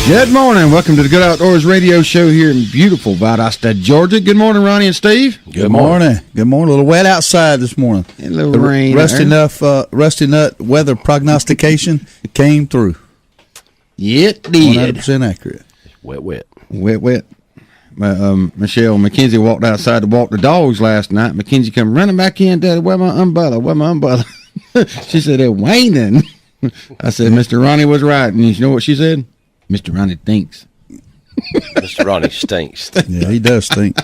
Good morning. Welcome to the Good Outdoors Radio Show here in beautiful Valdosta, Georgia. Good morning, Ronnie and Steve. Good morning. Good morning. A little wet outside this morning. A little rain. Rusty Nut weather prognostication came through. It did. 100% accurate. Wet. Michelle McKenzie walked outside to walk the dogs last night. McKenzie come running back in, Daddy, where my umbrella? She said, they're waning. I said, Mr. Ronnie was right. And you know what she said? Mr. Ronnie thinks. Mr. Ronnie stinks. Yeah, he does stink.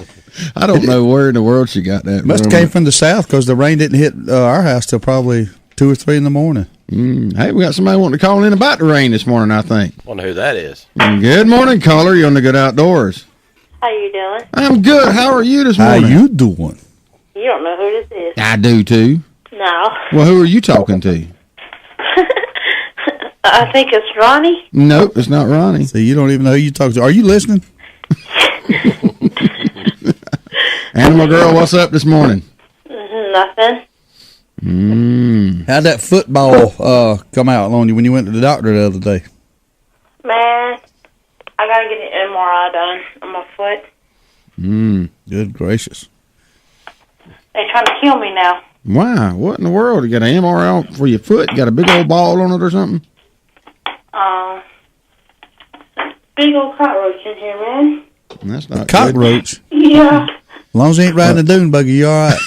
I don't know where in the world she got that. Must have came from the south because the rain didn't hit our house till probably 2 or 3 in the morning. Hey, we got somebody wanting to call in about the rain this morning, I think. Wonder who that is. Good morning, caller. You're on the Good Outdoors. How you doing? I'm good. How are you this How morning? you doing? You don't know who this is. I do, too. No. Well, who are you talking to? I think it's Ronnie. Nope, it's not Ronnie. So you don't even know who you talk to. Are you listening? Animal Girl, what's up this morning? Nothing. How'd that football come out on you when you went to the doctor the other day? Man, I gotta get an MRI done on my foot. Good gracious. They're trying to kill me now. Wow, what in the world? You got an MRI for your foot? You got a big old ball on it or something? Big old cockroach in here, man. That's not Cockroach. Yeah. As long as you ain't riding a dune buggy, you all right.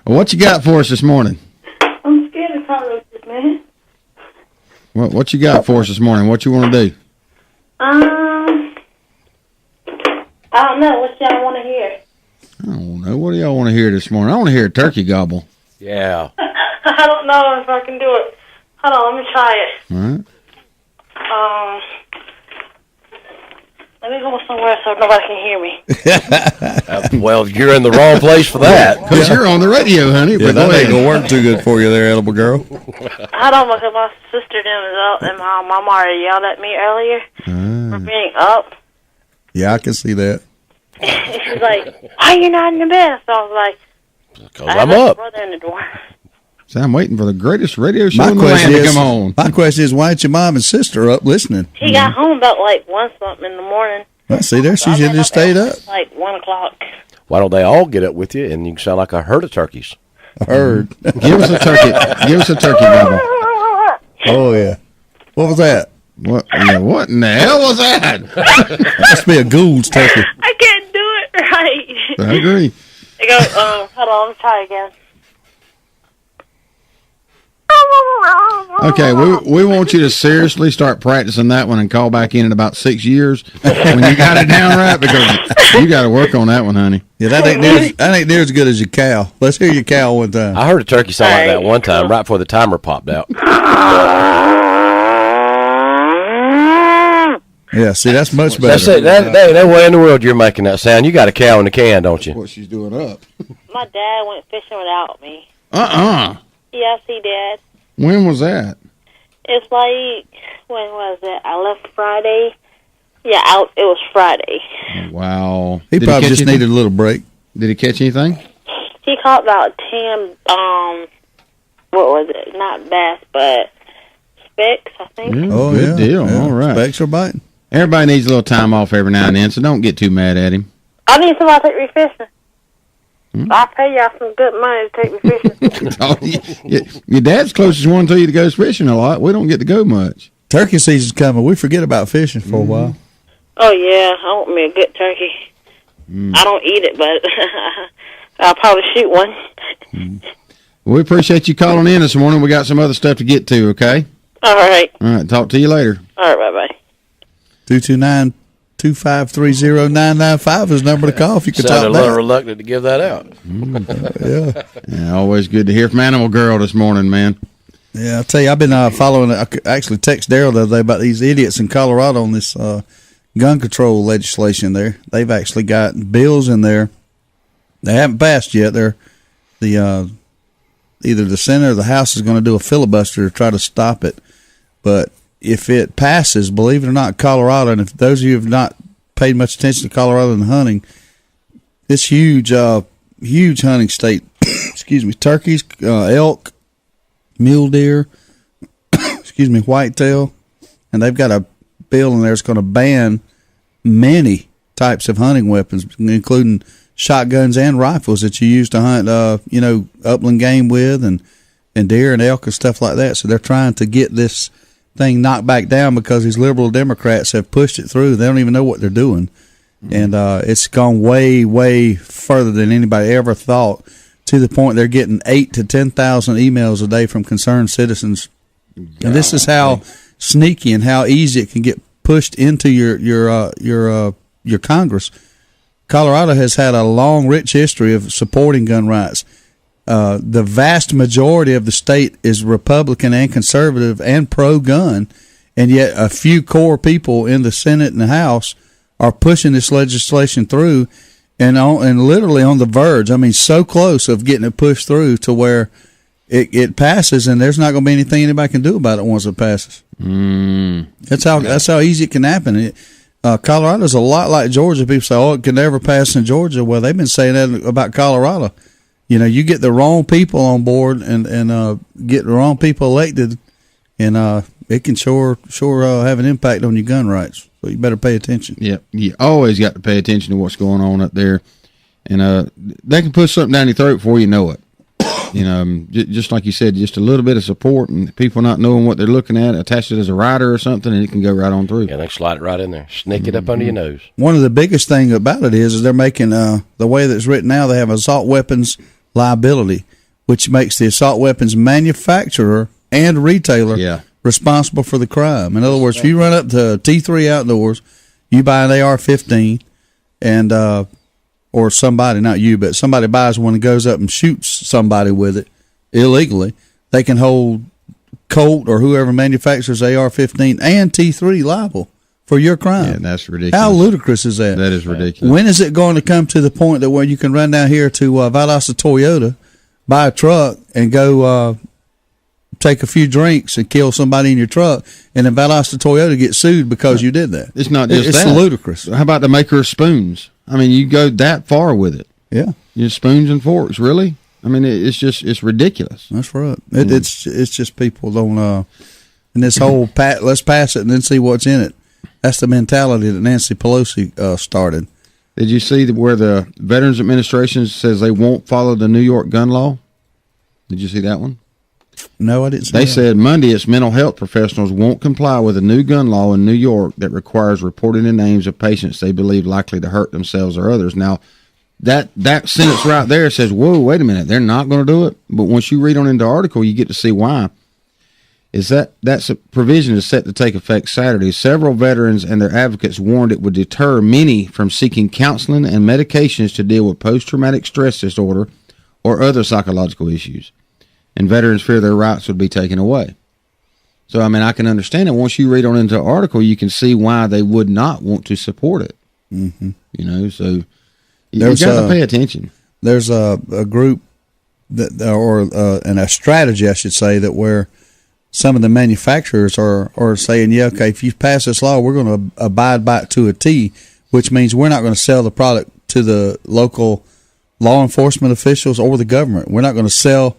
Well, what you got for us this morning? I'm scared of cockroaches, man. What you got for us this morning? What you want to do? I don't know. What y'all want to hear? I don't know. What do y'all want to hear this morning? I want to hear a turkey gobble. Yeah. I don't know if I can do it. Hold on, let me try it. All right. Let me go somewhere so nobody can hear me. Well, you're in the wrong place for that. Because you're on the radio, honey. Yeah, But that go ain't ahead. gonna work too good for you there, edible girl. Hold on, because my sister and my mom already yelled at me earlier for being up. Yeah, I can see that. She's like, why are you not in the bed? So I was like, Because I I'm have my up. brother in the door. So I'm waiting for the greatest radio show in the land to come on. My question is, why ain't your mom and sister up listening? He got home about like 1-something in the morning. Well, see, there she So should I've have been just stayed up. Like 1 o'clock. Why don't they all get up with you and you can sound like a herd of turkeys? I heard. Give us a turkey. Give us a turkey gobble. Oh, yeah. What was that? What? Yeah, what in the hell was that? Must be a Gould's turkey. I can't do it right. I agree. I go, hold on, let's try again. Okay, we want you to seriously start practicing that one and call back in about 6 years when you got it down right, because you got to work on that one, honey. Yeah, that ain't near as good as your cow. Let's hear your cow one time. I heard a turkey sound like that one time right before the timer popped out. Yeah, see, that's much better. That's it. There ain't no way in the world you're making that sound. You got a cow in the can, don't you? What she's doing up. My dad went fishing without me. Yes, he did. When was that? It's like, when was it? I left Friday. Yeah, it was Friday. Wow. He Did probably catch just anything? needed a little break. Did he catch anything? He caught about 10, what was it? Not bass, but specks, I think. Yeah, Oh, good yeah. deal. Yeah. All right. Specks are biting. Everybody needs a little time off every now and then, so don't get too mad at him. I need somebody to take me fishing. I'll pay y'all some good money to take me fishing. Oh, your dad's closest one to you that goes fishing a lot. We don't get to go much. Turkey season's coming. We forget about fishing for a while. Oh, yeah, I want me a good turkey. I don't eat it, but I'll probably shoot one. We appreciate you calling in this morning. We got some other stuff to get to, okay? All right. All right, talk to you later. All right, bye-bye. 229-253-0995 is the number to call if you can Sounded talk a little back. reluctant to give that out. Yeah. Always good to hear from Animal Girl this morning, man. Yeah, I'll tell you, I've been following. I actually texted Daryl the other day about these idiots in Colorado on this gun control legislation there. They've actually got bills in there. They haven't passed yet. They're either the Senate or the House is going to do a filibuster to try to stop it. But if it passes, believe it or not, Colorado, and if those of you have not paid much attention to Colorado and hunting, this huge hunting state, excuse me, turkeys, elk, mule deer, whitetail, and they've got a bill in there that's going to ban many types of hunting weapons, including shotguns and rifles that you use to hunt, upland game with, and deer and elk and stuff like that. So they're trying to get this thing knocked back down because these liberal Democrats have pushed it through. They don't even know what they're doing. And it's gone way, way further than anybody ever thought, to the point they're getting 8,000 to 10,000 emails a day from concerned citizens. And this is how sneaky and how easy it can get pushed into your Congress. Colorado has had a long, rich history of supporting gun rights. The vast majority of the state is Republican and conservative and pro-gun, and yet a few core people in the Senate and the House are pushing this legislation through, and literally on the verge. I mean, so close of getting it pushed through to where it passes, and there's not going to be anything anybody can do about it once it passes. That's how easy it can happen. Colorado's a lot like Georgia. People say, "Oh, it can never pass in Georgia." Well, they've been saying that about Colorado. You get the wrong people on board and get the wrong people elected, and it can sure have an impact on your gun rights. So you better pay attention. Yeah, you always got to pay attention to what's going on up there, and they can push something down your throat before you know it. Just like you said, just a little bit of support and people not knowing what they're looking at, attach it as a rider or something, and it can go right on through. Yeah, they slide it right in there, sneak it up under your nose. One of the biggest thing about it is they're making the way that it's written now. They have assault weapons liability, which makes the assault weapons manufacturer and retailer responsible for the crime. In other words, if you run up to T3 Outdoors, you buy an AR-15, and or somebody, not you, but somebody buys one and goes up and shoots somebody with it illegally, they can hold Colt or whoever manufactures AR-15 and T3 liable for your crime. Yeah, that's ridiculous. How ludicrous is that? That is ridiculous. When is it going to come to the point that where you can run down here to Valdosta Toyota, buy a truck, and go take a few drinks and kill somebody in your truck, and then Valdosta Toyota gets sued because you did that? It's not just it's that. It's ludicrous. How about the maker of spoons? I mean, you go that far with it. Yeah. Spoons and forks, really? I mean, it's ridiculous. That's right. It's just people don't, and this whole, let's pass it and then see what's in it. That's the mentality that Nancy Pelosi started. Did you see where the Veterans Administration says they won't follow the New York gun law? Did you see that one? No, I didn't see They that. said Monday its mental health professionals won't comply with a new gun law in New York that requires reporting the names of patients they believe likely to hurt themselves or others. Now, that sentence right there says, whoa, wait a minute, they're not going to do it? But once you read on into the article, you get to see why. Is that provision is set to take effect Saturday. Several veterans and their advocates warned it would deter many from seeking counseling and medications to deal with post-traumatic stress disorder or other psychological issues. And veterans fear their rights would be taken away. So, I mean, I can understand it. Once you read on into the article, you can see why they would not want to support it. Mm-hmm. So you got to pay attention. There's a group and a strategy, I should say, that where some of the manufacturers are saying, yeah, okay, if you pass this law, we're going to abide by it to a T, which means we're not going to sell the product to the local law enforcement officials or the government. We're not going to sell.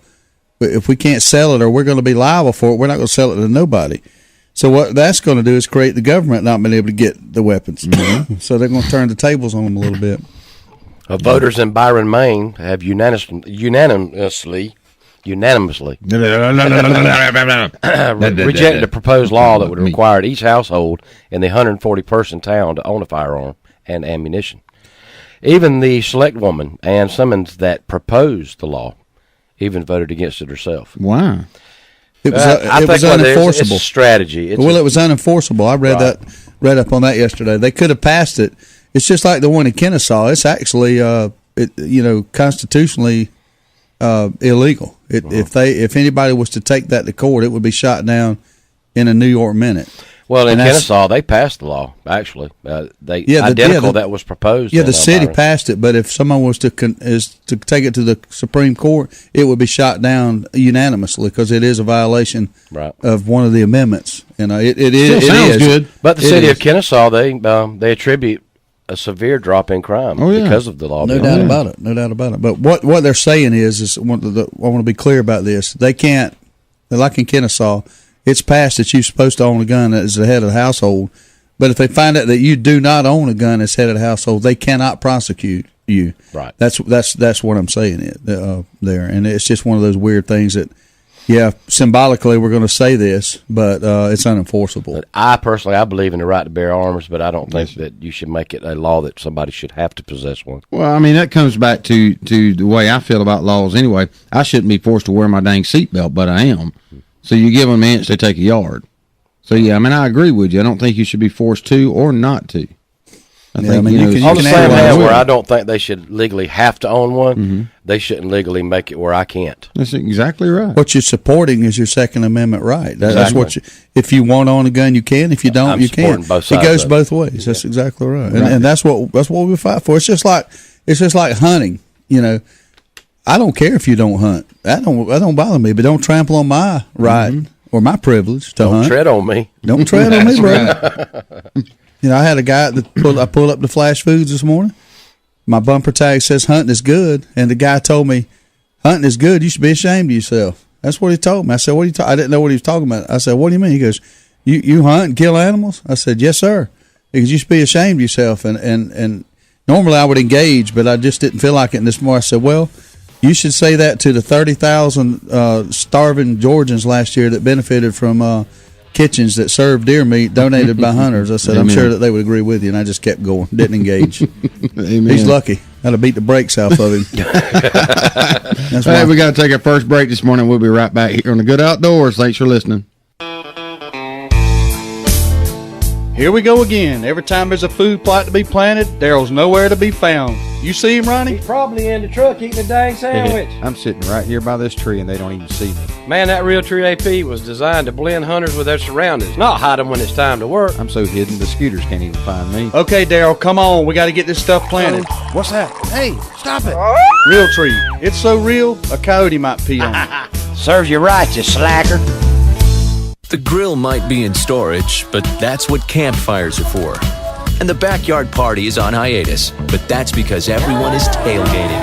If we can't sell it or we're going to be liable for it, we're not going to sell it to nobody. So what that's going to do is create the government not being able to get the weapons. Mm-hmm. So they're going to turn the tables on them a little bit. Voters in Byron, Maine have unanimously rejected a proposed law that would require each household in the 140-person town to own a firearm and ammunition. Even the select woman, Ann Simmons, that proposed the law, even voted against it herself. Why? It was unenforceable. It's a strategy. It was unenforceable. I read up on that yesterday. They could have passed it. It's just like the one in Kennesaw. It's actually, constitutionally illegal. If anybody was to take that to court, it would be shot down in a New York minute. Well, in Kennesaw, they passed the law, actually. That was proposed. Yeah, the city passed it, but if someone was to take it to the Supreme Court, it would be shot down unanimously because it is a violation of one of the amendments. It sounds good. But the city of Kennesaw, they attribute a severe drop in crime because of the law. No doubt about it. No doubt about it. But what they're saying is I want to be clear about this. They can't, like in Kennesaw, it's passed that you're supposed to own a gun as the head of the household. But if they find out that you do not own a gun as head of the household, they cannot prosecute you. Right. That's what I'm saying there. And it's just one of those weird things that, yeah, symbolically we're going to say this, but it's unenforceable. But I believe in the right to bear arms, but I don't think that you should make it a law that somebody should have to possess one. Well, I mean, that comes back to the way I feel about laws anyway. I shouldn't be forced to wear my dang seatbelt, but I am. So you give them an inch, they take a yard. So, yeah, I mean, I agree with you. I don't think you should be forced to or not to. I think, I mean, you can on the same have hand, one. where I don't think they should legally have to own one, they shouldn't legally make it where I can't. That's exactly right. What you're supporting is your Second Amendment right. That's what if you want to own a gun, you can. If you don't, you can't. Both it goes sides both ways. That's exactly right. And that's what we fight for. It's just like hunting. You know, I don't care if you don't hunt. That don't bother me. But don't trample on my right or my privilege to hunt. Don't tread on me. Don't tread on me, bro. You know, I had a guy that I pulled up to Flash Foods this morning. My bumper tag says hunting is good, and the guy told me hunting is good. You should be ashamed of yourself. That's what he told me. I said, "What are you?" I didn't know what he was talking about. I said, "What do you mean?" He goes, "You hunt and kill animals?" I said, "Yes, sir." Because you should be ashamed of yourself. And normally I would engage, but I just didn't feel like it. And this morning I said, "Well, you should say that to the 30,000 starving Georgians last year that benefited from." Kitchens that serve deer meat donated by hunters. I said, I'm sure that they would agree with you, and I just kept going. Didn't engage. He's lucky. I'd have beat the brakes off of him. That's Hey, we got to take our first break this morning. We'll be right back here on the Good Outdoors. Thanks for listening. Here we go again. Every time there's a food plot to be planted, Daryl's nowhere to be found. You see him, Ronnie? He's probably in the truck eating a dang sandwich. I'm sitting right here by this tree, and they don't even see me. Man, that Realtree AP was designed to blend hunters with their surroundings, not hide them when it's time to work. I'm so hidden, the scooters can't even find me. Okay, Daryl, come on. We got to get this stuff planted. What's that? Hey, stop it! Realtree. It's so real, a coyote might pee on it. Serves you right, you slacker. The grill might be in storage, but that's what campfires are for. And the backyard party is on hiatus, but that's because everyone is tailgating.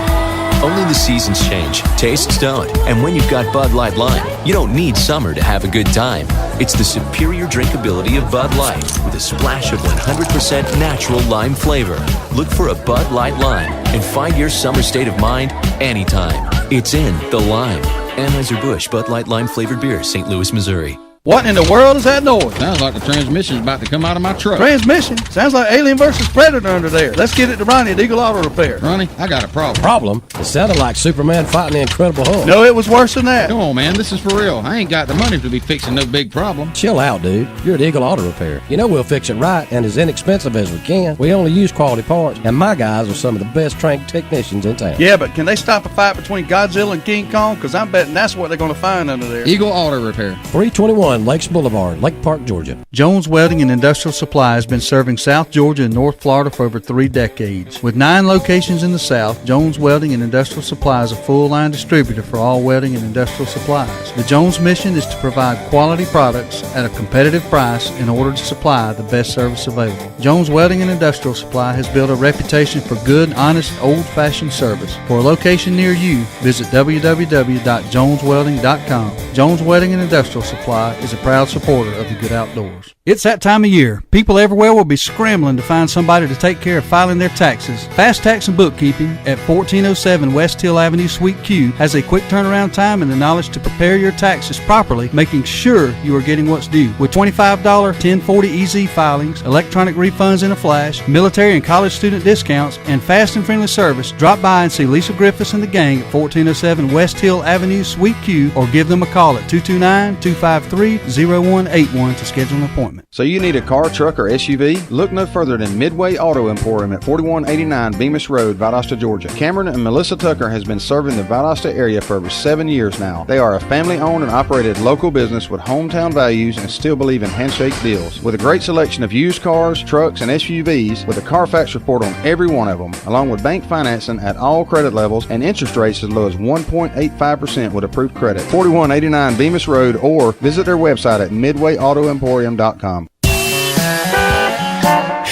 Only the seasons change, tastes don't, and when you've got Bud Light Lime, you don't need summer to have a good time. It's the superior drinkability of Bud Light with a splash of 100% natural lime flavor. Look for a Bud Light Lime and find your summer state of mind anytime. It's in the lime. Anheuser-Busch Bud Light Lime flavored beer, St. Louis, Missouri. What in the world is that noise? Sounds like the transmission's about to come out of my truck. Transmission? Sounds like Alien versus Predator under there. Let's get it to Ronnie at Eagle Auto Repair. Ronnie, I got a problem. Problem? It sounded like Superman fighting the Incredible Hulk. No, it was worse than that. Come on, man. This is for real. I ain't got the money to be fixing no big problem. Chill out, dude. You're at Eagle Auto Repair. You know we'll fix it right and as inexpensive as we can. We only use quality parts, and my guys are some of the best trained technicians in town. Yeah, but can they stop a fight between Godzilla and King Kong? Because I'm betting that's what they're going to find under there. Eagle Auto Repair. 321 Lakes Boulevard, Lake Park, Georgia. Jones Welding and Industrial Supply has been serving South Georgia and North Florida for over 3 decades. With 9 locations in the South, Jones Welding and Industrial Supply is a full-line distributor for all welding and industrial supplies. The Jones mission is to provide quality products at a competitive price in order to supply the best service available. Jones Welding and Industrial Supply has built a reputation for good, honest, old-fashioned service. For a location near you, visit www.joneswelding.com. Jones Welding and Industrial Supply is a proud supporter of the Good Outdoors. It's that time of year. People everywhere will be scrambling to find somebody to take care of filing their taxes. Fast Tax and Bookkeeping at 1407 West Hill Avenue, Suite Q has a quick turnaround time and the knowledge to prepare your taxes properly, making sure you are getting what's due. With $25 1040 EZ filings, electronic refunds in a flash, military and college student discounts, and fast and friendly service, drop by and see Lisa Griffiths and the gang at 1407 West Hill Avenue, Suite Q, or give them a call at 229-253-0181 to schedule an appointment. So you need a car, truck, or SUV? Look no further than Midway Auto Emporium at 4189 Bemis Road, Valdosta, Georgia. Cameron and Melissa Tucker has been serving the Valdosta area for over 7 years now. They are a family-owned and operated local business with hometown values and still believe in handshake deals. With a great selection of used cars, trucks, and SUVs, with a Carfax report on every one of them, along with bank financing at all credit levels and interest rates as low as 1.85% with approved credit. 4189 Bemis Road, or visit their website at midwayautoemporium.com.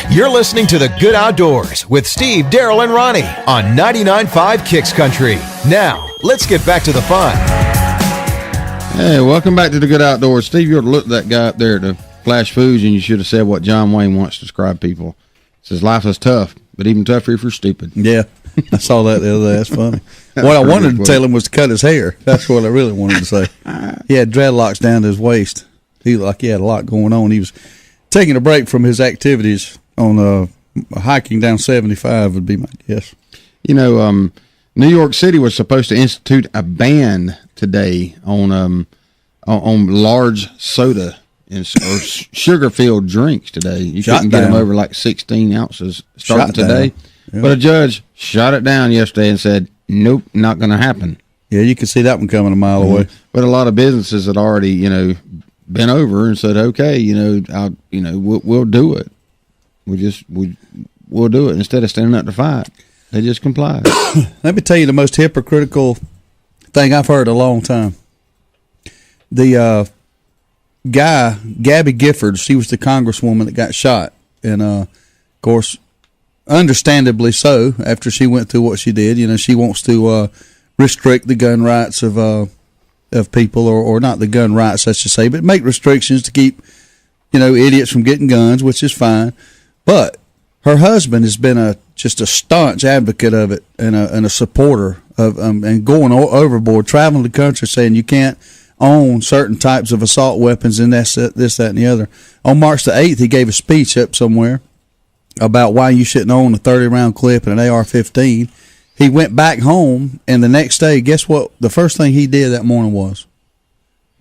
You're listening to The Good Outdoors with Steve, Daryl, and Ronnie on 99.5 Kicks Country. Now, let's get back to the fun. Hey, welcome back to the Good Outdoors. Steve, you ought to look at that guy up there at the Flash Foods, and you should have said what John Wayne once described people. He says, life is tough, but even tougher if you're stupid. Yeah, I saw that the other day. That's funny. What I wanted to tell him was to cut his hair. That's what I really wanted to say. He had dreadlocks down to his waist. He had a lot going on. He was taking a break from his activities on hiking down 75 would be my guess. You know, New York City was supposed to institute a ban today on large soda or sugar-filled drinks today. You couldn't get them over like 16 ounces starting today. Yeah. But a judge shot it down yesterday and said, nope, not going to happen. Yeah, you can see that one coming a mile away. But a lot of businesses had already, been over and said, okay, we'll do it. We'll do it instead of standing up to fight. They just complied. Let me tell you the most hypocritical thing I've heard in a long time. The guy, Gabby Giffords, she was the congresswoman that got shot. And, of course, understandably so, after she went through what she did. She wants to restrict the gun rights of people, or not the gun rights, I should say, but make restrictions to keep, idiots from getting guns, which is fine. But her husband has been just a staunch advocate of it and a supporter of and going overboard, traveling the country saying you can't own certain types of assault weapons and this, that, and the other. On March the 8th, he gave a speech up somewhere about why you shouldn't own a 30-round clip and an AR-15. He went back home, and the next day, guess what? The first thing he did that morning was?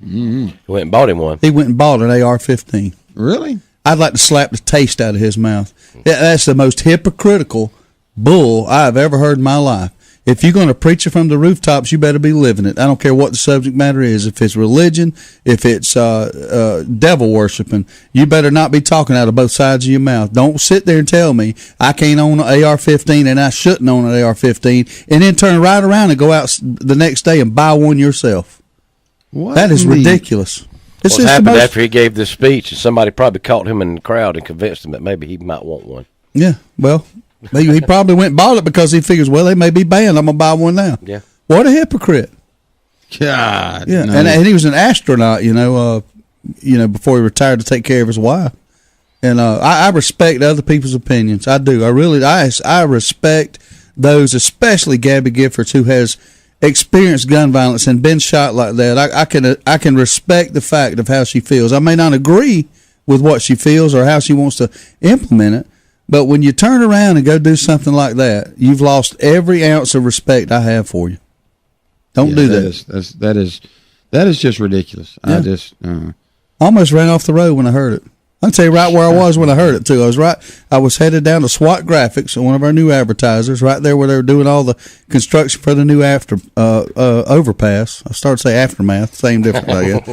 He went and bought him one. He went and bought an AR-15. Really? I'd like to slap the taste out of his mouth. That's the most hypocritical bull I've ever heard in my life. If you're going to preach it from the rooftops, you better be living it. I don't care what the subject matter is. If it's religion, if it's devil worshiping, you better not be talking out of both sides of your mouth. Don't sit there and tell me I can't own an AR-15 and I shouldn't own an AR-15, and then turn right around and go out the next day and buy one yourself. What? That is ridiculous. What happened after he gave this speech? Somebody probably caught him in the crowd and convinced him that maybe he might want one. Yeah, well, he probably went and bought it because he figures, well, they may be banned. I'm going to buy one now. Yeah. What a hypocrite. God. Yeah, no. and he was an astronaut, before he retired to take care of his wife. And I respect other people's opinions. I do. I respect those, especially Gabby Giffords, who has experienced gun violence and been shot like that. I can respect the fact of how she feels. I may not agree with what she feels or how she wants to implement it, but when you turn around and go do something like that, you've lost every ounce of respect I have for you. Don't do that. That is just ridiculous. Yeah. I just almost ran off the road when I heard it. I'll tell you right where I was when I heard it too. I was headed down to SWAT Graphics, one of our new advertisers, right there where they were doing all the construction for the new overpass. I started to say aftermath, same difference, I guess.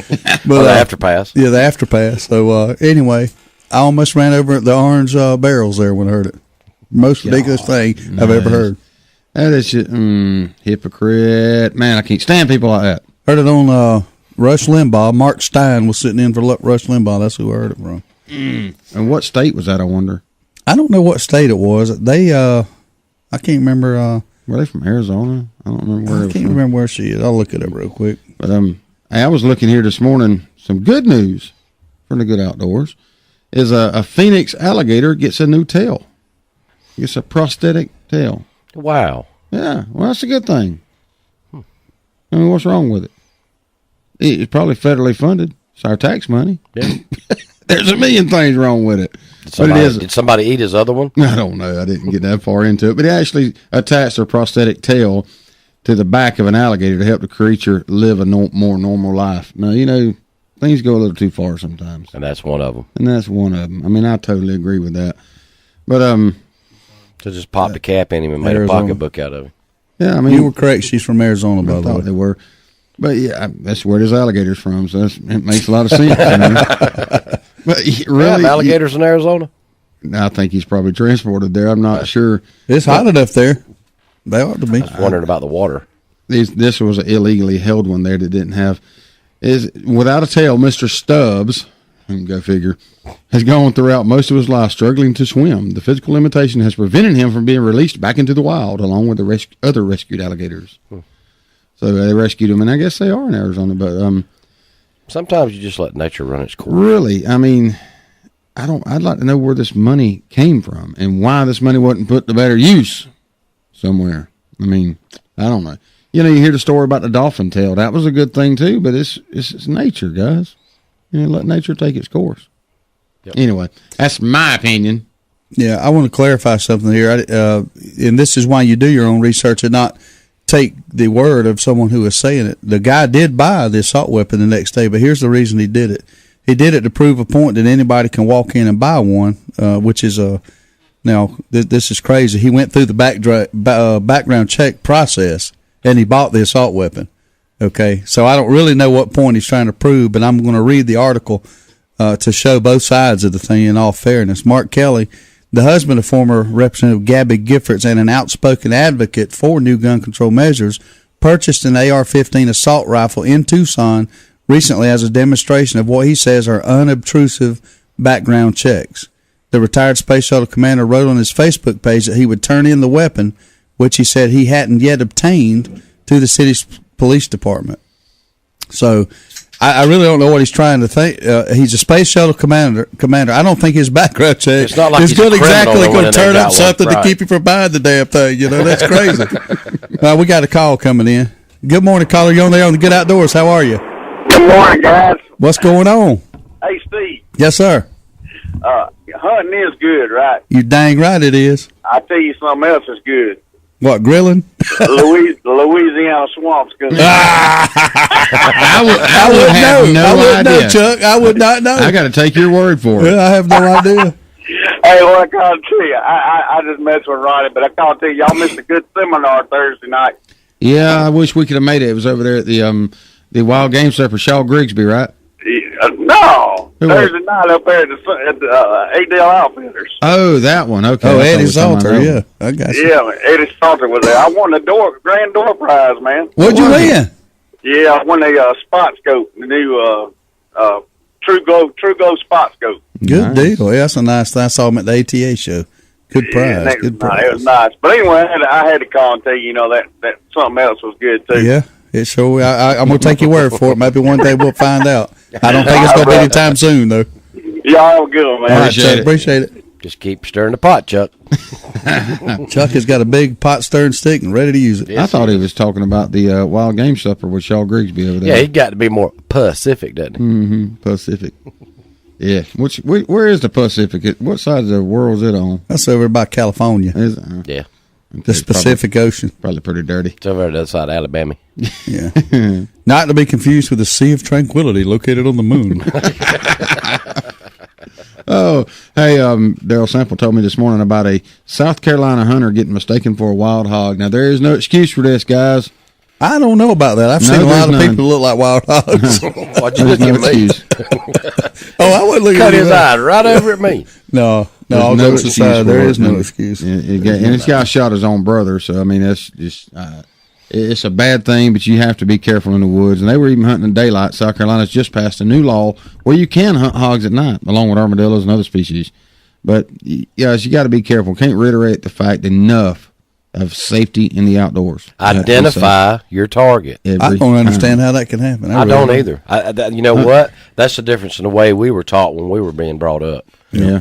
But the afterpass. Yeah, the afterpass. So anyway, I almost ran over the orange barrels there when I heard it. Most ridiculous thing I've ever heard. That is just, hypocrite. Man, I can't stand people like that. Heard it on Rush Limbaugh. Mark Stein was sitting in for Rush Limbaugh. That's who I heard it from. And what state was that, I wonder? I don't know what state it was. They, I can't remember. Were they from Arizona? I don't remember where. I can't remember where she is. I'll look it up real quick. But I was looking here this morning. Some good news from the Good Outdoors is a Phoenix alligator gets a new tail. Gets a prosthetic tail. Wow. Yeah, well, that's a good thing. I mean, what's wrong with it? It's probably federally funded. It's our tax money. Yeah. There's a million things wrong with it. Did somebody eat his other one? I don't know. I didn't get that far into it. But he actually attached a prosthetic tail to the back of an alligator to help the creature live a more normal life. Now, things go a little too far sometimes. And that's one of them. I mean, I totally agree with that. But to just pop the cap in him and made Arizona. a pocketbook out of him. Yeah, I mean, you were correct. She's from Arizona, by the way. They were. But yeah, that's where there's alligators from, so it makes a lot of sense. But really, alligators in Arizona? I think he's probably transported there. I'm not sure. It's hot enough there. They ought to be. I was wondering about the water. This was an illegally held one there that didn't have. Is without a tail, Mr. Stubbs, go figure, has gone throughout most of his life struggling to swim. The physical limitation has prevented him from being released back into the wild, along with the other rescued alligators. So they rescued him, and I guess they are in Arizona. But Sometimes you just let nature run its course. Really, I mean, I'd like to know where this money came from and why this money wasn't put to better use somewhere. I mean, I don't know. You know, you hear the story about the dolphin tail. That was a good thing too, but it's nature, guys. You know, let nature take its course. Yep. Anyway, that's my opinion. Yeah, I want to clarify something here, and this is why you do your own research and not take the word of someone who is saying it. The guy did buy the assault weapon the next day, but here's the reason he did it. He did it to prove a point that anybody can walk in and buy one, which is now this is crazy. He went through the background check process, and he bought the assault weapon. Okay, so I don't really know what point he's trying to prove, but I'm going to read the article to show both sides of the thing in all fairness. Mark Kelly, the husband of former Representative Gabby Giffords and an outspoken advocate for new gun control measures, purchased an AR-15 assault rifle in Tucson recently as a demonstration of what he says are unobtrusive background checks. The retired Space Shuttle commander wrote on his Facebook page that he would turn in the weapon, which he said he hadn't yet obtained, to the city's police department. So I really don't know what he's trying to think. He's a Space Shuttle commander. I don't think his background check It's not like is he's a good exactly criminal going to and turn they up got something one. to keep you from buying the damn thing. You know, that's crazy. We got a call coming in. Good morning, caller. You're on there on the Good Outdoors. How are you? Good morning, guys. What's going on? Hey, Steve. Yes, sir. Hunting is good, right? You dang right it is. I tell you something else is good. What, grilling? Louisiana swamp's good. I would have no I wouldn't idea. know, Chuck. I would not know. I got to take your word for it. I have no idea. Hey, what I called to tell you, I just messed with Ronnie, but I called to tell you, y'all missed a good seminar Thursday night. Yeah, I wish we could have made it. It was over there at the Wild Game Center for Shaw Grigsby, right? No, Who was Thursday night up there at the Adel Outfitters. Oh, that one. Okay. Oh, I thought Eddie we were talking about Salter. that Yeah, one. I got you. Yeah, Eddie Salter was there. I won the grand door prize, man. What'd you win? Yeah, I won a spot scope, the new True Glow spot scope. Good deal. Yeah, that's a nice thing. I saw him at the ATA show. Good prize. Yeah, Good it prize. was nice. But anyway, I had to call and tell you, that something else was good, too. Yeah, it sure. I'm going to take your word for it. Maybe one day we'll find out. I don't think it's going to be anytime soon, though. Y'all have a good one, man. All right, Chuck, appreciate it. Just keep stirring the pot, Chuck. Chuck has got a big pot stirring stick and ready to use it. I thought he was talking about the Wild Game Supper with Shaw Grigsby over there. Yeah, he got to be more Pacific, doesn't he? Mm-hmm. Pacific. Yeah. Where is the Pacific? What side of the world is it on? That's over by California. Is it? Yeah. The Pacific Ocean. Probably pretty dirty. It's over at the other side of Alabama. Yeah. Not to be confused with the Sea of Tranquility located on the moon. Oh, hey, Daryl Sample told me this morning about a South Carolina hunter getting mistaken for a wild hog. Now, there is no excuse for this, guys. I don't know about that. I've seen a lot of there's people look like wild hogs. Why'd you There's look no at me? excuse. Oh, I wouldn't look Cut at his you. eye right over at me. No, There's all no jokes excuse aside, for there it. is no excuse. And this guy shot his own brother, so, I mean, that's just... it's a bad thing, but you have to be careful in the woods. And they were even hunting in daylight. South Carolina's just passed a new law where you can hunt hogs at night, along with armadillos and other species. But, guys, you got to be careful. Can't reiterate the fact enough of safety in the outdoors. Identify your target. I don't understand how that can happen. I don't either. You know what? That's the difference in the way we were taught when we were being brought up. Yeah.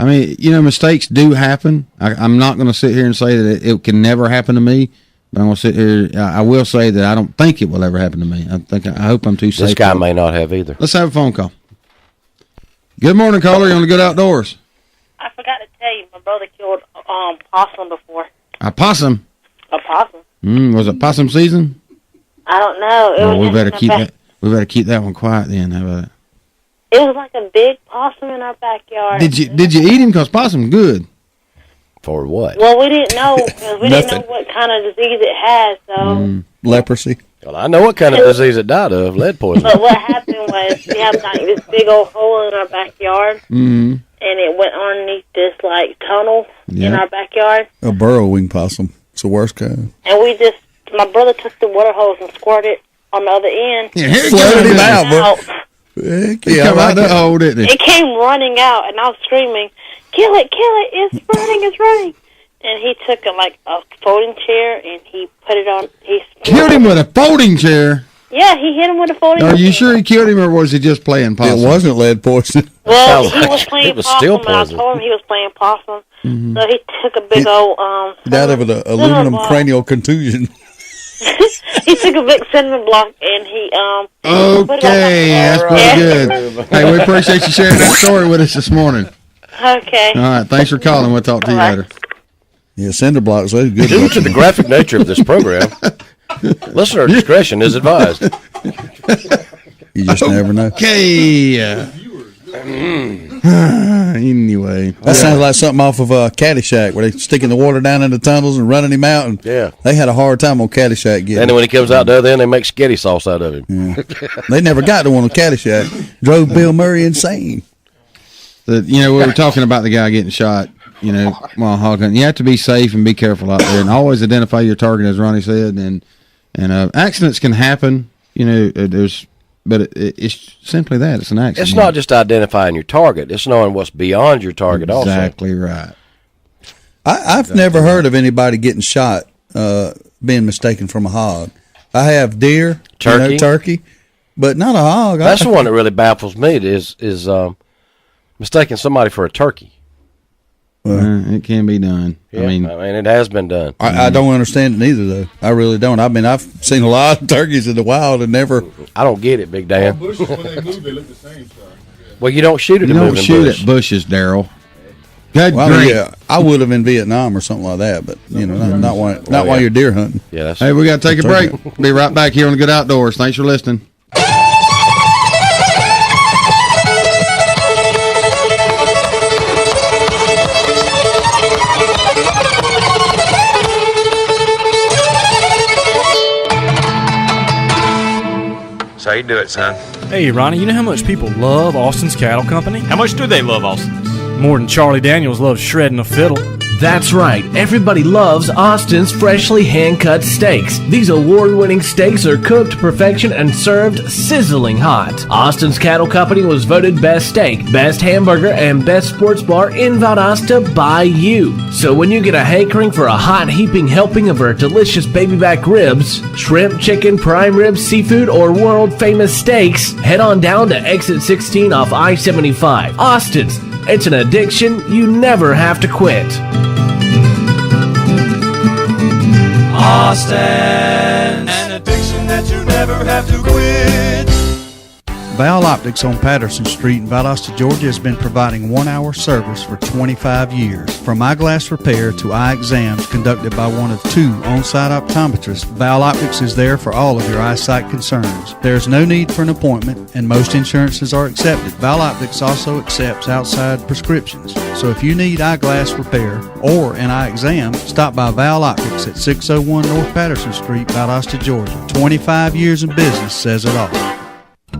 I mean, mistakes do happen. I'm not going to sit here and say that it can never happen to me. But I'm going to sit here. I will say that I don't think it will ever happen to me. I hope I'm too safe. This guy may not have either. Let's have a phone call. Good morning, caller. You're on the Good Outdoors. I forgot to tell you, my brother killed possum before. A possum. A possum? Was it possum season? I don't know. We better keep that. We better keep that one quiet then. How about it? It was like a big possum in our backyard. Did you eat him? Because possum's good. For what? Well, we didn't know because we didn't know what kind of disease it had. So Leprosy. Well, I know what kind of disease it died of. Lead poisoning. But what happened was we have like this big old hole in our backyard, and it went underneath this like tunnel in our backyard. A burrowing possum. It's the worst kind. And my brother took the water hose and squirted it on the other end. Yeah, here Flooded him out. out, bro. Heck He yeah, come I out like the it. hole, didn't he? It came running out, and I was screaming, "Kill it! Kill it! It's running! It's running!" And he took a folding chair and he put it on. He Killed him with a folding chair. Yeah, he hit him with a 40. Are you sure he killed him, or was he just playing possum? It wasn't lead poison. Well, Sounds he like was playing it was possum, still and I poison. told him he was playing possum. So he took a big old He died of an aluminum block. cranial contusion. He took a big cinnamon block and he put it Okay, that's on pretty good. Hey, we appreciate you sharing that story with us this morning. Okay. All right, thanks for calling. We'll talk to you later. Yeah, cinder blocks. Those good. Due to the graphic nature of this program, listener discretion is advised. You just never know. Okay. Anyway, That sounds like something off of Caddyshack, where they sticking the water down in the tunnels and running him out. And Yeah. they had a hard time on Caddyshack getting. And then when he comes out the other end, they make spaghetti sauce out of him. They never got to one on Caddyshack. Drove Bill Murray insane. we were talking about the guy getting shot. While hog hunting, you have to be safe and be careful out there, and always identify your target, as Ronnie said. And accidents can happen. But it's simply that. It's an accident. It's not just identifying your target. It's knowing what's beyond your target also. Exactly right. I've never heard of anybody getting shot being mistaken from a hog. I have deer, turkey, but not a hog. That's the one that really baffles me is mistaking somebody for a turkey. It can be done. Yeah, I mean, it has been done. I don't understand it neither, though. I really don't. I mean, I've seen a lot of turkeys in the wild and never. I don't get it, Big Dan. Bushes, when they move, they look the same size. Well, you don't shoot at You a don't moving shoot bush. at bushes, Daryl. Good Well, grief. yeah, I would have in Vietnam or something like that, but not while you're deer hunting. Yeah, that's Hey, we got to take a break. Be right back here on the Good Outdoors. Thanks for listening. So how you do it, son? Hey, Ronnie, you know how much people love Austin's Cattle Company? How much do they love Austin? More than Charlie Daniels loves shredding a fiddle. That's right. Everybody loves Austin's freshly hand-cut steaks. These award-winning steaks are cooked to perfection and served sizzling hot. Austin's Cattle Company was voted best steak, best hamburger, and best sports bar in Valdosta by you. So when you get a hankering for a hot heaping helping of our delicious baby back ribs, shrimp, chicken, prime rib, seafood, or world-famous steaks, head on down to exit 16 off I-75. Austin's. It's an addiction you never have to quit. Austin, an addiction that you never have to quit. Val Optics on Patterson Street in Valdosta, Georgia has been providing 1-hour service for 25 years. From eyeglass repair to eye exams conducted by one of 2 on-site optometrists, Val Optics is there for all of your eyesight concerns. There is no need for an appointment and most insurances are accepted. Val Optics also accepts outside prescriptions. So if you need eyeglass repair or an eye exam, stop by Val Optics at 601 North Patterson Street, Valdosta, Georgia. 25 years in business says it all.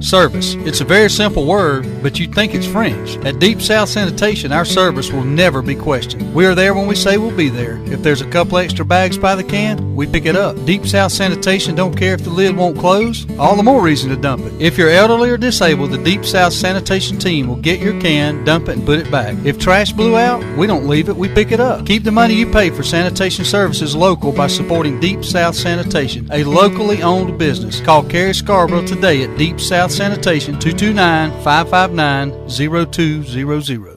Service. It's a very simple word, but you'd think it's French. At Deep South Sanitation, our service will never be questioned. We are there when we say we'll be there. If there's a couple extra bags by the can, we pick it up. Deep South Sanitation don't care if the lid won't close. All the more reason to dump it. If you're elderly or disabled, the Deep South Sanitation team will get your can, dump it, and put it back. If trash blew out, we don't leave it, we pick it up. Keep the money you pay for sanitation services local by supporting Deep South Sanitation, a locally owned business. Call Carrie Scarborough today at Deep South Sanitation, 229-559-0200.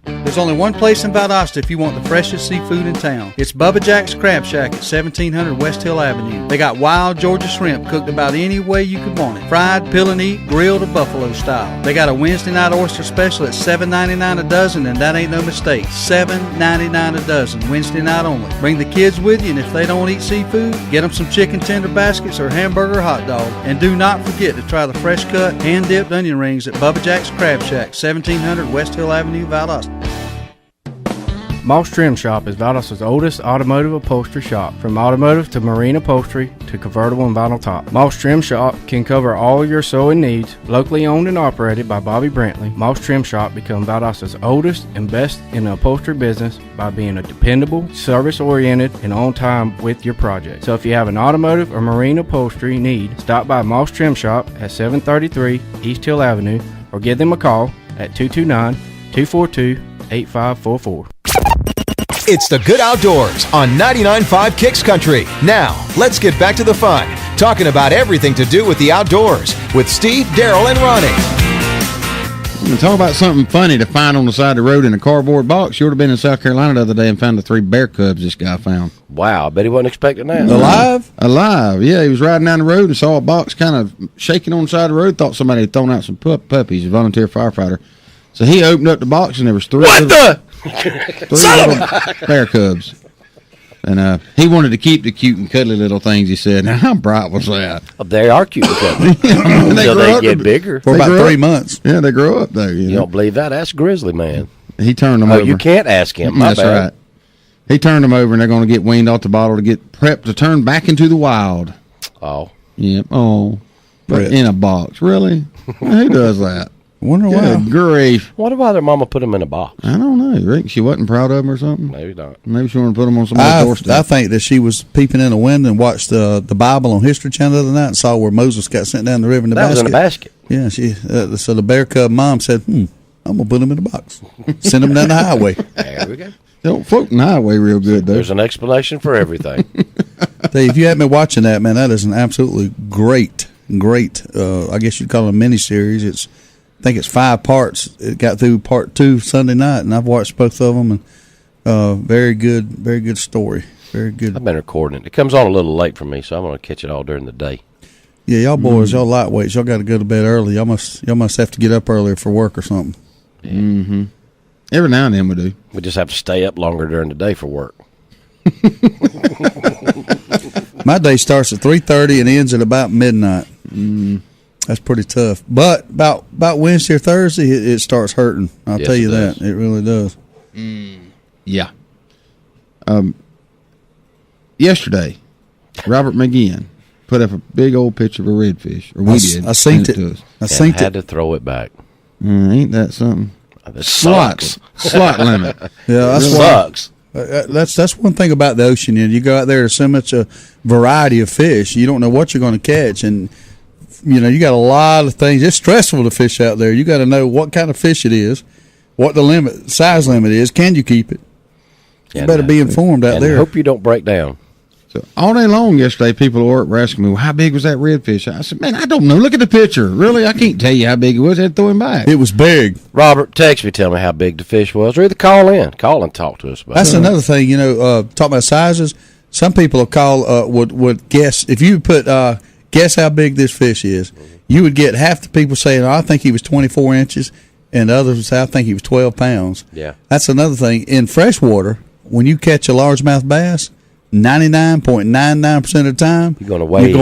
There's only one place in Valdosta if you want the freshest seafood in town. It's Bubba Jack's Crab Shack at 1700 West Hill Avenue. They got wild Georgia shrimp cooked about any way you could want it. Fried, peel and eat, grilled, or buffalo style. They got a Wednesday night oyster special at $7.99 a dozen, and that ain't no mistake. $7.99 a dozen, Wednesday night only. Bring the kids with you, and if they don't eat seafood, get them some chicken tender baskets or hamburger or hot dog. And do not forget to try the fresh cut, hand-dipped onion rings at Bubba Jack's Crab Shack, 1700 West Hill Avenue, Valdosta. Moss Trim Shop is Valdosta's oldest automotive upholstery shop. From automotive to marine upholstery to convertible and vinyl top. Moss Trim Shop can cover all your sewing needs. Locally owned and operated by Bobby Brantley, Moss Trim Shop become Valdosta's oldest and best in the upholstery business by being a dependable, service-oriented, and on time with your project. So if you have an automotive or marine upholstery need, stop by Moss Trim Shop at 733 East Hill Avenue or give them a call at 229-242-8544. It's the Good Outdoors on 99.5 Kicks Country. Now, let's get back to the fun. talking about everything to do with the outdoors with Steve, Daryl, and Ronnie. And talk about something funny to find on the side of the road in a cardboard box. You would have been in South Carolina the other day and found the 3 bear cubs this guy found. Wow, I bet he wasn't expecting that. Alive, yeah. He was riding down the road and saw a box kind of shaking on the side of the road. Thought somebody had thrown out some puppies, a volunteer firefighter. So he opened up the box and there was 3 little bear cubs. And he wanted to keep the cute and cuddly little things, he said. Now, how bright was that? Oh, they are cute and cuddly. Until they get bigger. For about 3 months. Yeah, they grow up, though. You don't believe that? Ask Grizzly Man. He turned them over. You can't ask him. That's right. He turned them over, and they're going to get weaned off the bottle to get prepped to turn back into the wild. Oh. Yep. Oh. But in a box. Really? Who does that? Wonder why. Good grief. Wonder why their mama put them in a box. I don't know. You reckon she wasn't proud of them or something? Maybe not. Maybe she wanted to put them on somebody's doorstep. I think that she was peeping in a window and watched the Bible on History Channel the other night and saw where Moses got sent down the river in the basket. That was in a basket. Yeah, so the bear cub mom said, I'm going to put them in a box. Send them down the highway. There we go. They don't float in the highway real good, though. There's an explanation for everything. Dave, if you haven't been watching that, man, that is an absolutely great, I guess you'd call it a miniseries. I think it's 5 parts. It got through part 2 Sunday night, and I've watched both of them. And very good story. Very good. I've been recording it. It comes on a little late for me, so I'm going to catch it all during the day. Yeah, y'all boys, y'all lightweights, y'all got to go to bed early. Y'all must have to get up earlier for work or something. Yeah. Mm-hmm. Every now and then we do. We just have to stay up longer during the day for work. My day starts at 3:30 and ends at about midnight. That's pretty tough. But about Wednesday or Thursday, it starts hurting. I'll tell you that. It really does. Yeah. Yesterday, Robert McGinn put up a big old picture of a redfish. Or we did. I seen it. I had to throw it back. Ain't that something? Slot limit. Yeah, that sucks. That's one thing about the ocean. You go out there, there's so much a variety of fish. You don't know what you're going to catch, and you got a lot of things. It's stressful to fish out there. You got to know what kind of fish it is, what the size limit is. Can you keep it? You better be informed out there. Hope you don't break down. So all day long yesterday, people at work were asking me, well, how big was that redfish? I said, man, I don't know. Look at the picture. Really, I can't tell you how big it was. I had to throw him back. It was big. Robert, text me, tell me how big the fish was, or either call and talk to us about it. That's another thing, talking about sizes. Some people will call, would guess, if you put, guess how big this fish is, you would get half the people saying, I think he was 24 inches, and others would say, I think he was 12 pounds. Yeah. That's another thing. In freshwater, when you catch a largemouth bass, 99.99% of the time, you're going to weigh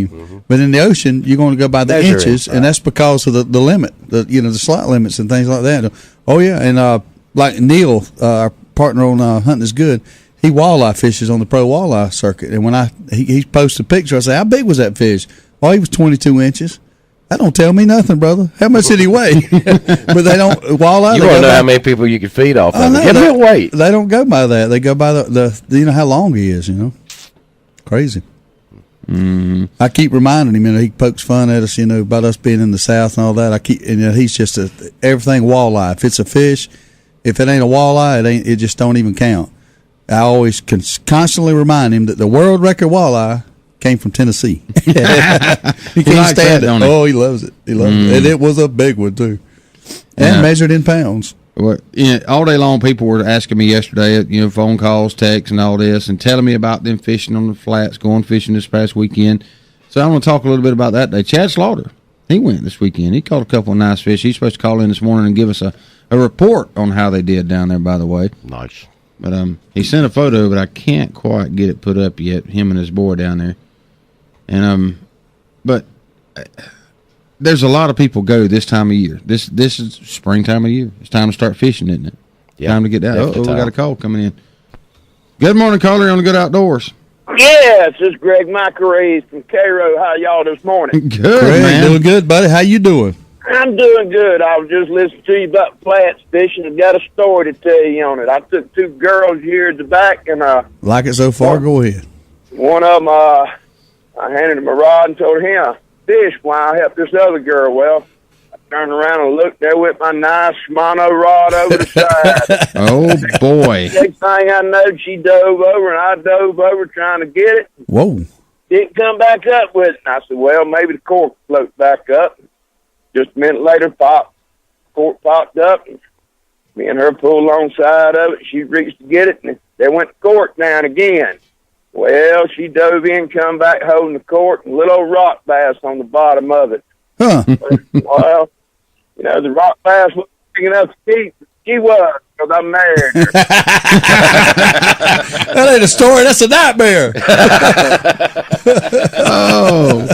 him. Mm-hmm. But in the ocean, you're going to go by the inches, and that's because of the limit, the slot limits and things like that. Oh, yeah, and like Neil, our partner on Hunting is Good, he walleye fishes on the pro walleye circuit. And when he posted a picture, I said, how big was that fish? Oh, he was 22 inches. That don't tell me nothing, brother. How much did he weigh? But they don't walleye. You want to know how many people you can feed off of. Give me a weight. They don't go by that. They go by the how long he is. Crazy. Mm-hmm. I keep reminding him. He pokes fun at us. about us being in the South and all that. He's just everything walleye. If it's a fish, if it ain't a walleye, it just don't even count. I always constantly remind him that the world record walleye came from Tennessee. He can't stand it. Oh, he loves it. He loves it. And it was a big one, too. And measured in pounds. Well, all day long, people were asking me yesterday, phone calls, texts, and all this, and telling me about them fishing on the flats, going fishing this past weekend. So I want to talk a little bit about that today. Chad Slaughter, he went this weekend. He caught a couple of nice fish. He's supposed to call in this morning and give us a report on how they did down there, by the way. Nice. But he sent a photo, but I can't quite get it put up yet, him and his boy down there. And but there's a lot of people go this time of year. This is springtime of year. It's time to start fishing, isn't it? Yeah, time to get down. We got a call coming in. Good morning, caller on the Good Outdoors. Yes, this is Greg McAree from Cairo. How y'all this morning? Good, Greg, man. Doing good, buddy. How you doing? I'm doing good. I was just listening to you about flats fishing and got a story to tell you on it. I took 2 girls here at the back and like it so far. Go ahead. One of them, I handed him a rod and told her, here, fish while I help this other girl. Well, I turned around and looked there with my nice Shimano rod over the side. Oh, boy. Next thing I know, she dove over and I dove over trying to get it. Whoa. didn't come back up with it. And I said, well, maybe the cork floats back up. Just a minute later, cork popped up, and me and her pulled alongside of it. She reached to get it, and they went the cork down again. Well, she dove in, come back holding the cork, and a little old rock bass on the bottom of it. Huh. Well, you know, the rock bass wasn't big enough to keep. She was, because I married her. That ain't a story. That's a nightmare. Oh,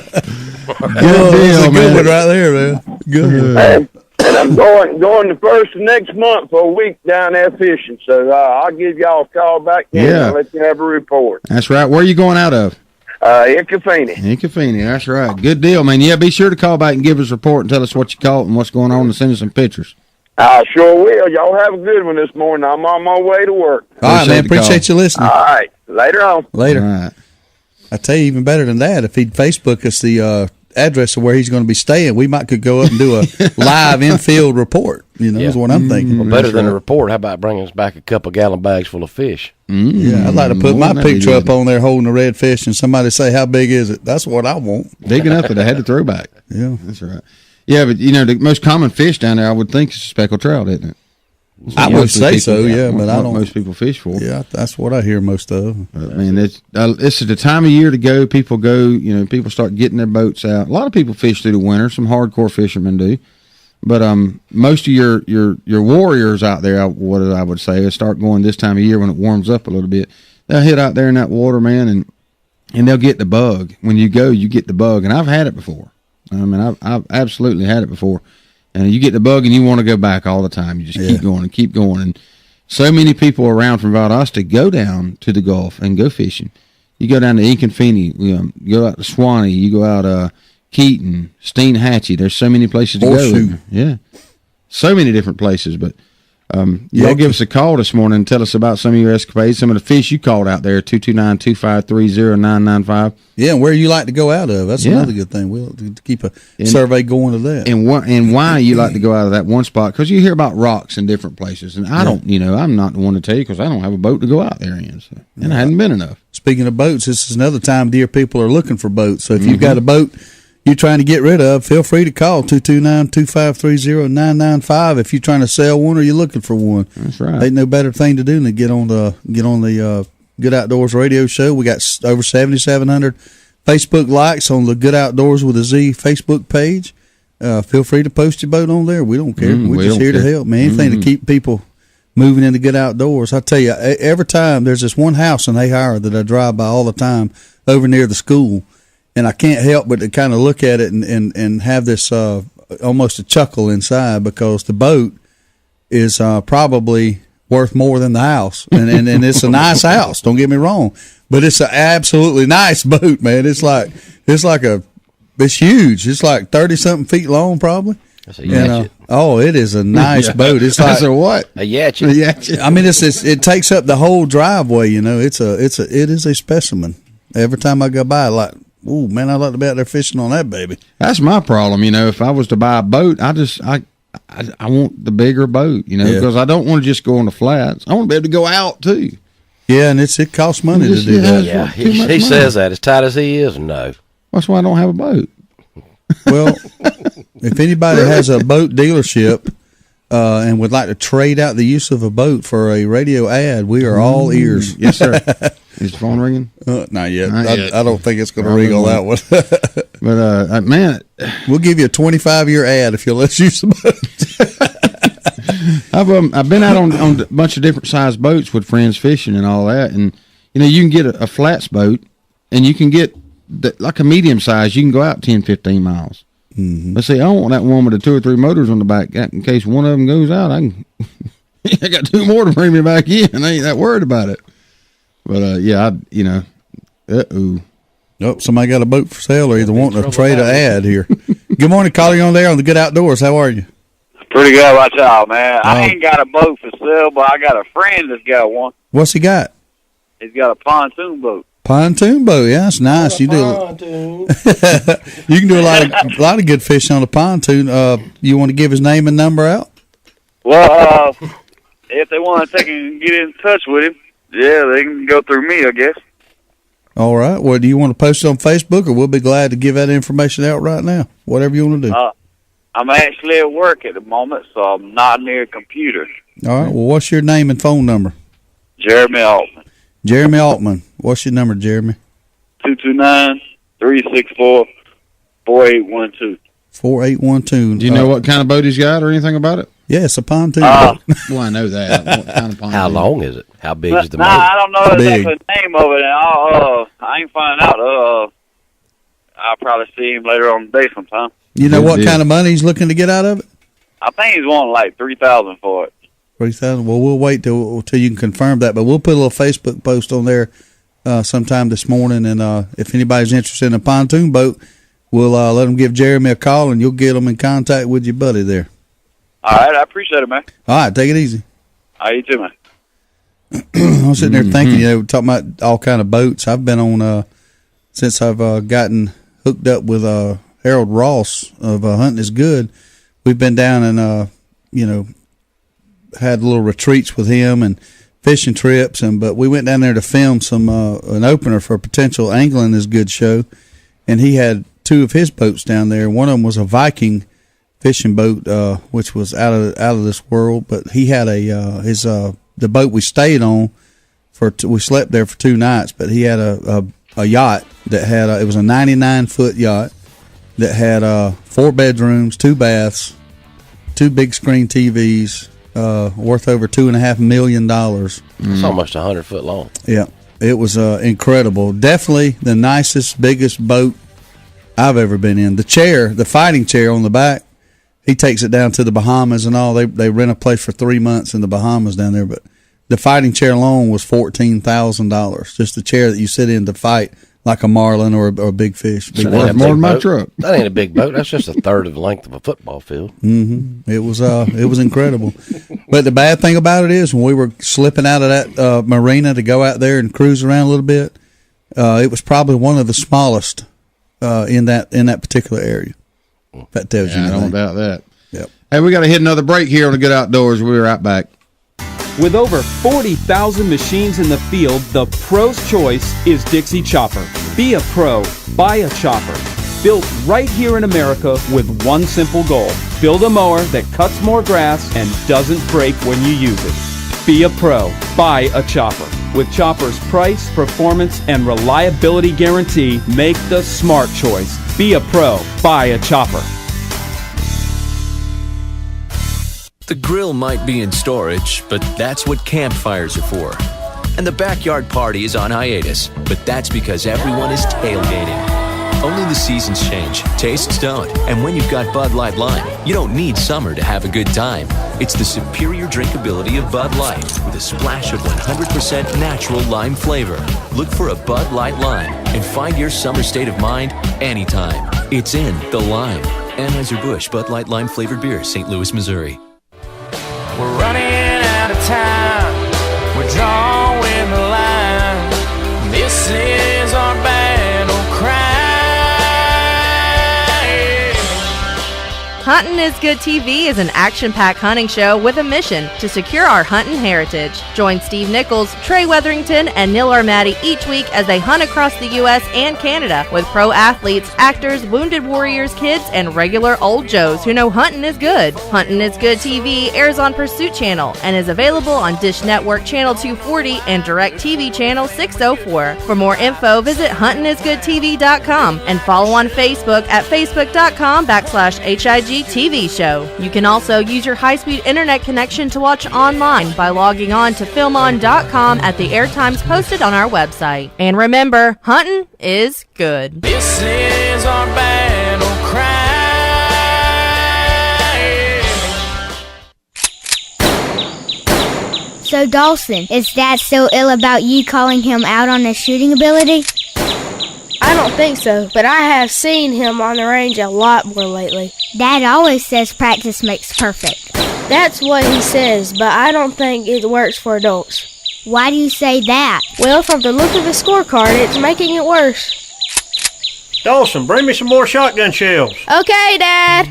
good deal, man. Good one right there, man. Good. And I'm going the first of next month for a week down there fishing. So I'll give y'all a call back then and let you have a report. That's right. Where are you going out of? Inkafini. Inkafini, that's right. Good deal, man. Yeah, be sure to call back and give us a report and tell us what you caught and what's going on and send us some pictures. I sure will. Y'all have a good one this morning. I'm on my way to work. All right, man. Appreciate you listening. All right. Later on. Later. All right. I tell you, even better than that, if he'd Facebook us the address of where he's going to be staying, we could go up and do a live infield report. You know, is what I'm thinking. Well, better than a report. How about bringing us back a couple gallon bags full of fish? Yeah, I'd like to put my picture up on there holding a red fish, and somebody say, "How big is it?" That's what I want. Big enough that I had to throw back. Yeah, that's right. Yeah, but you know, the most common fish down there, I would think, is speckled trout, isn't it? I would say so, yeah, but I don't. Most people fish for. Yeah, that's what I hear most of. I mean, it's the time of year to go. People go. You know, people start getting their boats out. A lot of people fish through the winter. Some hardcore fishermen do, but most of your warriors out there, what I would say, is start going this time of year when it warms up a little bit. They'll hit out there in that water, man, and they'll get the bug. When you go, you get the bug, and I've had it before. I mean, I've absolutely had it before. And you get the bug and you want to go back all the time. You just keep going and keep going. And so many people around from Valdosta go down to the Gulf and go fishing. You go down to Inkafini, you go out to Swanee, you go out Keaton, Steinhatchee. There's so many places to go. Yeah. So many different places. But y'all give us a call this morning and tell us about some of your escapades, some of the fish you caught out there, 229-253-0995. Yeah, and where you like to go out of. That's another good thing. We'll keep a survey going of that. And why you like to go out of that one spot, because you hear about rocks in different places. And I don't, I'm not the one to tell you because I don't have a boat to go out there in. So, and I hadn't been enough. Speaking of boats, this is another time of year people are looking for boats. So if you've got a boat you're trying to get rid of, feel free to call 229-253-0995 if you're trying to sell one or you're looking for one. That's right. Ain't no better thing to do than to get on the Good Outdoors radio show. We got over 7,700 Facebook likes on the Good Outdoors with a Z Facebook page. Feel free to post your boat on there. We don't care. We're just here to help, man. Anything to keep people moving into Good Outdoors. I tell you, every time there's this one house in Hayhire that I drive by all the time over near the school. And I can't help but to kind of look at it and have this almost a chuckle inside, because the boat is probably worth more than the house. And it's a nice house, don't get me wrong. But it's an absolutely nice boat, man. It's huge. It's like 30-something feet long probably. That's a yatchet. It is a nice boat. It's like that's a what? A yatchet. I mean, it takes up the whole driveway, It is a specimen. Every time I go by, ooh, man, I'd like to be out there fishing on that baby. That's my problem, If I was to buy a boat, I want the bigger boat, because I don't want to just go on the flats. I want to be able to go out too. Yeah, and it costs money to do that. Yeah, he says that as tight as he is. No, that's why I don't have a boat. Well, if anybody has a boat dealership and would like to trade out the use of a boat for a radio ad, we are all ears. Yes, sir. Is the phone ringing? Not yet. I don't think it's going to ring on that one. But, man, we'll give you a 25-year ad if you'll let us use the boat. I've been out on a bunch of different sized boats with friends fishing and all that. And, you can get a flats boat, and you can get, like a medium size, you can go out 10, 15 miles. Mm-hmm. But see, I want that one with the 2 or 3 motors on the back. In case one of them goes out, I got 2 more to bring me back in. I ain't that worried about it. But, Nope, somebody got a boat for sale or either wanting to trade an ad here. Good morning, calling on there on the Good Outdoors. How are you? Pretty good, watch out, man. I ain't got a boat for sale, but I got a friend that's got one. What's he got? He's got a pontoon boat. Pontoon boat, yeah, that's nice. You do. You can do a lot of good fishing on a pontoon. You want to give his name and number out? Well, if they want to take and get in touch with him, yeah, they can go through me, I guess. All right. Well, do you want to post it on Facebook, or we'll be glad to give that information out right now? Whatever you want to do. I'm actually at work at the moment, so I'm not near a computer. All right. Well, what's your name and phone number? Jeremy Altman. Jeremy Altman. What's your number, Jeremy? 229-364-4812. 4812. Do you know what kind of boat he's got or anything about it? Yeah, it's a pontoon boat. Well, I know that. What kind of pontoon? How long is it? How big is the boat? I don't know exactly the name of it, and I ain't finding out. I'll probably see him later on the day sometime. You know what kind of money he's looking to get out of it? I think he's wanting like $3,000 for it. $3,000. Well, we'll wait till you can confirm that, but we'll put a little Facebook post on there sometime this morning, and if anybody's interested in a pontoon boat, we'll let them give Jeremy a call, and you'll get them in contact with your buddy there. All right, I appreciate it, man. All right, take it easy. All right, you too, man. I'm sitting there thinking, talking about all kind of boats. I've been on since I've gotten hooked up with Harold Ross of Hunting is Good. We've been down and had little retreats with him and fishing trips, but we went down there to film some an opener for a potential Angling is Good show, and he had two of his boats down there. One of them was a Viking fishing boat, which was out of this world. But he had the boat we stayed on we slept there for 2 nights. But he had a yacht that had it was a 99-foot yacht that had 4 bedrooms, 2 baths, 2 big screen TVs, worth over $2.5 million. It's almost 100 foot long. Yeah, it was incredible. Definitely the nicest, biggest boat I've ever been in. The fighting chair on the back. He takes it down to the Bahamas and all. They rent a place for 3 months in the Bahamas down there. But the fighting chair alone was $14,000. Just the chair that you sit in to fight like a marlin or a big fish. Big worth more than my truck. That ain't a big boat. That's just a third of the length of a football field. Mm-hmm. It was incredible. But the bad thing about it is when we were slipping out of that marina to go out there and cruise around a little bit, it was probably one of the smallest in that particular area. That tells you anything. I don't doubt that. Yep. Hey, we got to hit another break here on the Good Outdoors. We'll be right back. With over 40,000 machines in the field, the pro's choice is Dixie Chopper. Be a pro. Buy a chopper. Built right here in America with one simple goal. Build a mower that cuts more grass and doesn't break when you use it. Be a pro. Buy a chopper. With Chopper's price, performance, and reliability guarantee, make the smart choice. Be a pro. Buy a chopper. The grill might be in storage, but that's what campfires are for. And the backyard party is on hiatus, but that's because everyone is tailgating. Only the seasons change, tastes don't, and when you've got Bud Light Lime, you don't need summer to have a good time. It's the superior drinkability of Bud Light with a splash of 100% natural lime flavor. Look for a Bud Light Lime and find your summer state of mind anytime. It's in the lime. Anheuser-Busch Bud Light Lime flavored beer, St. Louis, Missouri. We're running out of time. We're drawing the line. This is our battle cry. Huntin' is Good TV is an action-packed hunting show with a mission to secure our hunting heritage. Join Steve Nichols, Trey Weatherington, and Neil Armati each week as they hunt across the U.S. and Canada with pro athletes, actors, wounded warriors, kids, and regular old Joes who know hunting is good. Huntin' is Good TV airs on Pursuit Channel and is available on Dish Network Channel 240 and DirecTV Channel 604. For more info, visit huntingisgoodtv.com and follow on Facebook at facebook.com/HIG TV show. You can also use your high-speed internet connection to watch online by logging on to filmon.com at the airtimes posted on our website. And remember, hunting is good. This is our battle cry. So Dawson, is Dad still ill about you calling him out on his shooting ability? I don't think so, but I have seen him on the range a lot more lately. Dad always says practice makes perfect. That's what he says, but I don't think it works for adults. Why do you say that? Well, from the look of the scorecard, it's making it worse. Dawson, bring me some more shotgun shells. Okay, Dad.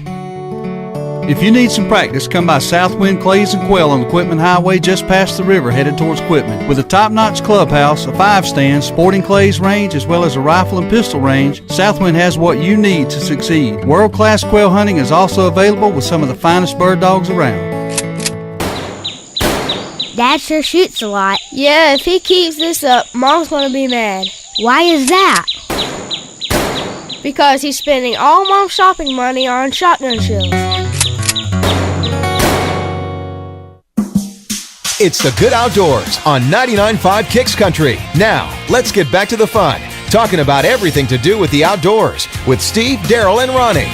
If you need some practice, come by Southwind Clays and Quail on the Quitman Highway just past the river headed towards Quitman. With a top-notch clubhouse, a 5-stand, sporting clays range, as well as a rifle and pistol range, Southwind has what you need to succeed. World-class quail hunting is also available with some of the finest bird dogs around. Dad sure shoots a lot. Yeah, if he keeps this up, Mom's going to be mad. Why is that? Because he's spending all Mom's shopping money on shotgun shells. It's the Good Outdoors on 99.5 Kicks Country. Now, let's get back to the fun, talking about everything to do with the outdoors with Steve, Daryl, and Ronnie.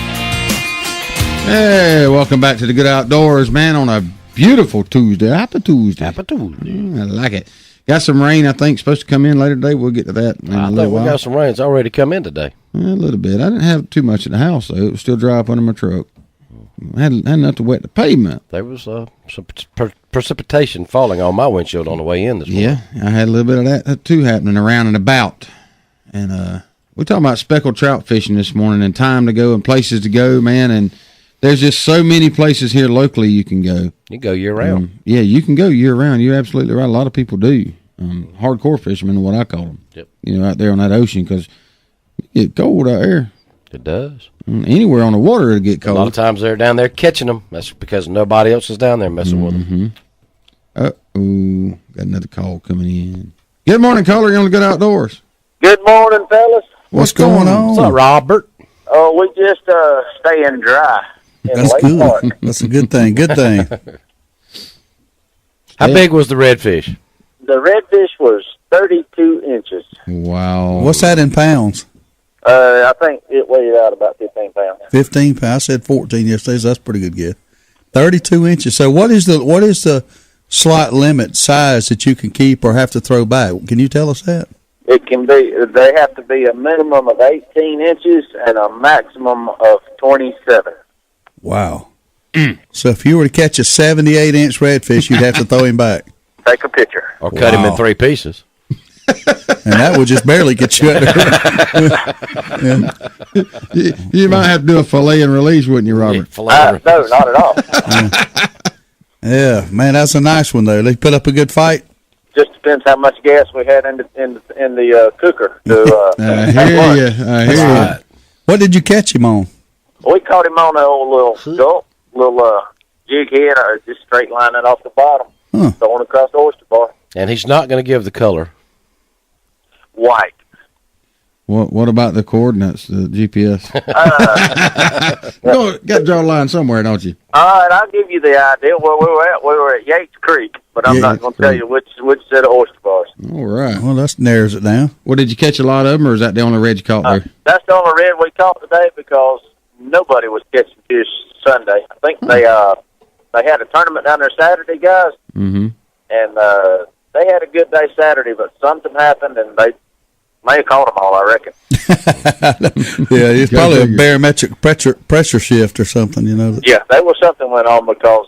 Hey, welcome back to the Good Outdoors, man, on a beautiful Tuesday. Happy Tuesday. Happy Tuesday. I like it. Got some rain, I think, supposed to come in later today. We'll get to that in a little while. We got some rain. It's already come in today. A little bit. I didn't have too much at the house, though. It was still dry up under my truck. I had enough to wet the pavement. There was some precipitation falling on my windshield on the way in this morning. Yeah, I had a little bit of that, too, happening around and about. And we're talking about speckled trout fishing this morning and time to go and places to go, man. And there's just so many places here locally you can go. You go year-round. Yeah, you can go year-round. You're absolutely right. A lot of people do. Hardcore fishermen, what I call them. Yep. You know, out there on that ocean, because it get cold out there. It does. Anywhere on the water it'll get cold. A lot of times they're down there catching them. That's because nobody else is down there messing with them. Uh-oh. Got another call coming in. Good morning, caller. You're on the Good Outdoors. Good morning, fellas. What's going on? What's up, Robert? Oh, we just staying dry. That's good. That's a good thing. Good thing. How big was the redfish? The redfish was 32 inches. Wow. What's that in pounds? I think it weighed out about 15 pounds. 15 pounds. I said 14 yesterday, so that's a pretty good guess. 32 inches. So what is the slight limit size that you can keep or have to throw back? Can you tell us that? It can be, they have to be a minimum of 18 inches and a maximum of 27. Wow. So if you were to catch a 78-inch redfish, you'd have to throw him back. Take a picture. Or cut him in 3 pieces. And that would just barely get you under. You might have to do a fillet and release, wouldn't you, Robert? No, not at all. Yeah, man, that's a nice one, though. They put up a good fight. Just depends how much gas we had in the cooker. I hear you. What did you catch him on? We caught him on an old little jig head, or just straight line it off the bottom, throwing across the oyster bar. And he's not going to give the color. White. What about the coordinates, the GPS? Got to draw a line somewhere, don't you? All right, I'll give you the idea where we were at. We were at Yates Creek, but I'm not going to tell you which set of oyster bars. All right. Well, that narrows it down. Well, did you catch a lot of them, or is that the only red you caught there? That's the only red we caught today because nobody was catching fish Sunday. I think they had a tournament down there Saturday, guys, and they had a good day Saturday, but something happened, and they may have caught them all, I reckon. Yeah, it's probably a barometric pressure shift or something, you know. Yeah, there was something went on because,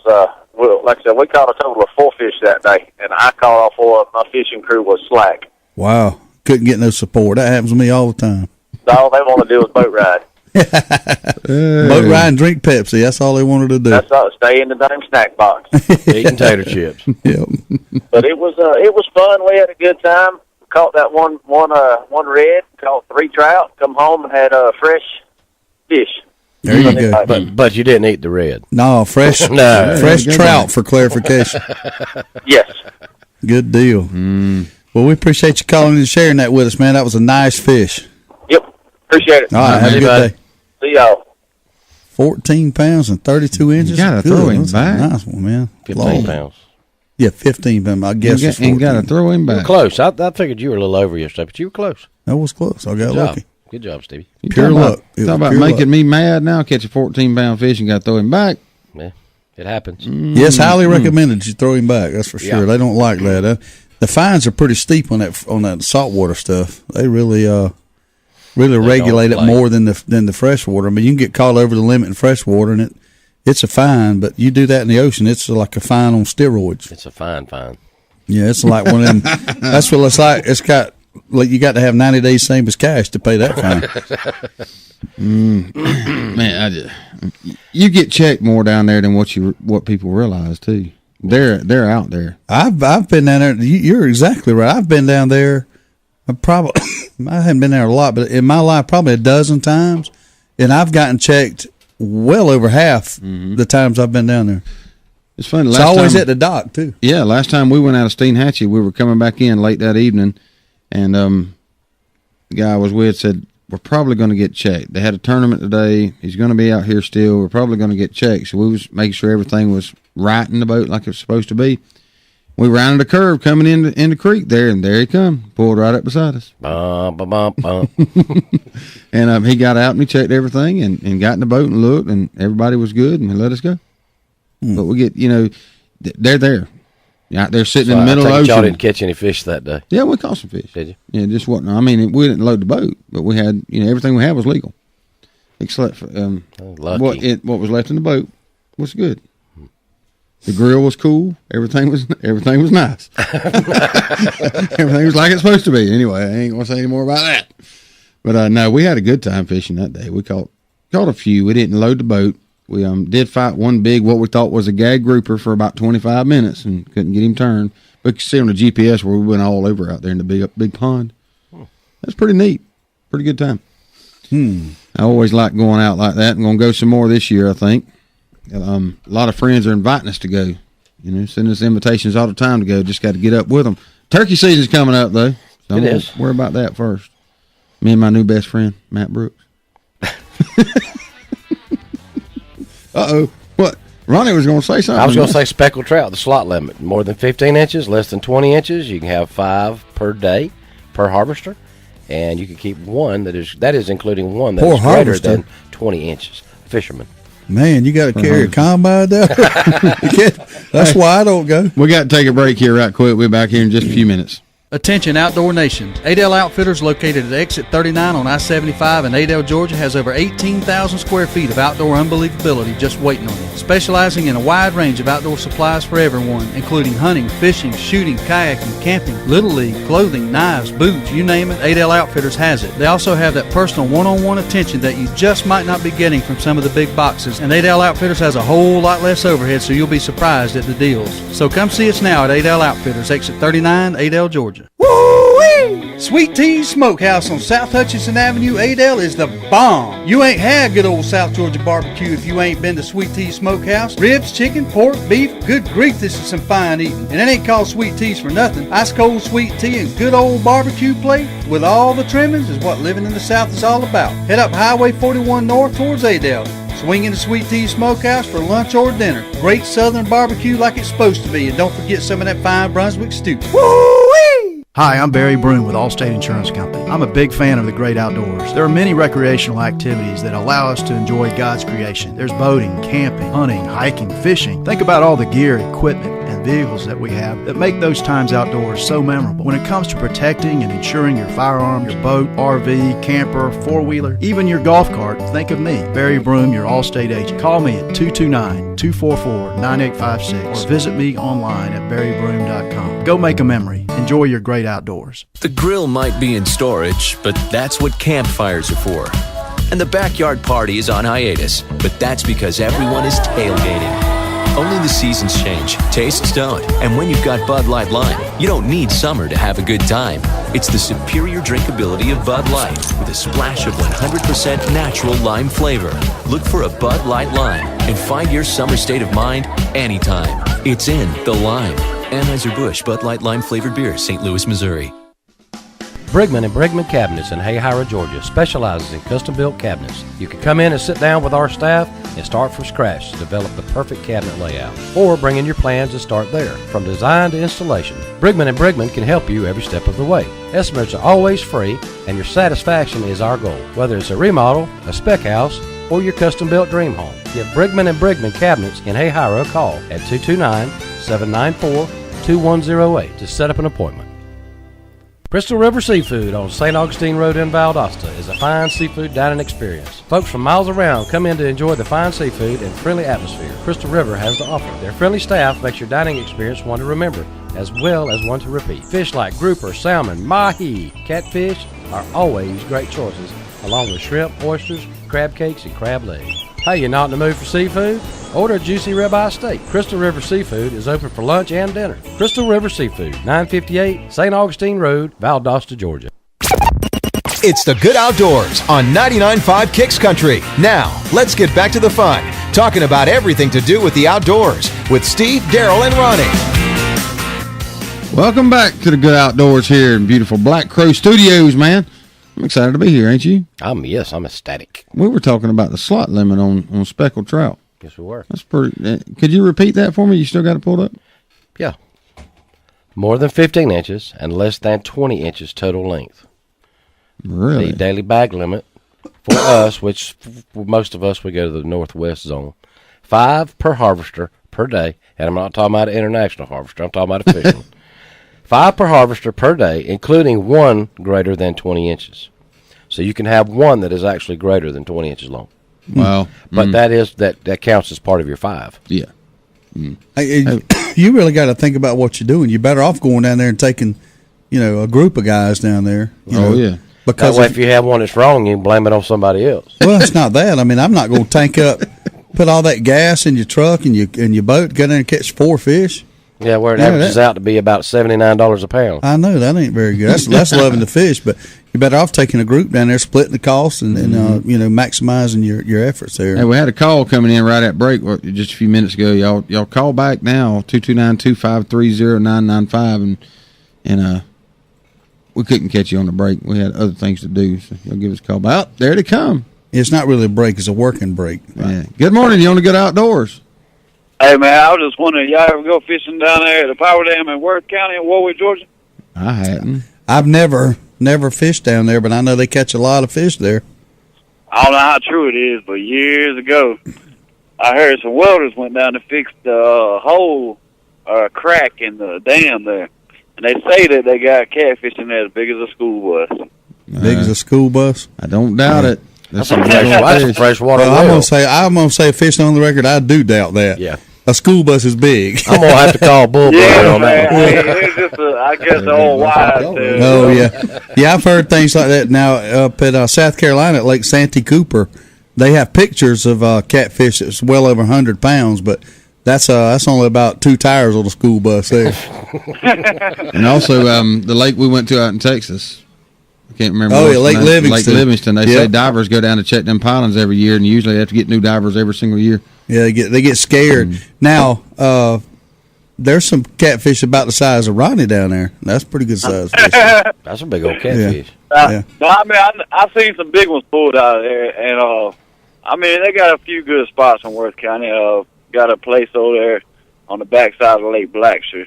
like I said, we caught a total of 4 fish that day, and I caught all 4 of them. My fishing crew was slack. Wow. Couldn't get no support. That happens to me all the time. All they want to do is boat ride. Boat ride and drink Pepsi. That's all they wanted to do. That's all. Stay in the damn snack box. Eating tater chips. Yep. But it was fun. We had a good time. Caught that one red. Caught 3 trout. Come home and had fresh fish. There you go. But you didn't eat the red. No, fresh trout for clarification. Yes. Good deal. Well, we appreciate you calling and sharing that with us, man. That was a nice fish. Yep. Appreciate it. All right, have a good day. See y'all. 14 pounds and 32 inches. You got to throw him back. Nice one, man. 15 pounds. Yeah, 15 pounds. I guess it's 14. You got to throw him back. You were close. I figured you were a little over yesterday, but you were close. That was close. I got lucky. Good job, Stevie. Pure luck. Talk about making me mad now. Catch a 14-pound fish and got to throw him back. Yeah, it happens. Yes, highly recommended you throw him back. That's for sure. Yeah. They don't like that. The fines are pretty steep on that saltwater stuff. They really regulate it more than the freshwater. I mean, you can get caught over the limit in freshwater, and it's a fine. But you do that in the ocean, it's like a fine on steroids. It's a fine. Yeah, it's like one of them. That's what it's like. It's got you got to have 90 days same as cash to pay that fine. Man, You get checked more down there than what people realize too. They're out there. I've been down there. You're exactly right. I've been down there. I haven't been there a lot, but in my life probably a dozen times, and I've gotten checked well over half the times I've been down there. It's funny. It's always at the dock too. Yeah, last time we went out of Steinhatchee, we were coming back in late that evening, and the guy I was with said, we're probably going to get checked. They had a tournament today. He's going to be out here still. We're probably going to get checked. So we was making sure everything was right in the boat like it was supposed to be. We rounded a curve coming in the creek there, and there he come. Pulled right up beside us. Bum, bum, bum, bum. And he got out and he checked everything and got in the boat and looked, and everybody was good, and he let us go. But we get, they're there. Out there sitting in the middle of the ocean. Y'all didn't catch any fish that day. Yeah, we caught some fish. Did you? Yeah, just wasn't. I mean, we didn't load the boat, but we had, everything we had was legal, except for lucky. What was left in the boat was good. The grill was cool. Everything was nice. Everything was like it's supposed to be. Anyway, I ain't gonna say any more about that. But no, we had a good time fishing that day. We caught a few. We didn't load the boat. We did fight one big, what we thought was a gag grouper for about 25 minutes and couldn't get him turned. But you can see on the GPS where we went all over out there in the big pond. That's pretty neat. Pretty good time. I always like going out like that. I'm going to go some more this year, I think. A lot of friends are inviting us to go. Sending us invitations all the time to go. Just got to get up with them. Turkey season's coming up, though. So I'm going to worry about that first. Me and my new best friend, Matt Brooks. Uh-oh. What? Ronnie was going to say something. I was going to say speckled trout, the slot limit. More than 15 inches, less than 20 inches. You can have 5 per day per harvester. And you can keep one that is including one that is greater than 20 inches. Fisherman. Man, you got to carry a combine down there. That's why I don't go. We got to take a break here right quick. We'll be back here in just a few minutes. Attention Outdoor Nation. Adel Outfitters, located at exit 39 on I-75 in Adel, Georgia, has over 18,000 square feet of outdoor unbelievability just waiting on you. Specializing in a wide range of outdoor supplies for everyone, including hunting, fishing, shooting, kayaking, camping, Little League, clothing, knives, boots, you name it, Adel Outfitters has it. They also have that personal one-on-one attention that you just might not be getting from some of the big boxes, and Adel Outfitters has a whole lot less overhead, so you'll be surprised at the deals. So come see us now at Adel Outfitters, exit 39, Adel, Georgia. Woo-wee! Sweet Tea Smokehouse on South Hutchinson Avenue, Adel is the bomb. You ain't had good old South Georgia barbecue if you ain't been to Sweet Tea Smokehouse. Ribs, chicken, pork, beef, good grief, this is some fine eating. And it ain't called Sweet Teas for nothing. Ice cold sweet tea and good old barbecue plate with all the trimmings is what living in the South is all about. Head up Highway 41 North towards Adel. Swing into Sweet Tea Smokehouse for lunch or dinner. Great southern barbecue like it's supposed to be. And don't forget some of that fine Brunswick stew. Woo-wee! Hi, I'm Barry Broom with Allstate Insurance Company. I'm a big fan of the great outdoors. There are many recreational activities that allow us to enjoy God's creation. There's boating, camping, hunting, hiking, fishing. Think about all the gear, equipment, and vehicles that we have that make those times outdoors so memorable. When it comes to protecting and insuring your firearm, your boat, RV, camper, four-wheeler, even your golf cart, think of me, Barry Broom, your Allstate agent. Call me at 229-244-9856 or visit me online at barrybroom.com. Go make a memory. Enjoy your great outdoors. The grill might be in storage, but that's what campfires are for. And the backyard party is on hiatus, but that's because everyone is tailgating. Only the seasons change, tastes don't, and when you've got Bud Light Lime, you don't need summer to have a good time. It's the superior drinkability of Bud Light with a splash of 100% natural lime flavor. Look for a Bud Light Lime and find your summer state of mind anytime. It's in the lime. Anheuser-Busch Bud Light Lime flavored beer, St. Louis, Missouri. Brigman and Brigman Cabinets in Hayhira, Georgia specializes in custom-built cabinets. You can come in and sit down with our staff and start from scratch to develop the perfect cabinet layout, or bring in your plans and start there. From design to installation, Brigman and Brigman can help you every step of the way. Estimates are always free, and your satisfaction is our goal. Whether it's a remodel, a spec house, or your custom-built dream home, give Brigman and Brigman Cabinets in Hayhira a call at 229-794-2108 to set up an appointment. Crystal River Seafood on St. Augustine Road in Valdosta is a fine seafood dining experience. Folks from miles around come in to enjoy the fine seafood and friendly atmosphere Crystal River has to offer. Their friendly staff makes your dining experience one to remember, as well as one to repeat. Fish like grouper, salmon, mahi, catfish are always great choices, along with shrimp, oysters, crab cakes, and crab legs. Hey, you not in the mood for seafood? Order a juicy ribeye steak. Crystal River Seafood is open for lunch and dinner. Crystal River Seafood, 958 St. Augustine Road, Valdosta, Georgia. It's the Good Outdoors on 99.5 Kicks Country. Now, let's get back to the fun, talking about everything to do with the outdoors with Steve, Daryl, and Ronnie. Welcome back to the Good Outdoors here in beautiful Black Crow Studios, man. I'm excited to be here, ain't you? I'm ecstatic. We were talking about the slot limit on speckled trout. Yes, we were. That's pretty. Could you repeat that for me? You still got it pulled up? Yeah. More than 15 inches and less than 20 inches total length. Really? The daily bag limit for us, which for most of us, we go to the northwest zone, 5 per harvester per day. And I'm not talking about an international harvester. I'm talking about a fishing. 5 per harvester per day, including one greater than 20 inches. So you can have one that is actually greater than 20 inches long. Wow. But that counts as part of your 5. Yeah. You really got to think about what you're doing. You're better off going down there and taking, a group of guys down there. Yeah. Because that way, if you have one that's wrong, you can blame it on somebody else. Well, it's not that. I mean, I'm not going to tank up, put all that gas in your truck and your boat, go down and catch 4 fish. Yeah, where it averages out to be about $79 a pound. I know that ain't very good. That's loving the fish, but you're better off taking a group down there, splitting the costs, and maximizing your efforts there. Hey, we had a call coming in right at break just a few minutes ago. Y'all call back now 229-253-0995, and we couldn't catch you on the break. We had other things to do, so you'll give us a call back. There they come. It's not really a break; it's a working break. Right? Yeah. Good morning. You on the Good Outdoors? Hey, man, I was just wondering, y'all ever go fishing down there at the Power Dam in Worth County in Warwick, Georgia? I hadn't. I've never fished down there, but I know they catch a lot of fish there. I don't know how true it is, but years ago, I heard some welders went down to fix the hole or a crack in the dam there. And they say that they got catfish in there as big as a school bus. Big as a school bus? I don't doubt it. That's a freshwater well. I'm gonna say, fishing on the record, I do doubt that. Yeah. A school bus is big. I'm going to have to call Bullbrother on that one. It's just I guess the old wise. Oh, yeah. Yeah, I've heard things like that. Now, up at South Carolina at Lake Santee Cooper, they have pictures of catfish that's well over 100 pounds, but that's only about 2 tires on the school bus there. And also, the lake we went to out in Texas, I can't remember. Oh, yeah, Lake Livingston. Lake Livingston. They say divers go down to check them pilings every year, and usually they have to get new divers every single year. Yeah, they get scared. Now, there's some catfish about the size of Ronnie down there. That's pretty good size fish. That's a big old catfish. Yeah. No, I mean, I've seen some big ones pulled out of there, and I mean, they got a few good spots in Worth County. Got a place over there on the backside of Lake Blackshear.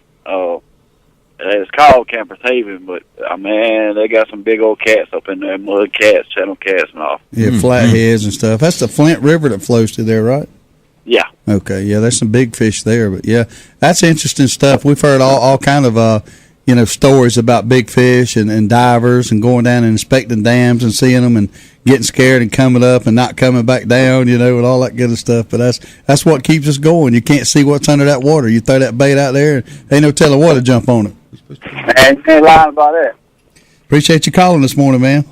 It's called Campers Haven, but man, they got some big old cats up in there, mud cats, channel cats, and all. Yeah, flatheads and stuff. That's the Flint River that flows through there, right? Yeah. Okay. Yeah, there's some big fish there, but yeah, that's interesting stuff. We've heard all kind of stories about big fish and divers and going down and inspecting dams and seeing them and getting scared and coming up and not coming back down, and all that good stuff. But that's what keeps us going. You can't see what's under that water. You throw that bait out there, and ain't no telling what to jump on it. Man, you ain't lying about that. Appreciate you calling this morning, man.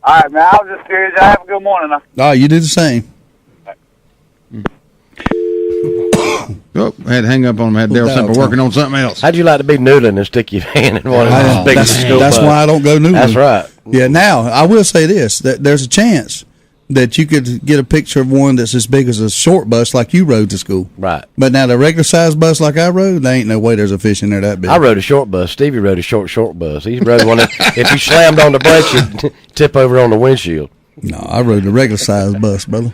All right, man. I was just curious. Have a good morning. Oh, you do the same. Oh, I had to hang up on him. I had Daryl Simple working on something else. How'd you like to be noodling and stick your hand in one of those big school That's why I don't go noodling. That's right. Yeah, now, I will say this, that there's a chance that you could get a picture of one that's as big as a short bus like you rode to school. Right. But now the regular size bus like I rode, there ain't no way there's a fish in there that big. I rode a short bus. Stevie rode a short bus. He rode one that if you slammed on the brakes, you'd tip over on the windshield. No, I rode a regular size bus, brother.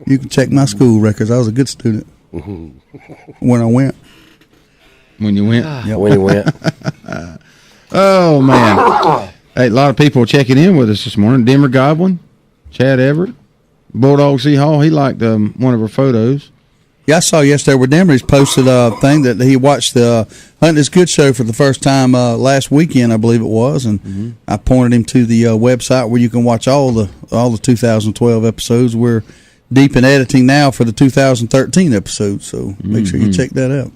You can check my school records. I was a good student when I went. When you went? Yep. When you went. Oh, man. Hey, a lot of people checking in with us this morning. Denver Godwin, Chad Everett, Bulldog C. Hall. He liked one of our photos. Yeah, I saw yesterday where Demery's posted a thing that he watched the Hunting is Good show for the first time last weekend, I believe it was, and I pointed him to the website where you can watch all the 2012 episodes. We're deep in editing now for the 2013 episode, so make sure you check that out.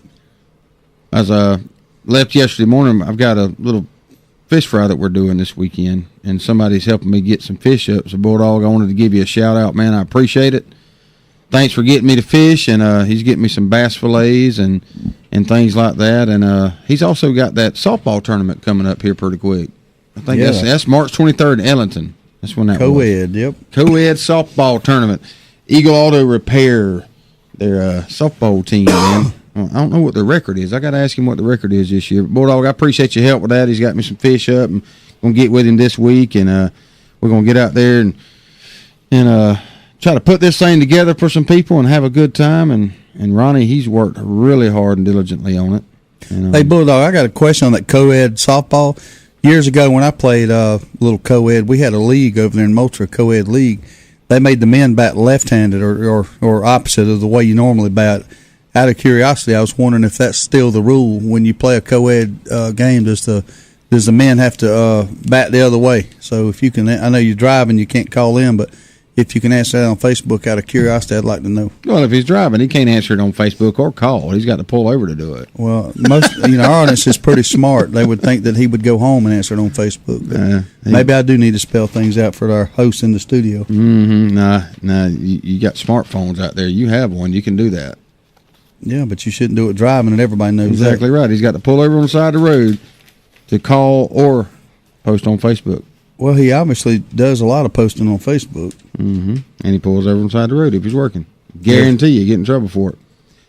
As I left yesterday morning, I've got a little fish fry that we're doing this weekend, and somebody's helping me get some fish up. So, Bulldog, I wanted to give you a shout out, man. I appreciate it. thanks for getting me to fish, and he's getting me some bass fillets and things like that. And he's also got that softball tournament coming up here pretty quick. I think that's March 23rd in Ellington. That's when that Co-ed, yep. Co-ed softball tournament. Eagle Auto Repair, their softball team, man. Well, I don't know what the record is. I got to ask him what the record is this year. Bulldog, I appreciate your help with that. He's got me some fish up, and going to get with him this week, and we're going to get out there and try to put this thing together for some people and have a good time. And Ronnie, he's worked really hard and diligently on it. And, hey, Bulldog, I got a question on that co-ed softball. Years ago when I played little co-ed, we had a league over there in Moultrie, a co-ed league. They made the men bat left-handed or opposite of the way you normally bat. Out of curiosity, I was wondering if that's still the rule when you play a co-ed game. Does the men have to bat the other way? So if you can, I know you're driving, you can't call in, but if you can answer that on Facebook, out of curiosity, I'd like to know. Well, if he's driving, he can't answer it on Facebook or call. He's got to pull over to do it. Well, most our audience is pretty smart. They would think that he would go home and answer it on Facebook. Maybe I do need to spell things out for our host in the studio. Mm-hmm. Nah, you got smartphones out there. You have one. You can do that. Yeah, but you shouldn't do it driving, and everybody knows exactly that. Right. He's got to pull over on the side of the road to call or post on Facebook. Well, he obviously does a lot of posting on Facebook. Mm-hmm. And he pulls over on the side of the road if he's working. Guarantee you get in trouble for it.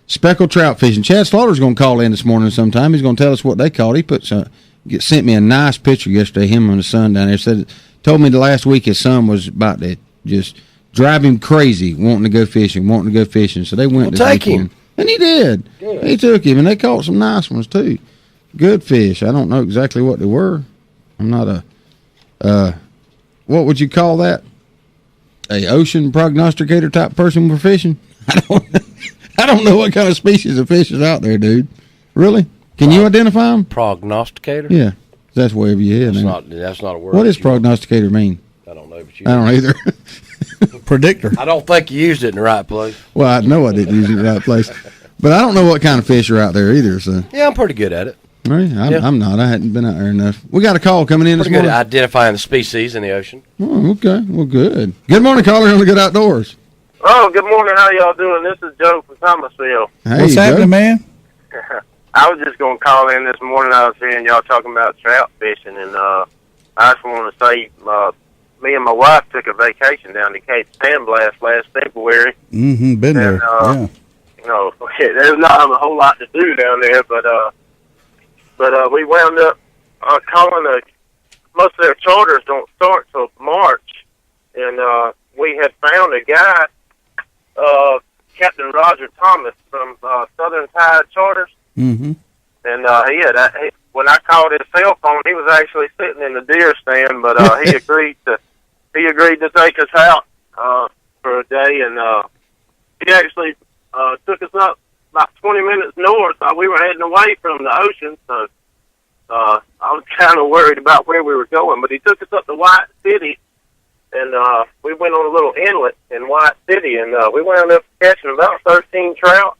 Speckled trout fishing. Chad Slaughter's going to call in this morning sometime. He's going to tell us what they caught. He sent me a nice picture yesterday, him and his son down there. Told me the last week his son was about to just drive him crazy, wanting to go fishing. So they went to take him. And he did. Good. He took him, and they caught some nice ones, too. Good fish. I don't know exactly what they were. I'm not what would you call that? A ocean prognosticator type person for fishing? I don't know what kind of species of fish is out there, dude. Really? Can you identify them? Prognosticator? Yeah. That's way over your head. That's not a word. What does prognosticator mean? I don't know. But I don't either. Predictor. I don't think you used it in the right place. Well, I know I didn't use it in the right place. But I don't know what kind of fish are out there either. So yeah, I'm pretty good at it. Right? I'm not. I hadn't been out there enough. We got a call coming in this morning. Pretty good at identifying the species in the ocean. Oh, okay. Well, good. Good morning, caller on the Good Outdoors. Oh, good morning. How y'all doing? This is Joe from Thomasville. Hey, what's happening, man? I was just going to call in this morning. I was hearing y'all talking about trout fishing, and I just want to say me and my wife took a vacation down to Cape Sandblast last February. Mm-hmm. Been there. Yeah. You know, there's not a whole lot to do down there, but we wound up calling most of their charters don't start till March, and we had found a guy, Captain Roger Thomas from Southern Tide Charters, mm-hmm. and when I called his cell phone, he was actually sitting in the deer stand, but he agreed to take us out for a day, and he actually took us up about 20 minutes north. We were heading away from the ocean, so I was kind of worried about where we were going, but he took us up to White City, and we went on a little inlet in White City, and we wound up catching about 13 trout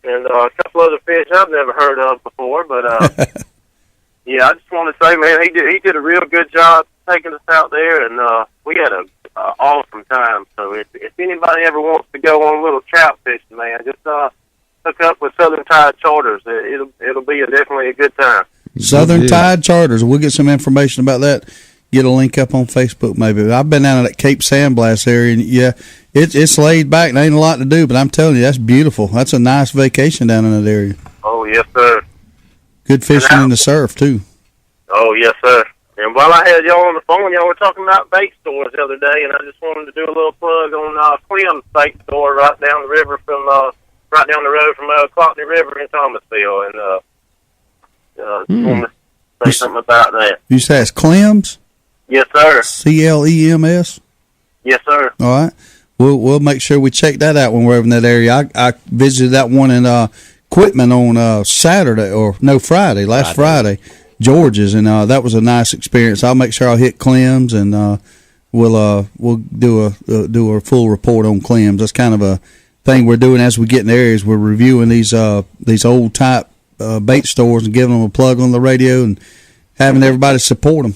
and a couple other fish I've never heard of before. But yeah, I just want to say, man, he did a real good job taking us out there, and we had a awesome time. So if anybody ever wants to go on a little trout fishing, man, just hook up with Southern Tide Charters. It'll be definitely a good time. Southern Tide Charters. We'll get some information about that. Get a link up on Facebook, maybe. I've been down in that Cape Sandblast area, and yeah, it's laid back. There ain't a lot to do, but I'm telling you, that's beautiful. That's a nice vacation down in that area. Oh, yes, sir. Good fishing in the surf, too. Oh, yes, sir. And while I had y'all on the phone, y'all were talking about bait stores the other day, and I just wanted to do a little plug on Clem's bait store right down the river from right down the road from Clockney River in Thomasville, and just wanted to say something about that. You say it's Clem's? Yes, sir. CLEMS? Yes, sir. All right. We'll make sure we check that out when we're over in that area. I visited that one in Quitman on last Friday, George's, and that was a nice experience. I'll make sure I'll hit Clem's, and we'll do a full report on Clem's. That's kind of a thing we're doing as we get in the areas. We're reviewing these old type bait stores and giving them a plug on the radio and having everybody support them.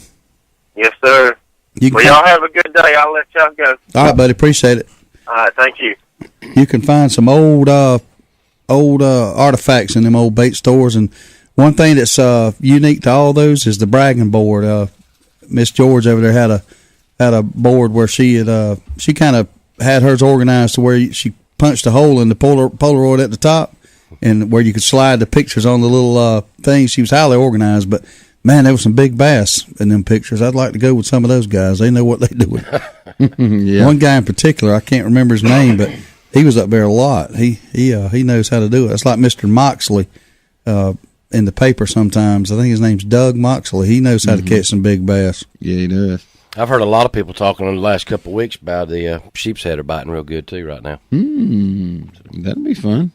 Yes, sir. Well, y'all have a good day. I'll let y'all go. All right, buddy. Appreciate it. All right. Thank you. you can find some old artifacts in them old bait stores. And one thing that's unique to all those is the bragging board. Miss George over there had a board where she kind of had hers organized to where she punched a hole in the Polaroid at the top, and where you could slide the pictures on the little things. She was highly organized, but man, there was some big bass in them pictures. I'd like to go with some of those guys. They know what they're doing. Yeah. One guy in particular, I can't remember his name, but he was up there a lot. He knows how to do it. It's like Mr. Moxley in the paper sometimes. I think his name's Doug Moxley. He knows how to catch some big bass. Yeah, he does. I've heard a lot of people talking in the last couple of weeks about the sheep's head are biting real good too right now. That'd be fun.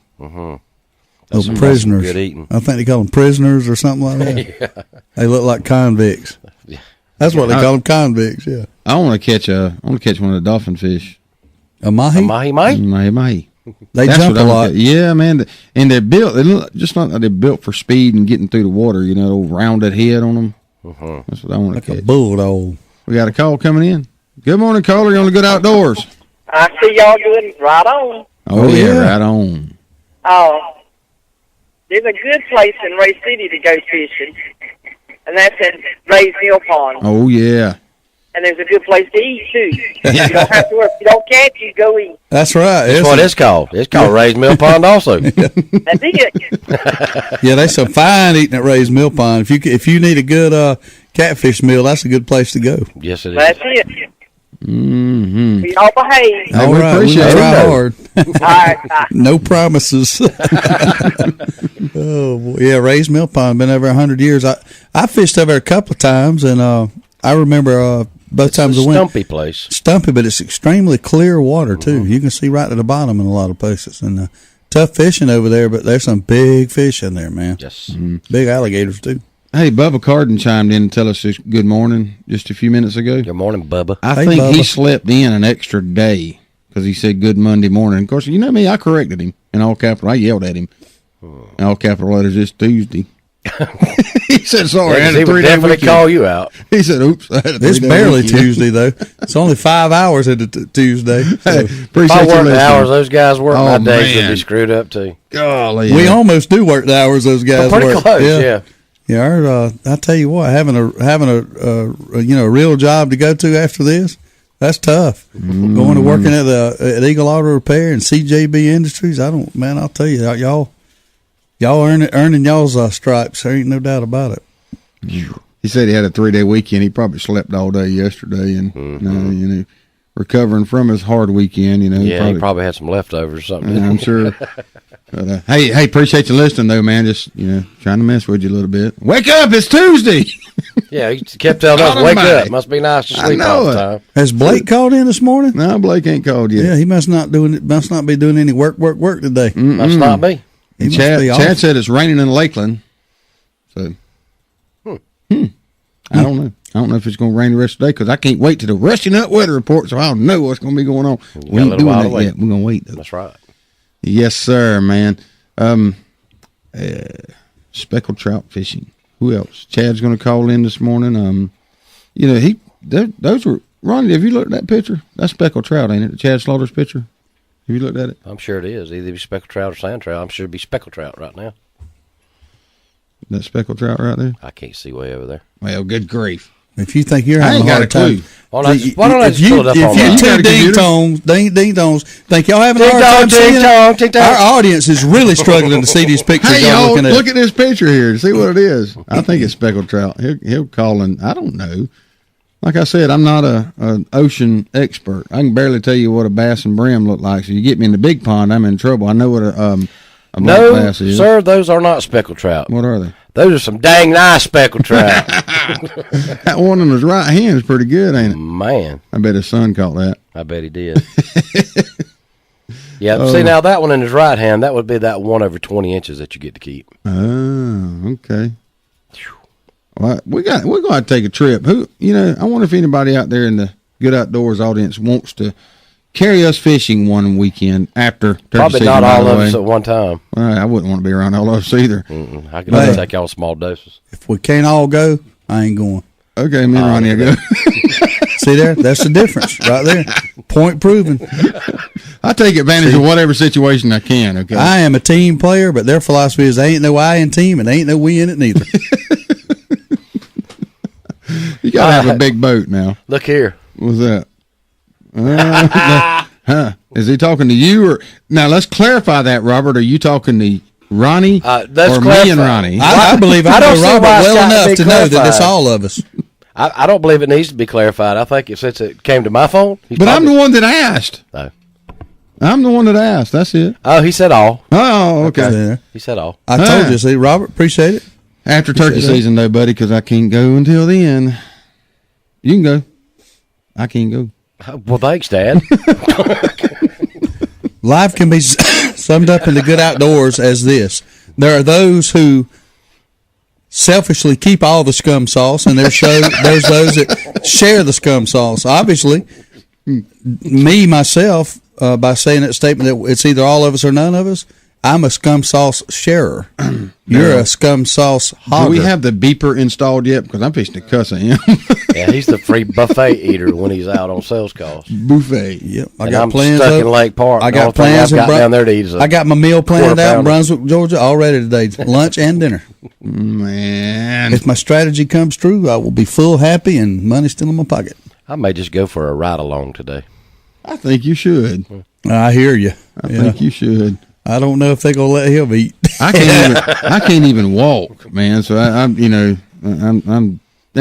Those prisoners. Good eating. I think they call them prisoners or something like that. Yeah. They look like convicts. Yeah. That's what they call them, convicts. Yeah. I want to catch one of the dolphin fish. A mahi. A mahi. They That's jump what a I lot. want to- Yeah, man. And they're built. They look just like they're built for speed and getting through the water. You know, old rounded head on them. That's what I want to catch. A bulldog. We got a call coming in. Good morning, caller. You're on the Good Outdoors. I see y'all doing right on. Oh yeah, right on. There's a good place in Ray City to go fishing, and that's in Ray's Mill Pond. Oh yeah. And there's a good place to eat too. You don't have to work. If you don't catch, you go eat. That's right. That's what it's called. It's called Ray's Mill Pond also. That's it. Yeah, there's some fine eating at Ray's Mill Pond. If you need a good catfish meal, that's a good place to go. Yes, it is. That's it. Mm-hmm. Y'all behave. All right, we appreciate try it. hard. All right, bye. No promises. Oh boy. Yeah, Ray's Mill Pond been over 100 years. I fished over there a couple of times, and I remember both times I went. Stumpy place. Stumpy, but it's extremely clear water too. You can see right to the bottom in a lot of places, and tough fishing over there. But there's some big fish in there, man. Yes, big alligators too. Hey, Bubba Carden chimed in and tell us this good morning just a few minutes ago. Good morning, Bubba. I Hey, think he Bubba. slept in an extra day because he said good Monday morning. Of course, you know me, I corrected him in all capital. I yelled at him in all capital letters. It's Tuesday. He said, sorry, I had he a would 3-day definitely weekend. call you out. He said, oops, I had a 3-day It's barely weekend. Tuesday though. It's only 5 hours into Tuesday. So. Hey, If appreciate I you worked the listening. hours those guys work, Oh, my days would man. be screwed up too. Golly. We almost do work the hours those guys Pretty work. close, yeah. Yeah, I tell you what, having a real job to go to after this, that's tough. Going to working at Eagle Auto Repair and CJB Industries, I'll tell you, y'all earning y'all's stripes. There ain't no doubt about it. He said he had a 3-day weekend. He probably slept all day yesterday and recovering from his hard weekend. He probably had some leftovers or something. I'm sure. But, hey, appreciate you listening though, man. Just trying to mess with you a little bit. Wake up! It's Tuesday. Yeah, he kept telling us, God "Wake almighty. up! Must be nice to I sleep know all the it. time." Has Blake called in this morning? No, Blake ain't called yet. Yeah, he must not be doing any work today. Must not be. He must Chad, be off. Chad said it's raining in Lakeland. So, I don't know. I don't know if it's going to rain the rest of the day because I can't wait to the Rushing Up weather report, so I don't know what's going to be going on. got We a ain't little doing while that to wait. yet. We're going to wait, though. That's right. Yes, sir, man. Speckled trout fishing. Who else? Chad's going to call in this morning. Those were, Ronnie, have you looked at that picture? That's speckled trout, ain't it? Chad Slaughter's picture? Have you looked at it? I'm sure it is. Either be speckled trout or sand trout. I'm sure it'd be speckled trout right now. That speckled trout right there? I can't see way over there. Well, good grief. If you think you're I having ain't a got hard a clue. time, Why don't I just pull it up if online? you got two a computer? ding dongs think y'all having a Ding hard dong, time seeing ding it, dong, ding dong. our audience is really struggling to see these pictures Hey, y'all y'all, looking at. look at this picture here. See what it is. I think it's speckled trout. He'll call in. I don't know. Like I said, I'm not an ocean expert. I can barely tell you what a bass and brim look like. So you get me in the big pond, I'm in trouble. I know what a black No, bass is. sir, those are not speckled trout. What are they? Those are some dang nice speckled trout. That one in his right hand is pretty good, ain't it? Man, I bet his son caught that. I bet he did. Yeah, see now that one in his right hand, that would be that 1 over 20 inches that you get to keep. Oh, okay. Well, we're going to take a trip. I wonder if anybody out there in the Good Outdoors audience wants to carry us fishing one weekend after turkey Probably season, not by all the of way. us at one time. Well, I wouldn't want to be around all of us either. I could only take y'all small doses. If we can't all go, I ain't going. Okay, me and Ronnie will go. See there? That's the difference right there. Point proven. I take advantage of whatever situation I can, okay? I am a team player, but their philosophy is there ain't no I in team and there ain't no we in it neither. You got to have a big boat now. Look here. What's that? Is he talking to you? Or now, let's clarify that, Robert. Are you talking to Ronnie or me and Ronnie? I believe I know Robert well enough to know that it's all of us. I don't believe it needs to be clarified. I think since it came to my phone. But I'm the one that asked. No. I'm the one that asked. That's it. Oh, he said all. Oh, okay. He said all. I told you. See, Robert, appreciate it. After turkey season, though, buddy, because I can't go until then. You can go. I can't go. Well, thanks, Dad. Life can be summed up in the good outdoors as this. There are those who selfishly keep all the scum sauce, and there's those that share the scum sauce. Obviously, me, myself, by saying that statement that it's either all of us or none of us, I'm a scum sauce sharer. You're a scum sauce hogger. Do we have the beeper installed yet? Because I'm fixing to cuss at him. Yeah, he's the free buffet eater when he's out on sales calls. Buffet. Yep. I got plans stuck in Lake Park. I got plans down there to eat. I got my meal planned out in Brunswick, Georgia, already today. Lunch and dinner. Man. If my strategy comes true, I will be full, happy, and money still in my pocket. I may just go for a ride along today. I think you should. I hear you. I think you should. I don't know if they're gonna let him eat. I can't even walk, man. So I'm they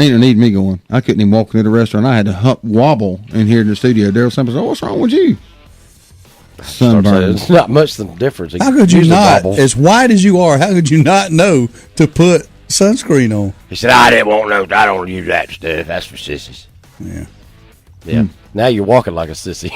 don't need me going. I couldn't even walk into the restaurant. I had to wobble in here in the studio. Daryl Simpson said, "Oh, what's wrong with you?" Sunburn. It's not much the difference. How could you not, as white as you are, how could you not know to put sunscreen on? He said, I don't use that stuff. That's for sissies. Yeah. Yeah. Now you're walking like a sissy.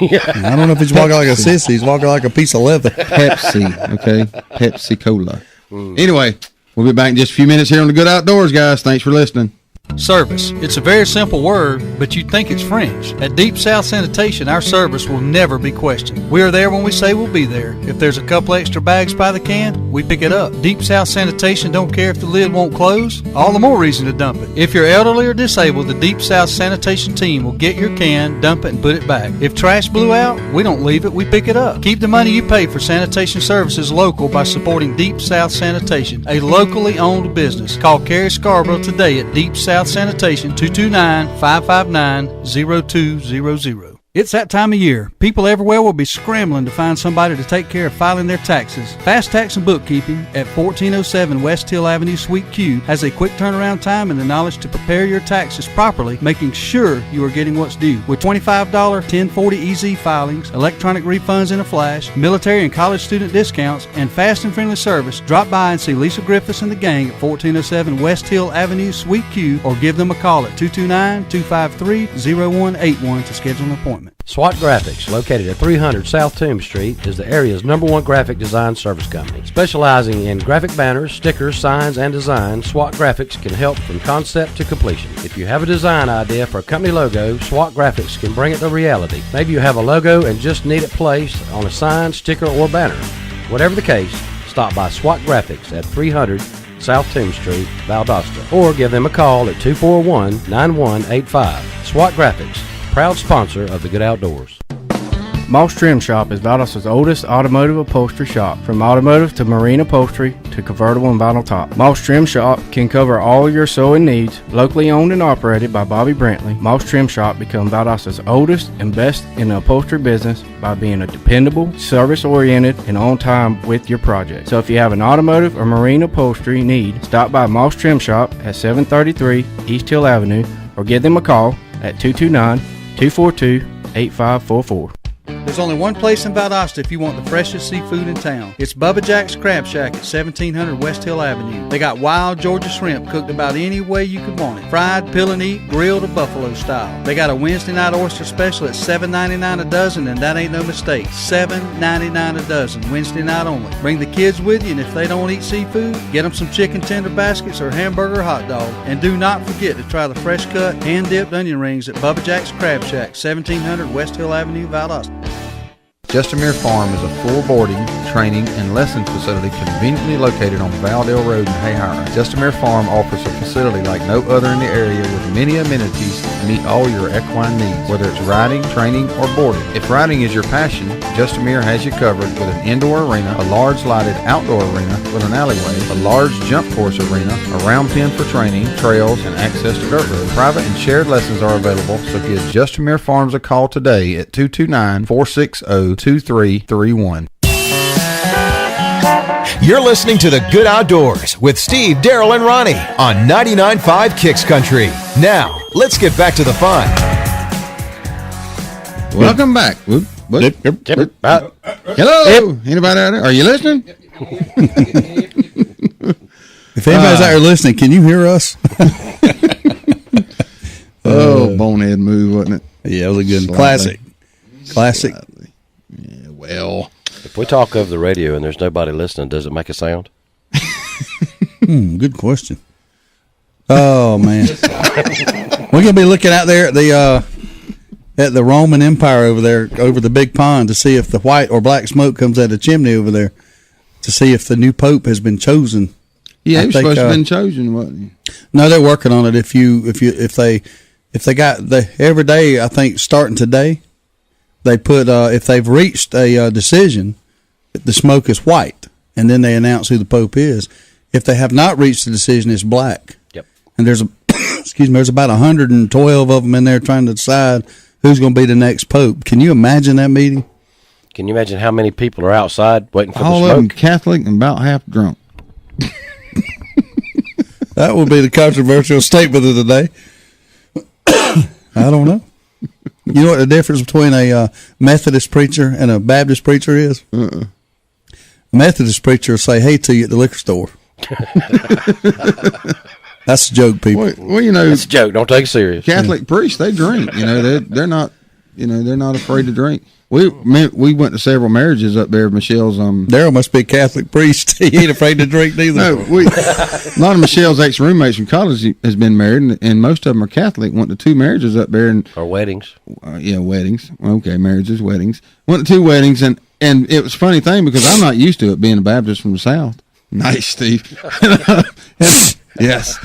I don't know if he's walking like a sissy. He's walking like a piece of leather. Pepsi, okay? Pepsi Cola. Anyway, we'll be back in just a few minutes here on The Good Outdoors, guys. Thanks for listening. Service. It's a very simple word, but you'd think it's French. At Deep South Sanitation, our service will never be questioned. We are there when we say we'll be there. If there's a couple extra bags by the can, we pick it up. Deep South Sanitation don't care if the lid won't close. All the more reason to dump it. If you're elderly or disabled, the Deep South Sanitation team will get your can, dump it, and put it back. If trash blew out, we don't leave it, we pick it up. Keep the money you pay for sanitation services local by supporting Deep South Sanitation, a locally owned business. Call Carrie Scarborough today at Deep South Sanitation, 229-559-0200. It's that time of year. People everywhere will be scrambling to find somebody to take care of filing their taxes. Fast Tax and Bookkeeping at 1407 West Hill Avenue, Suite Q has a quick turnaround time and the knowledge to prepare your taxes properly, making sure you are getting what's due. With $25 1040 EZ filings, electronic refunds in a flash, military and college student discounts, and fast and friendly service, drop by and see Lisa Griffiths and the gang at 1407 West Hill Avenue, Suite Q, or give them a call at 229-253-0181 to schedule an appointment. SWAT Graphics, located at 300 South Toombs Street, is the area's #1 graphic design service company. Specializing in graphic banners, stickers, signs, and design, SWAT Graphics can help from concept to completion. If you have a design idea for a company logo, SWAT Graphics can bring it to reality. Maybe you have a logo and just need it placed on a sign, sticker, or banner. Whatever the case, stop by SWAT Graphics at 300 South Toombs Street, Valdosta, or give them a call at 241-9185. SWAT Graphics, proud sponsor of The Good Outdoors. Moss Trim Shop is Valdos's oldest automotive upholstery shop. From automotive to marine upholstery to convertible and vinyl top, Moss Trim Shop can cover all your sewing needs. Locally owned and operated by Bobby Brantley, Moss Trim Shop become Valdos's oldest and best in the upholstery business by being a dependable, service-oriented, and on time with your project. So if you have an automotive or marine upholstery need, stop by Moss Trim Shop at 733 East Hill Avenue or give them a call at 229-242-8544. There's only one place in Valdosta if you want the freshest seafood in town. It's Bubba Jack's Crab Shack at 1700 West Hill Avenue. They got wild Georgia shrimp cooked about any way you could want it. Fried, peel and eat, grilled, or buffalo style. They got a Wednesday night oyster special at $7.99 a dozen, and that ain't no mistake. $7.99 a dozen, Wednesday night only. Bring the kids with you, and if they don't eat seafood, get them some chicken tender baskets or hamburger hot dog. And do not forget to try the fresh cut, hand-dipped onion rings at Bubba Jack's Crab Shack, 1700 West Hill Avenue, Valdosta. Justamere Farm is a full boarding, training, and lesson facility conveniently located on Valdale Road in Hayhire. Justamere Farm offers a facility like no other in the area with many amenities to meet all your equine needs, whether it's riding, training, or boarding. If riding is your passion, Justamere has you covered with an indoor arena, a large lighted outdoor arena with an alleyway, a large jump course arena, a round pen for training, trails, and access to dirt roads. Private and shared lessons are available, so give Justamere Farms a call today at 229-460-2331. You're listening to The Good Outdoors with Steve, Daryl, and Ronnie on 99.5 Kicks Country. Now, let's get back to the fun. Welcome back. Hello. Anybody out there? Are you listening? If anybody's out there listening, can you hear us? Bonehead move, wasn't it? Yeah, it was a good classic. Classic. Yeah, well. If we talk over the radio and there's nobody listening, does it make a sound? Good question. Oh, man. We're going to be looking out there at the Roman Empire over there, over the big pond, to see if the white or black smoke comes out of the chimney over there, to see if the new pope has been chosen. Yeah, he was supposed to have been chosen, wasn't he? No, they're working on it. If they got every day, I think starting today, they put if they've reached a decision, the smoke is white, and then they announce who the pope is. If they have not reached the decision, it's black. Yep. And there's there's about 112 of them in there trying to decide who's going to be the next pope. Can you imagine that meeting? Can you imagine how many people are outside waiting for all the of them smoke? Catholic and about half drunk. That would be the controversial statement of the day. I don't know. You know what the difference between a Methodist preacher and a Baptist preacher is? A Methodist preacher will say hey to you at the liquor store. That's a joke, people. Well, you know, it's a joke. Don't take it serious. Catholic priests, they drink. You know, they're not. You know, they're not afraid to drink. We went to several marriages up there. Michelle's Daryl must be a Catholic priest. He ain't afraid to drink neither. No, a lot of Michelle's ex roommates from college has been married, and most of them are Catholic. Went to 2 marriages up there, or weddings. Yeah, weddings. Okay, marriages, weddings. Went to 2 weddings, and it was a funny thing because I'm not used to it being a Baptist from the South. Nice, Steve. Yes,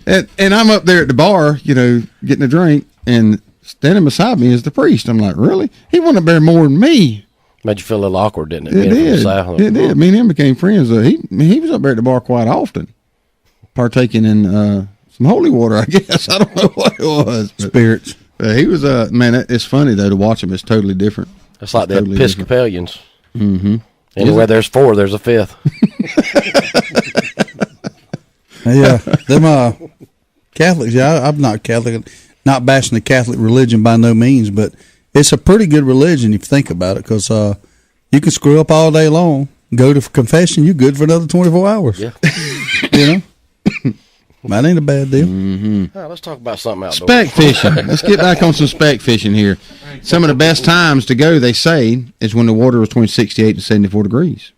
and I'm up there at the bar, you know, getting a drink, and standing beside me is the priest. I'm like, really? He went up there more than me. Made you feel a little awkward, didn't it? It did. South. It did. Me and him became friends. He was up there at the bar quite often, partaking in some holy water, I guess. I don't know what it was. Spirits. But he was man. It's funny though to watch him. It's totally different. It's like the totally Episcopalians. Mm-hmm. Anywhere there's 4, there's a 5th. Yeah, them Catholics. Yeah, I'm not Catholic. Not bashing the Catholic religion by no means, but it's a pretty good religion if you think about it, because you can screw up all day long, go to confession, you're good for another 24 hours. Yeah. You know? That ain't a bad deal. Mm-hmm. Let's talk about something outdoors. Speck fishing. Let's get back on some speck fishing here. Some of the best times to go, they say, is when the water was between 68 and 74 degrees.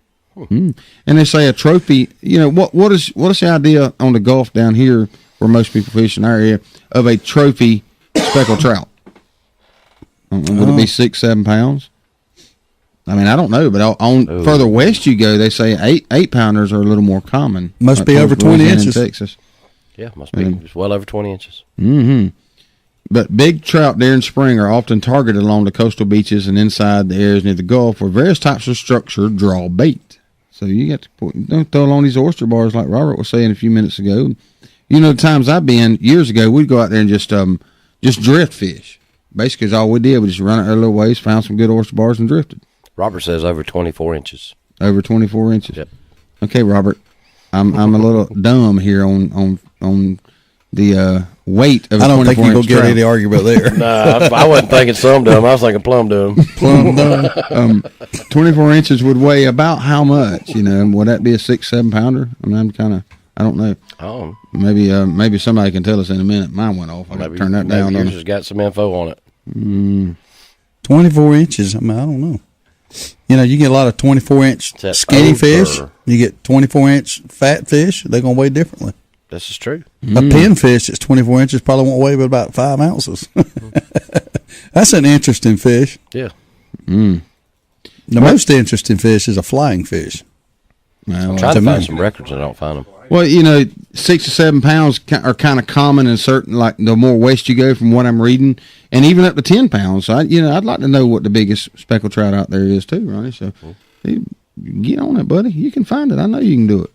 And they say a trophy, you know, what is the idea on the Gulf down here where most people fish in our area of a trophy speckled trout? Would it be 6-7 pounds? I mean, I don't know, but on further west you go, they say 8 pounders are a little more common. Must be over 20 inches. In Texas. Yeah, must be. It's well over 20 inches. Mm-hmm. But big trout during spring are often targeted along the coastal beaches and inside the areas near the Gulf where various types of structure draw bait. So you got to don't throw along these oyster bars like Robert was saying a few minutes ago. You know, the times I've been years ago, we'd go out there and just drift fish. Basically, all we did was just run out there a little ways, found some good oyster bars, and drifted. Robert says over 24 inches. Over 24 inches. Yep. Okay, Robert. I'm a little dumb here on the weight of a 24-inch trout. I don't think you're going to get any argument there. Nah, I wasn't thinking some dumb. I was thinking plumb dumb. Plumb dumb. 24 inches would weigh about how much? You know, would that be a 6-7 pounder? I mean, I don't know. Oh. Maybe somebody can tell us in a minute. Mine went off. I got to turn that down. Yours has got some info on it. 24 inches. I mean, I don't know. You know, you get a lot of 24-inch skinny fish. You get 24-inch fat fish. They're going to weigh differently. This is true. A pinfish that's 24 inches probably won't weigh but about 5 ounces. That's an interesting fish. Yeah. The most interesting fish is a flying fish. I'm trying to find some records and I don't find them. Well, 6 to 7 pounds are kind of common in certain, like the more west you go from what I'm reading, and even up to 10 pounds. So, I'd like to know what the biggest speckled trout out there is too, Ronnie. So, get on it, buddy. You can find it. I know you can do it.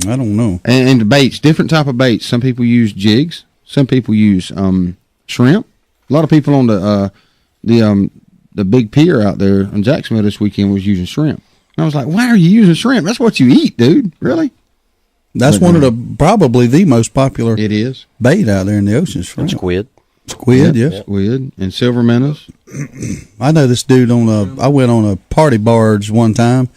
I don't know. And the baits, different type of baits. Some people use jigs. Some people use shrimp. A lot of people on the big pier out there in Jacksonville this weekend was using shrimp. And I was like, why are you using shrimp? That's what you eat, dude. Really? That's one of probably the most popular it is bait out there in the ocean. Shrimp. Squid. Squid, yes. Squid and silver minnows. I know this dude I went on a party barge one time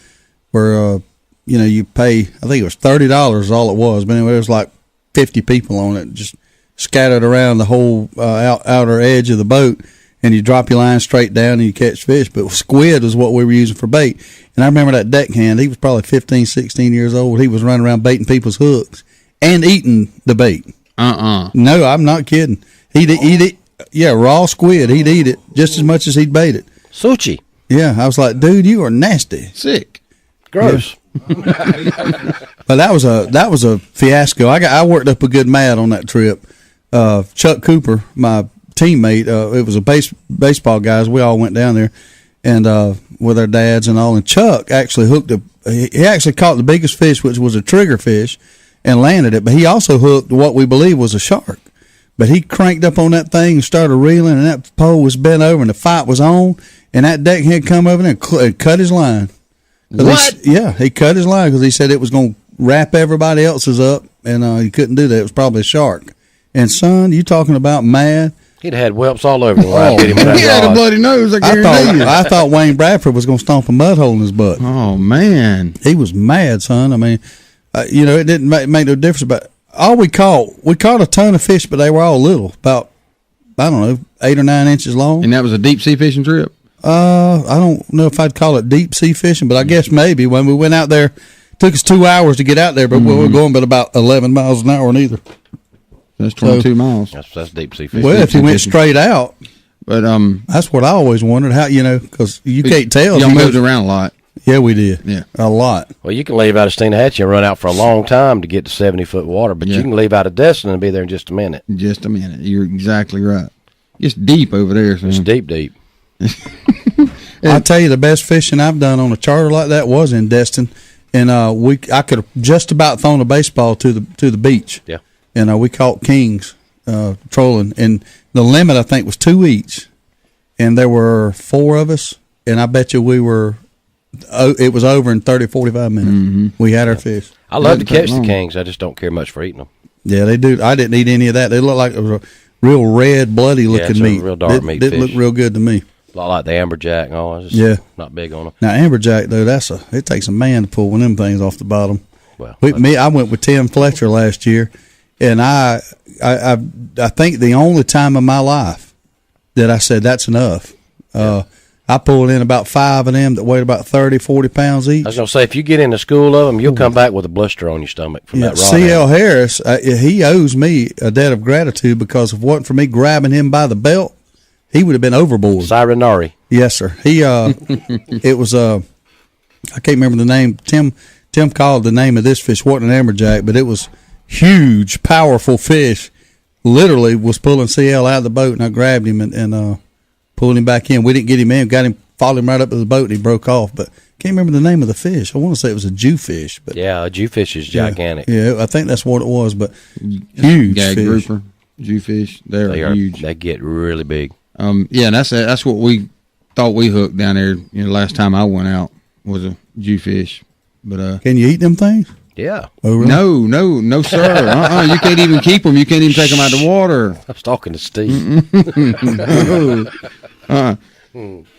where, you pay, I think it was $30 is all it was. But anyway, there was like 50 people on it, just scattered around the whole outer edge of the boat. And you drop your line straight down and you catch fish. But squid was what we were using for bait. And I remember that deckhand, he was probably 15, 16 years old. He was running around baiting people's hooks and eating the bait. No, I'm not kidding. He'd eat it. Yeah, raw squid. He'd eat it just as much as he'd bait it. Sushi. Yeah, I was like, dude, you are nasty. Sick. Gross. Yeah. But that was a fiasco. I worked up a good mat on that trip. Chuck Cooper, my teammate, it was a baseball guys. We all went down there and with our dads and all. And Chuck actually he actually caught the biggest fish, which was a trigger fish, and landed it. But he also hooked what we believe was a shark. But he cranked up on that thing and started reeling, and that pole was bent over, and the fight was on. And that deckhead come over there and cut his line. What? He cut his line because he said it was going to wrap everybody else's up, and he couldn't do that. It was probably a shark. And son, you talking about mad? He'd had whelps all over him when I hit him with that he had a rod. bloody nose. I thought Wayne Bradford was going to stomp a mud hole in his butt. Oh man, he was mad, son. I mean, it didn't make no difference. But all we caught a ton of fish, but they were all little, about 8 or 9 inches long. And that was a deep sea fishing trip. I don't know if I'd call it deep sea fishing, but I guess maybe when we went out there, it took us 2 hours to get out there, but we were going but about 11 miles an hour neither. That's 22 miles. That's deep sea fishing. Well, if you went straight out, but that's what I always wondered how because you can't tell. Y'all moved around a lot. Yeah, we did. Yeah, a lot. Well, you can leave out of Steenhatchee and run out for a long time to get to 70-foot water, but you can leave out of Destin and be there in just a minute. Just a minute. You're exactly right. It's deep over there. So. It's deep. I'll tell you, the best fishing I've done on a charter like that was in Destin, and I could have just about thrown a baseball to the beach. Yeah. And we caught kings trolling, and the limit I think was 2 each, and there were 4 of us, and I bet you it was over in 30, 45 minutes. Mm-hmm. We had our fish. I love to catch the kings. I just don't care much for eating them. Yeah, they do. I didn't eat any of that. They look like it was a real red, bloody looking meat. Real dark meat. It looked real good to me. A lot like the amberjack and all. I was just not big on them. Now amberjack though, it takes a man to pull one of them things off the bottom. Well, I went with Tim Fletcher last year, and I think the only time in my life that I said that's enough. I pulled in about 5 of them that weighed about 30, 40 pounds each. I was going to say, if you get in the school of them, you'll come back with a blister on your stomach from that rod. C.L. Harris, he owes me a debt of gratitude because if it wasn't for me grabbing him by the belt, he would have been overboard. Cyrenari. Yes, sir. He, it was, I can't remember the name. Tim called the name of this fish, wasn't an amberjack, but it was huge, powerful fish. Literally was pulling CL out of the boat, and I grabbed him and pulled him back in. We didn't get him in. Got him, followed him right up to the boat, and he broke off. But can't remember the name of the fish. I want to say it was a Jewfish. But yeah, a Jewfish is gigantic. Yeah, I think that's what it was. But huge gag fish. grouper, Jewfish, they are huge. They get really big. Yeah, that's what we thought we hooked down there. Last time I went out was a Jewfish. But can you eat them things? Yeah. Oh, really? No, sir. You can't even keep them. You can't even take them out of the water. I was talking to Steve.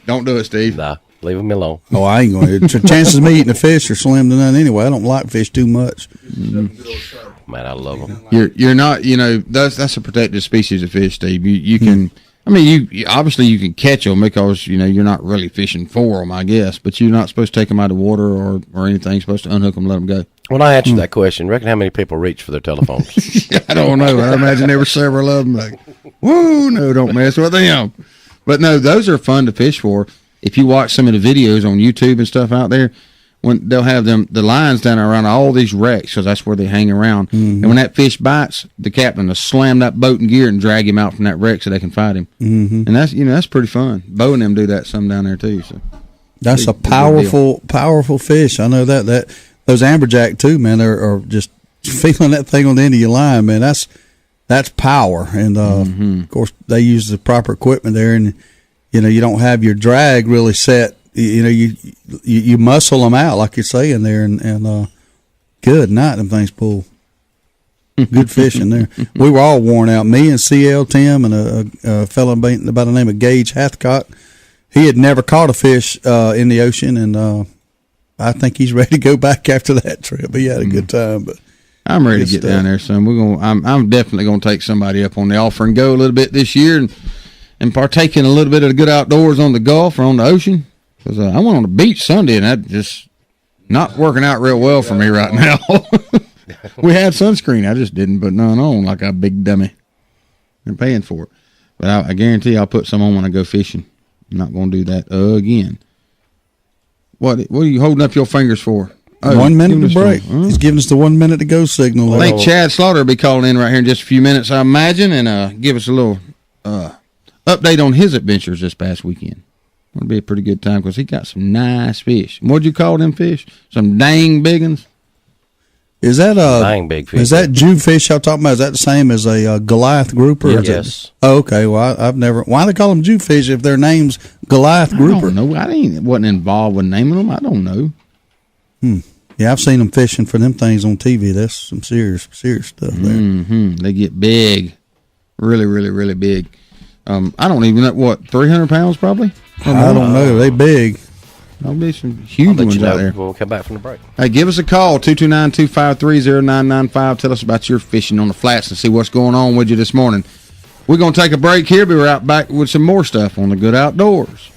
Don't do it, Steve. Nah, leave me alone. Oh, I ain't going to. Chances of me eating a fish are slim to none anyway. I don't like fish too much. Mm-hmm. Man, I love them. You're not. That's a protected species of fish, Steve. You can. I mean, you obviously you can catch them because you're not really fishing for them, I guess. But you're not supposed to take them out of the water or anything. You're supposed to unhook them, and let them go. When I answered that question, reckon how many people reach for their telephones? I don't know. I imagine there were several of them. Like, whoa, no, don't mess with them. But no, those are fun to fish for. if you watch some of the videos on YouTube and stuff out there, when they'll have the lines down around all these wrecks, because that's where they hang around. And when that fish bites, the captain will slam that boat in gear and drag him out from that wreck so they can fight him. And that's pretty fun. Bo and them do that some down there too. So that's a powerful fish. I know that those amberjack too, man. Are just feeling that thing on the end of your line, man. That's power. And of course they use the proper equipment there, and you don't have your drag really set. You muscle them out like you're saying there, and good night, them things pull. Good fishing there. We were all worn out. Me and CL Tim and a fellow by the name of Gage Hathcock. He had never caught a fish in the ocean, and I think he's ready to go back after that trip. He had a good time, but I'm ready to get down there, son. I'm definitely gonna take somebody up on the offer and go a little bit this year, and partake in a little bit of the good outdoors on the Gulf or on the ocean. Because I went on the beach Sunday, and that just not working out real well for me right now. We had sunscreen. I just didn't put none on like a big dummy. They're paying for it. But I guarantee I'll put some on when I go fishing. I'm not going to do that again. What are you holding up your fingers for? 1 minute to break. He's giving us the 1 minute to go signal. I think Chad Slaughter will be calling in right here in just a few minutes, I imagine, and give us a little update on his adventures this past weekend. It'll be a pretty good time because he got some nice fish. What'd you call them fish? Some dang big ones? Is that dang big fish? Is that Jew fish y'all talking about? Is that the same as a Goliath grouper? Yes. Okay. Well, I've never. Why do they call them Jew fish if their name's Goliath grouper? I don't know. Wasn't involved with naming them. I don't know. Yeah, I've seen them fishing for them things on TV. That's some serious stuff there. They get big, really, really, really big. I don't even know what 300 pounds probably. I don't know. They big. There'll be some huge ones out there. We'll come back from the break. Hey, give us a call, 229-253-0995. Tell us about your fishing on the flats and see what's going on with you this morning. We're going to take a break here. Be right back with some more stuff on the good outdoors.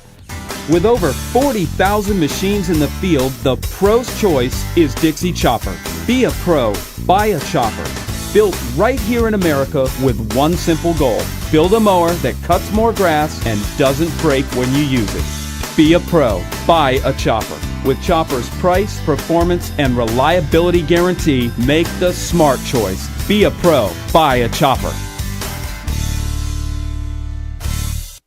With over 40,000 machines in the field, the pro's choice is Dixie Chopper. Be a pro. Buy a chopper. Built right here in America with one simple goal. Build a mower that cuts more grass and doesn't break when you use it. Be a pro. Buy a chopper. With Chopper's price, performance, and reliability guarantee, make the smart choice. Be a pro. Buy a chopper.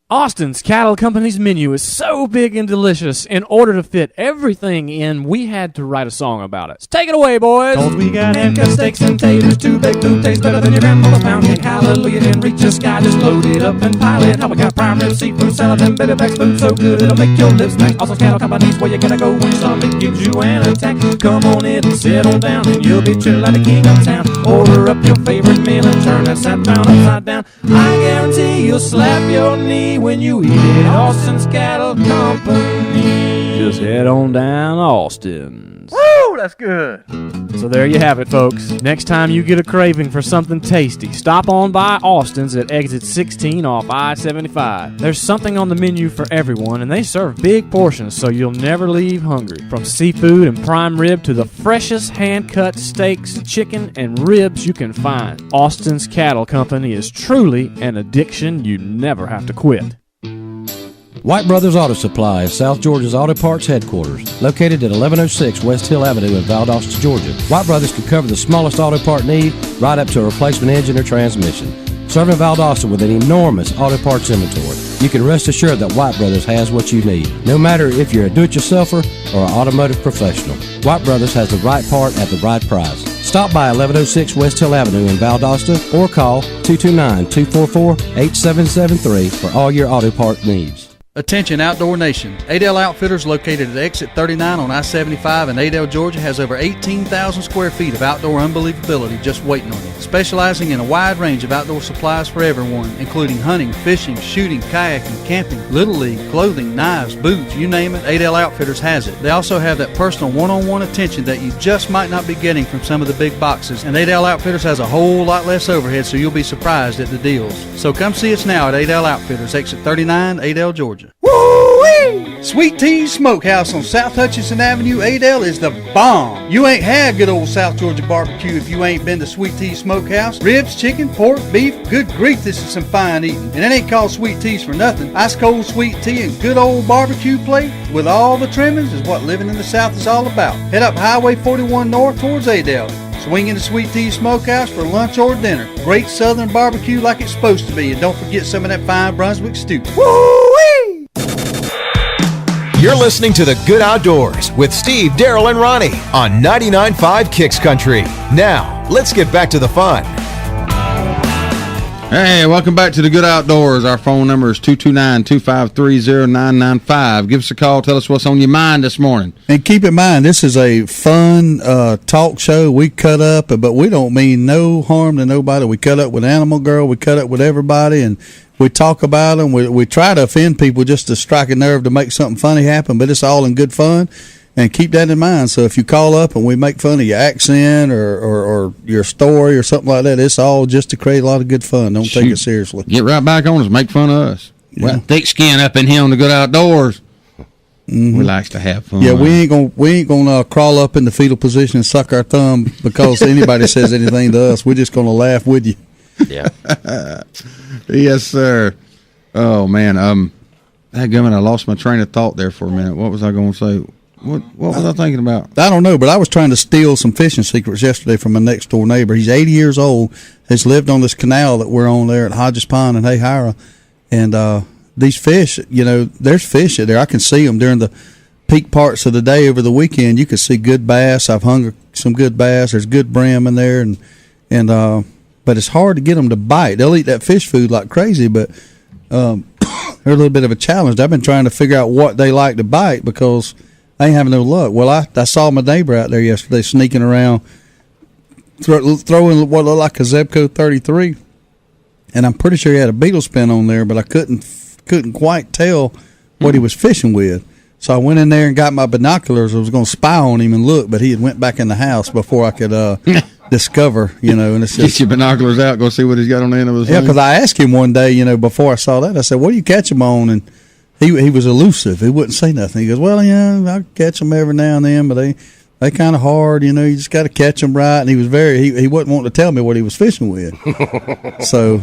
Austin's Cattle Company's menu is so big and delicious. In order to fit everything in, we had to write a song about it. So take it away, boys. 'Cause we got hand-cut steaks and taters, two baked food tastes better than your grandmother's pound cake. Hallelujah, didn't reach the sky, just load it up and pile it. Now we got prime rib, seafood, salad, and baby back food so good it'll make your lips smack. Austin's Cattle Company's where you gotta go when your stomach gives you an attack. Come on in and settle down, and you'll be chillin' like the king of town. Order up your favorite meal and turn that sad pound upside down. I guarantee you'll slap your knee when you eat it. Austin's Cattle Company. Just head on down Austin's. Woo, that's good. So there you have it, folks. Next time you get a craving for something tasty, stop on by Austin's at exit 16 off I-75. There's something on the menu for everyone, and they serve big portions so you'll never leave hungry. From seafood and prime rib to the freshest hand-cut steaks, chicken, and ribs you can find. Austin's Cattle Company is truly an addiction you never have to quit. White Brothers Auto Supply is South Georgia's auto parts headquarters, located at 1106 West Hill Avenue in Valdosta, Georgia. White Brothers can cover the smallest auto part need right up to a replacement engine or transmission. Serving Valdosta with an enormous auto parts inventory, you can rest assured that White Brothers has what you need, no matter if you're a do-it-yourselfer or an automotive professional. White Brothers has the right part at the right price. Stop by 1106 West Hill Avenue in Valdosta or call 229-244-8773 for all your auto part needs. Attention Outdoor Nation. Adel Outfitters, located at exit 39 on I-75 in Adel, Georgia, has over 18,000 square feet of outdoor unbelievability just waiting on you. Specializing in a wide range of outdoor supplies for everyone, including hunting, fishing, shooting, kayaking, camping, Little League, clothing, knives, boots, you name it, Adel Outfitters has it. They also have that personal one-on-one attention that you just might not be getting from some of the big boxes, and Adel Outfitters has a whole lot less overhead, so you'll be surprised at the deals. So come see us now at Adel Outfitters, exit 39, Adel, Georgia. Georgia. Woo-wee! Sweet Tea Smokehouse on South Hutchinson Avenue, Adel is the bomb. You ain't had good old South Georgia barbecue if you ain't been to Sweet Tea Smokehouse. Ribs, chicken, pork, beef, good grief, this is some fine eating. And it ain't called Sweet Teas for nothing. Ice cold sweet tea and good old barbecue plate with all the trimmings is what living in the South is all about. Head up Highway 41 north towards Adel. Swing into Sweet Tea Smokehouse for lunch or dinner. Great southern barbecue like it's supposed to be. And don't forget some of that fine Brunswick stew. Woo-wee! You're listening to The Good Outdoors with Steve, Daryl, and Ronnie on 99.5 Kicks Country. Now, let's get back to the fun. Hey, welcome back to the Good Outdoors. Our phone number is 229-253-0995. Give us a call. Tell us what's on your mind this morning. And keep in mind, this is a fun talk show. We cut up, but we don't mean no harm to nobody. We cut up with Animal Girl. We cut up with everybody, and we talk about them. We try to offend people just to strike a nerve to make something funny happen, but it's all in good fun. And keep that in mind. So if you call up and we make fun of your accent or your story or something like that, it's all just to create a lot of good fun. Don't take it seriously. Get right back on us. Make fun of us. Yeah. Well, thick skin up in here on the Good Outdoors. We likes to have fun. Yeah, we ain't gonna crawl up in the fetal position and suck our thumb because anybody says anything to us. We're just gonna laugh with you. Yeah. Yes, sir. Oh man. I lost my train of thought there for a minute. What was I going to say? What was I thinking about? I don't know, but I was trying to steal some fishing secrets yesterday from my next door neighbor. He's 80 years old, has lived on this canal that we're on there at Hodges Pond and Hayhira. And these fish, there's fish there. I can see them during the peak parts of the day over the weekend. You can see good bass. I've hung some good bass. There's good brim in there, but it's hard to get them to bite. They'll eat that fish food like crazy, but they're a little bit of a challenge. I've been trying to figure out what they like to bite because I ain't having no luck. Well, I saw my neighbor out there yesterday sneaking around, throwing what looked like a Zebco 33, and I'm pretty sure he had a beetle spin on there, but I couldn't quite tell what he was fishing with. So I went in there and got my binoculars. I was going to spy on him and look, but he had went back in the house before I could discover, and it's just, get your binoculars out, go see what he's got on the end of his yeah, because I asked him one day, before I saw that, I said, what do you catch him on? And he was elusive. He wouldn't say nothing. He goes, well, I catch them every now and then, but they kind of hard, you just got to catch them right. And he was he wasn't wanting to tell me what he was fishing with. So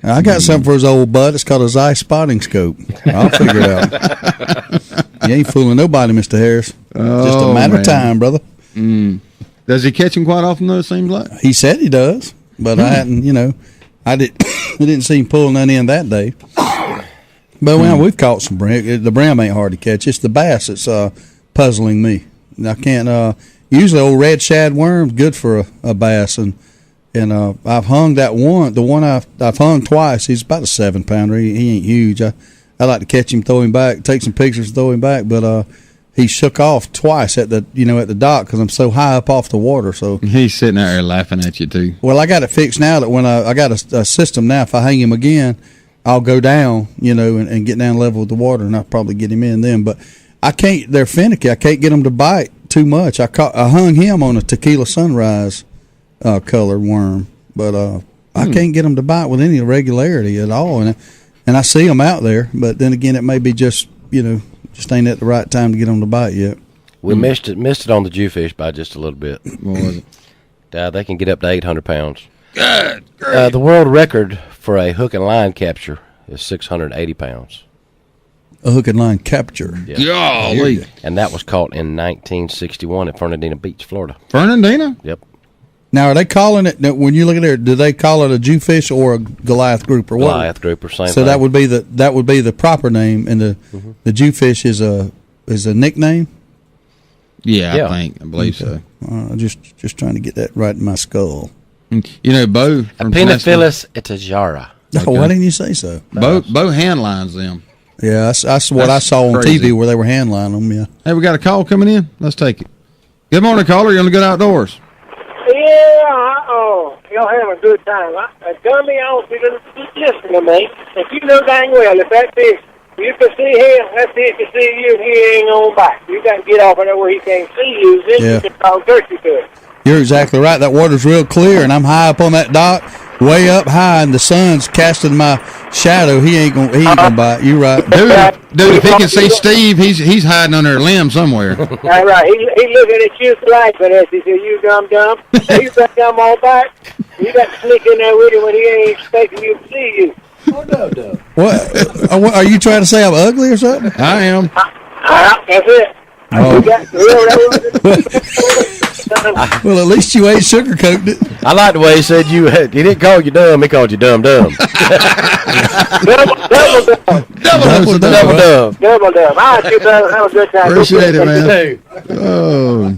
I got something for his old bud. It's called a Zeiss spotting scope. I'll figure it out. You ain't fooling nobody, Mr. Harris. Just a matter of time, brother. Does he catch him quite often, though, it seems like? He said he does, but I hadn't, I didn't see him pulling none in that day. But we've caught some brim. The brim ain't hard to catch. It's the bass that's puzzling me. I can't. Usually, old red shad worm's good for a bass, and I've hung that one. The one I've hung twice. He's about a 7-pounder. He ain't huge. I like to catch him, throw him back, take some pictures, throw him back. But he shook off twice at the dock because I'm so high up off the water. So he's sitting out there laughing at you too. Well, I got it fixed now that when I got a system now. If I hang him again, I'll go down, and get down level with the water, and I'll probably get him in then. But I can't. They're finicky. I can't get them to bite too much. I hung him on a Tequila Sunrise color worm, but I can't get them to bite with any regularity at all. And I see them out there, but then again, it may be just ain't at the right time to get them to bite yet. We missed it on the Jewfish by just a little bit. What was it? They can get up to 800 pounds. Good. The world record for a hook and line capture is 680 pounds. A hook and line capture. Yeah. Golly. And that was caught in 1961 at Fernandina Beach, Florida. Fernandina? Yep. Now, are they calling it, when you look at it, do they call it a Jewfish or a Goliath grouper? Goliath grouper, same so thing. that would be the proper name, and the Jewfish is a nickname? Yeah. I believe so. Just trying to get that right in my skull. Bo from Epinophilus itajara. Oh, why didn't you say so? Bo handlines them. Yeah, that's what I saw on TV where they were handlining them, yeah. Hey, we got a call coming in. Let's take it. Good morning, caller. You're on the Good Outdoors. Yeah, y'all having a good time. Dummy, I want you to listen to me. If you know dang well, if that fish, you can see him, that fish can see you, and he ain't going back. You got to get off of there where he can't see you, then you can talk dirty to it. You're exactly right. That water's real clear, and I'm high up on that dock. way up high and the sun's casting my shadow, he ain't gonna bite. You right, dude. If he can see Steve, he's hiding under a limb somewhere. All right, he looking at you laughing at you. He said, "You dumb." You got dumb all back. You got to sneak in there with him when he ain't expecting you to see you. Oh no. What are you trying to say? I'm ugly or something? I am. That's it. Oh. Well, at least you ain't sugarcoated it. I like the way he said he didn't call you dumb, he called you dumb. Double dumb. All right, you fellas, have a good time. Appreciate it, man. Oh,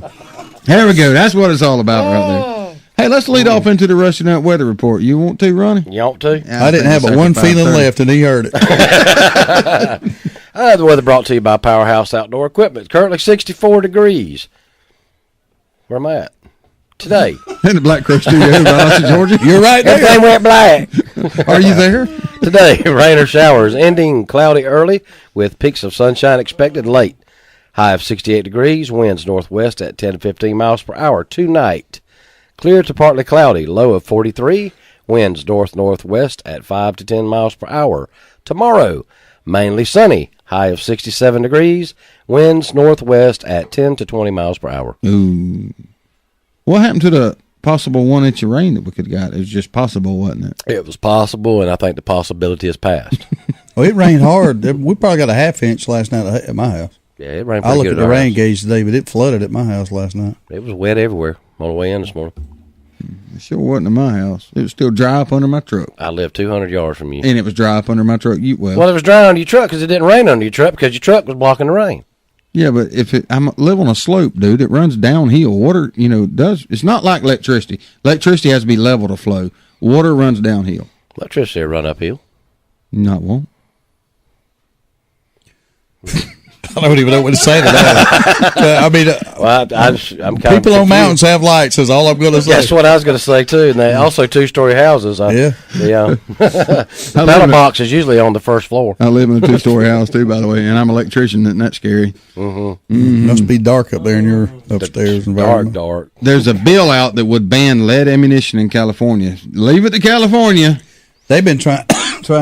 here we go. That's what it's all about right there. Hey, let's lead off into the Rusty Nut weather report. You want to, Ronnie? You want to? Yeah, I didn't have but one feeling left, and he heard it. The weather brought to you by Powerhouse Outdoor Equipment. Currently 64 degrees. Where am I at? Today. In the Black Crook Studio in Valdosta, Georgia. You're right there. Everything went black. Are you there? Today, rain or showers, ending cloudy early with peaks of sunshine expected late. High of 68 degrees, winds northwest at 10 to 15 miles per hour. Tonight, clear to partly cloudy, low of 43, winds north-northwest at 5 to 10 miles per hour. Tomorrow, mainly sunny, high of 67 degrees, winds northwest at 10 to 20 miles per hour. Ooh. What happened to the possible 1 inch of rain that we could have got? It was just possible, wasn't it? It was possible, and I think the possibility has passed. Well, it rained hard. We probably got a half inch last night at my house. Yeah, it rained I pretty looked good at the rain gauge today, but it flooded at my house last night. It was wet everywhere on the way in this morning. It sure wasn't in my house. It was still dry up under my truck. I live 200 yards from you. And it was dry up under my truck. Well, it was dry under your truck because it didn't rain under your truck because your truck was blocking the rain. Yeah, but I live on a slope, dude. It runs downhill. Water, it's not like electricity. Electricity has to be level to flow. Water runs downhill. Electricity will run uphill. No, it won't. I don't even know what to say to that. I mean, I'm kind people on mountains have lights. Is all I'm going to say. That's what I was going to say too. And they also 2-story houses. The paddle box is usually on the first floor. I live in a 2-story house too, by the way, and I'm an electrician. And that's scary. Must be dark up there in your upstairs environment. Dark. There's a bill out that would ban lead ammunition in California. Leave it to California. They've been trying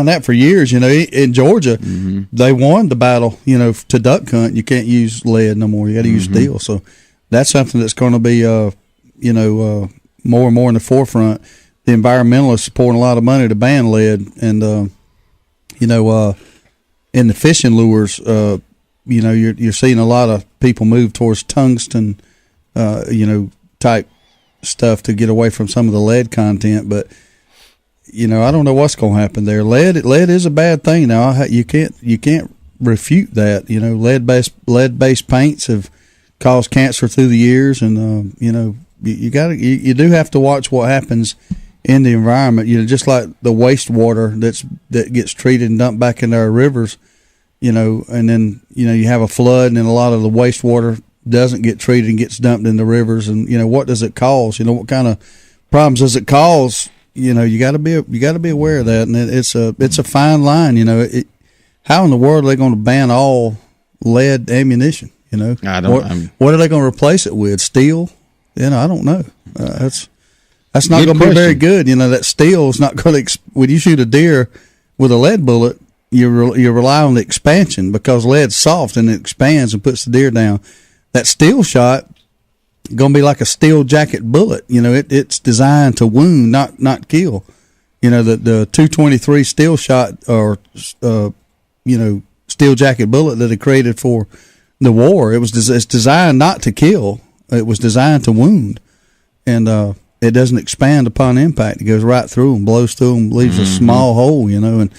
that for years. In Georgia, they won the battle. To duck hunt, you can't use lead no more. You got to use steel. So that's something that's going to be, more and more in the forefront. The environmentalists are pouring a lot of money to ban lead, and in the fishing lures, you're seeing a lot of people move towards tungsten, type stuff to get away from some of the lead content, but. I don't know what's going to happen there. Lead is a bad thing now. You can't refute that. Lead-based paints have caused cancer through the years, and you do have to watch what happens in the environment. Just like the wastewater that gets treated and dumped back into our rivers. And then you have a flood, and then a lot of the wastewater doesn't get treated and gets dumped in the rivers. And what does it cause? What kind of problems does it cause? You got to be aware of that, and it's a fine line. How in the world are they going to ban all lead ammunition? I don't. What are they going to replace it with? Steel? I don't know. That's not going to be very good. That steel is not going to. When you shoot a deer with a lead bullet, you rely on the expansion because lead's soft and it expands and puts the deer down. That steel shot. Going to be like a steel jacket bullet. It's designed to wound, not kill. The 223 steel shot or steel jacket bullet that they created for the war. It's designed not to kill. It was designed to wound, and it doesn't expand upon impact. It goes right through them, blows through them, leaves a small hole. And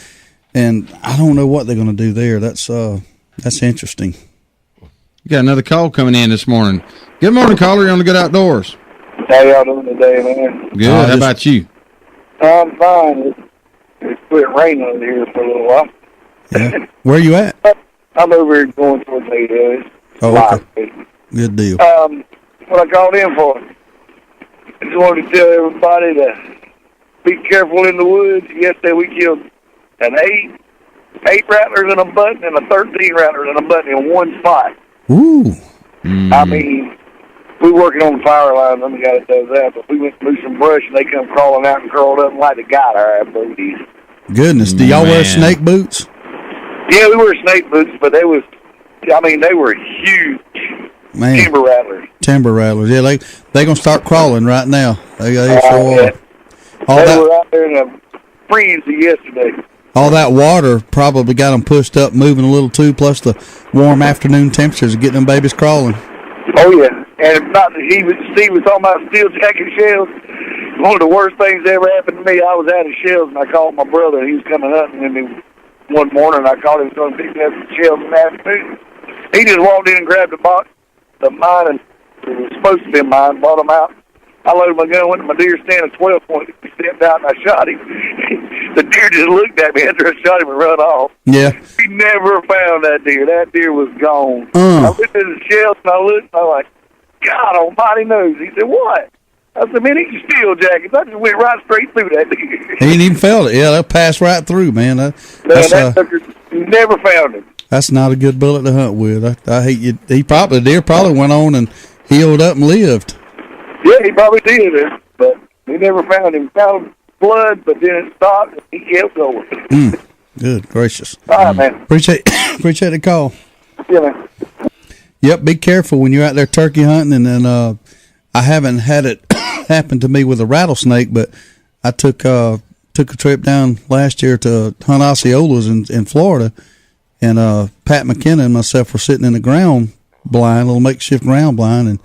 I don't know what they're going to do there. That's interesting. You got another call coming in this morning. Good morning, caller. You're on the Good Outdoors. How y'all doing today, man? Good. How about you? I'm fine. It's quit raining over here for a little while. Yeah. Where are you at? I'm over here going towards the Oh, okay. Good deal. What I called in for, I just wanted to tell everybody to be careful in the woods. Yesterday we killed an 8 rattlers and a button and a 13 rattlers and a button in one spot. Ooh. I mean, we working on the power line. I'm the guy that does that. But we went to move some brush, and they come crawling out and curled up like they got our booties. Goodness, do y'all wear snake boots? Yeah, we wear snake boots, but they were huge. Man. Timber rattlers. Yeah, they gonna start crawling right now. They sure yeah. are. They were out there in a frenzy yesterday. All that water probably got them pushed up, moving a little too. Plus the warm afternoon temperatures are getting them babies crawling. Oh yeah, and if not, Steve was talking about steel jacket shells. One of the worst things that ever happened to me. I was out of shells, and I called my brother. He was coming hunting with me one morning. I called him, going to pick me up some shells in the afternoon. He just walked in and grabbed the box. The mine, and it was supposed to be mine, bought them out. I loaded my gun, went to my deer stand at 12 point. He stepped out and I shot him. The deer just looked at me after I shot him and run off. Yeah. We never found that deer. That deer was gone. I looked at the shells and I looked and I was like, God almighty knows. He said, what? I said, man, these steel jackets. I just went right straight through that deer. He ain't even felt it. Yeah, they'll pass right through, man. That sucker never found him. That's not a good bullet to hunt with. I hate you. The deer probably went on and healed up and lived. Yeah, he probably did, but we never found him. Found blood, but then it stopped and he kept going. Good gracious. All right, man. Appreciate the call. Yeah, man. Yep, be careful when you're out there turkey hunting. And then I haven't had it happen to me with a rattlesnake, but I took a trip down last year to hunt Osceolas in Florida. And Pat McKenna and myself were sitting in the ground blind, a little makeshift ground blind, and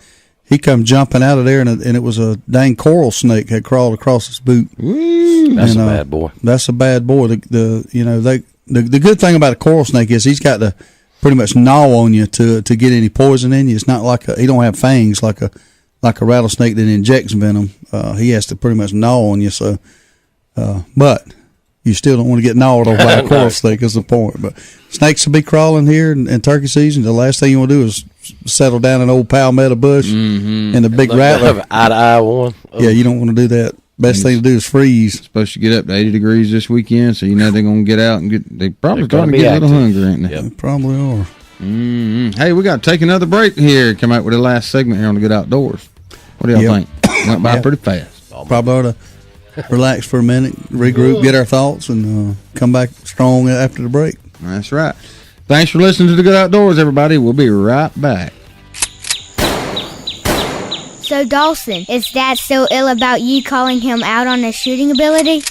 he come jumping out of there, and it was a dang coral snake had crawled across his boot. That's a bad boy. That's a bad boy. The good thing about a coral snake is he's got to pretty much gnaw on you to get any poison in you. It's not like he don't have fangs like a rattlesnake that injects venom. He has to pretty much gnaw on you. So, but you still don't want to get gnawed on by a coral snake is the point. But snakes will be crawling here in turkey season. The last thing you want to do is settle down an old palmetto bush and a big rattler. Eye to eye one. Yeah, you don't want to do that. Best thing to do is freeze. It's supposed to get up to 80 degrees this weekend, so you know they're going to get out and they're probably starting to get a little hungry, ain't they? They probably are. Hey, we got to take another break here. Come out with the last segment here on the Good Outdoors. What do y'all think? Went by pretty fast. Probably ought to relax for a minute, regroup, get our thoughts, and come back strong after the break. That's right. Thanks for listening to the Good Outdoors, everybody. We'll be right back. So, Dawson, is Dad still ill about you calling him out on his shooting ability?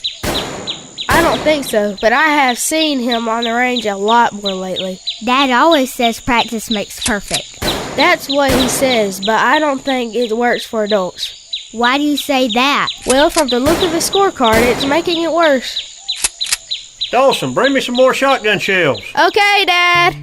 I don't think so, but I have seen him on the range a lot more lately. Dad always says practice makes perfect. That's what he says, but I don't think it works for adults. Why do you say that? Well, from the look of the scorecard, it's making it worse. Dawson, bring me some more shotgun shells. Okay, Dad.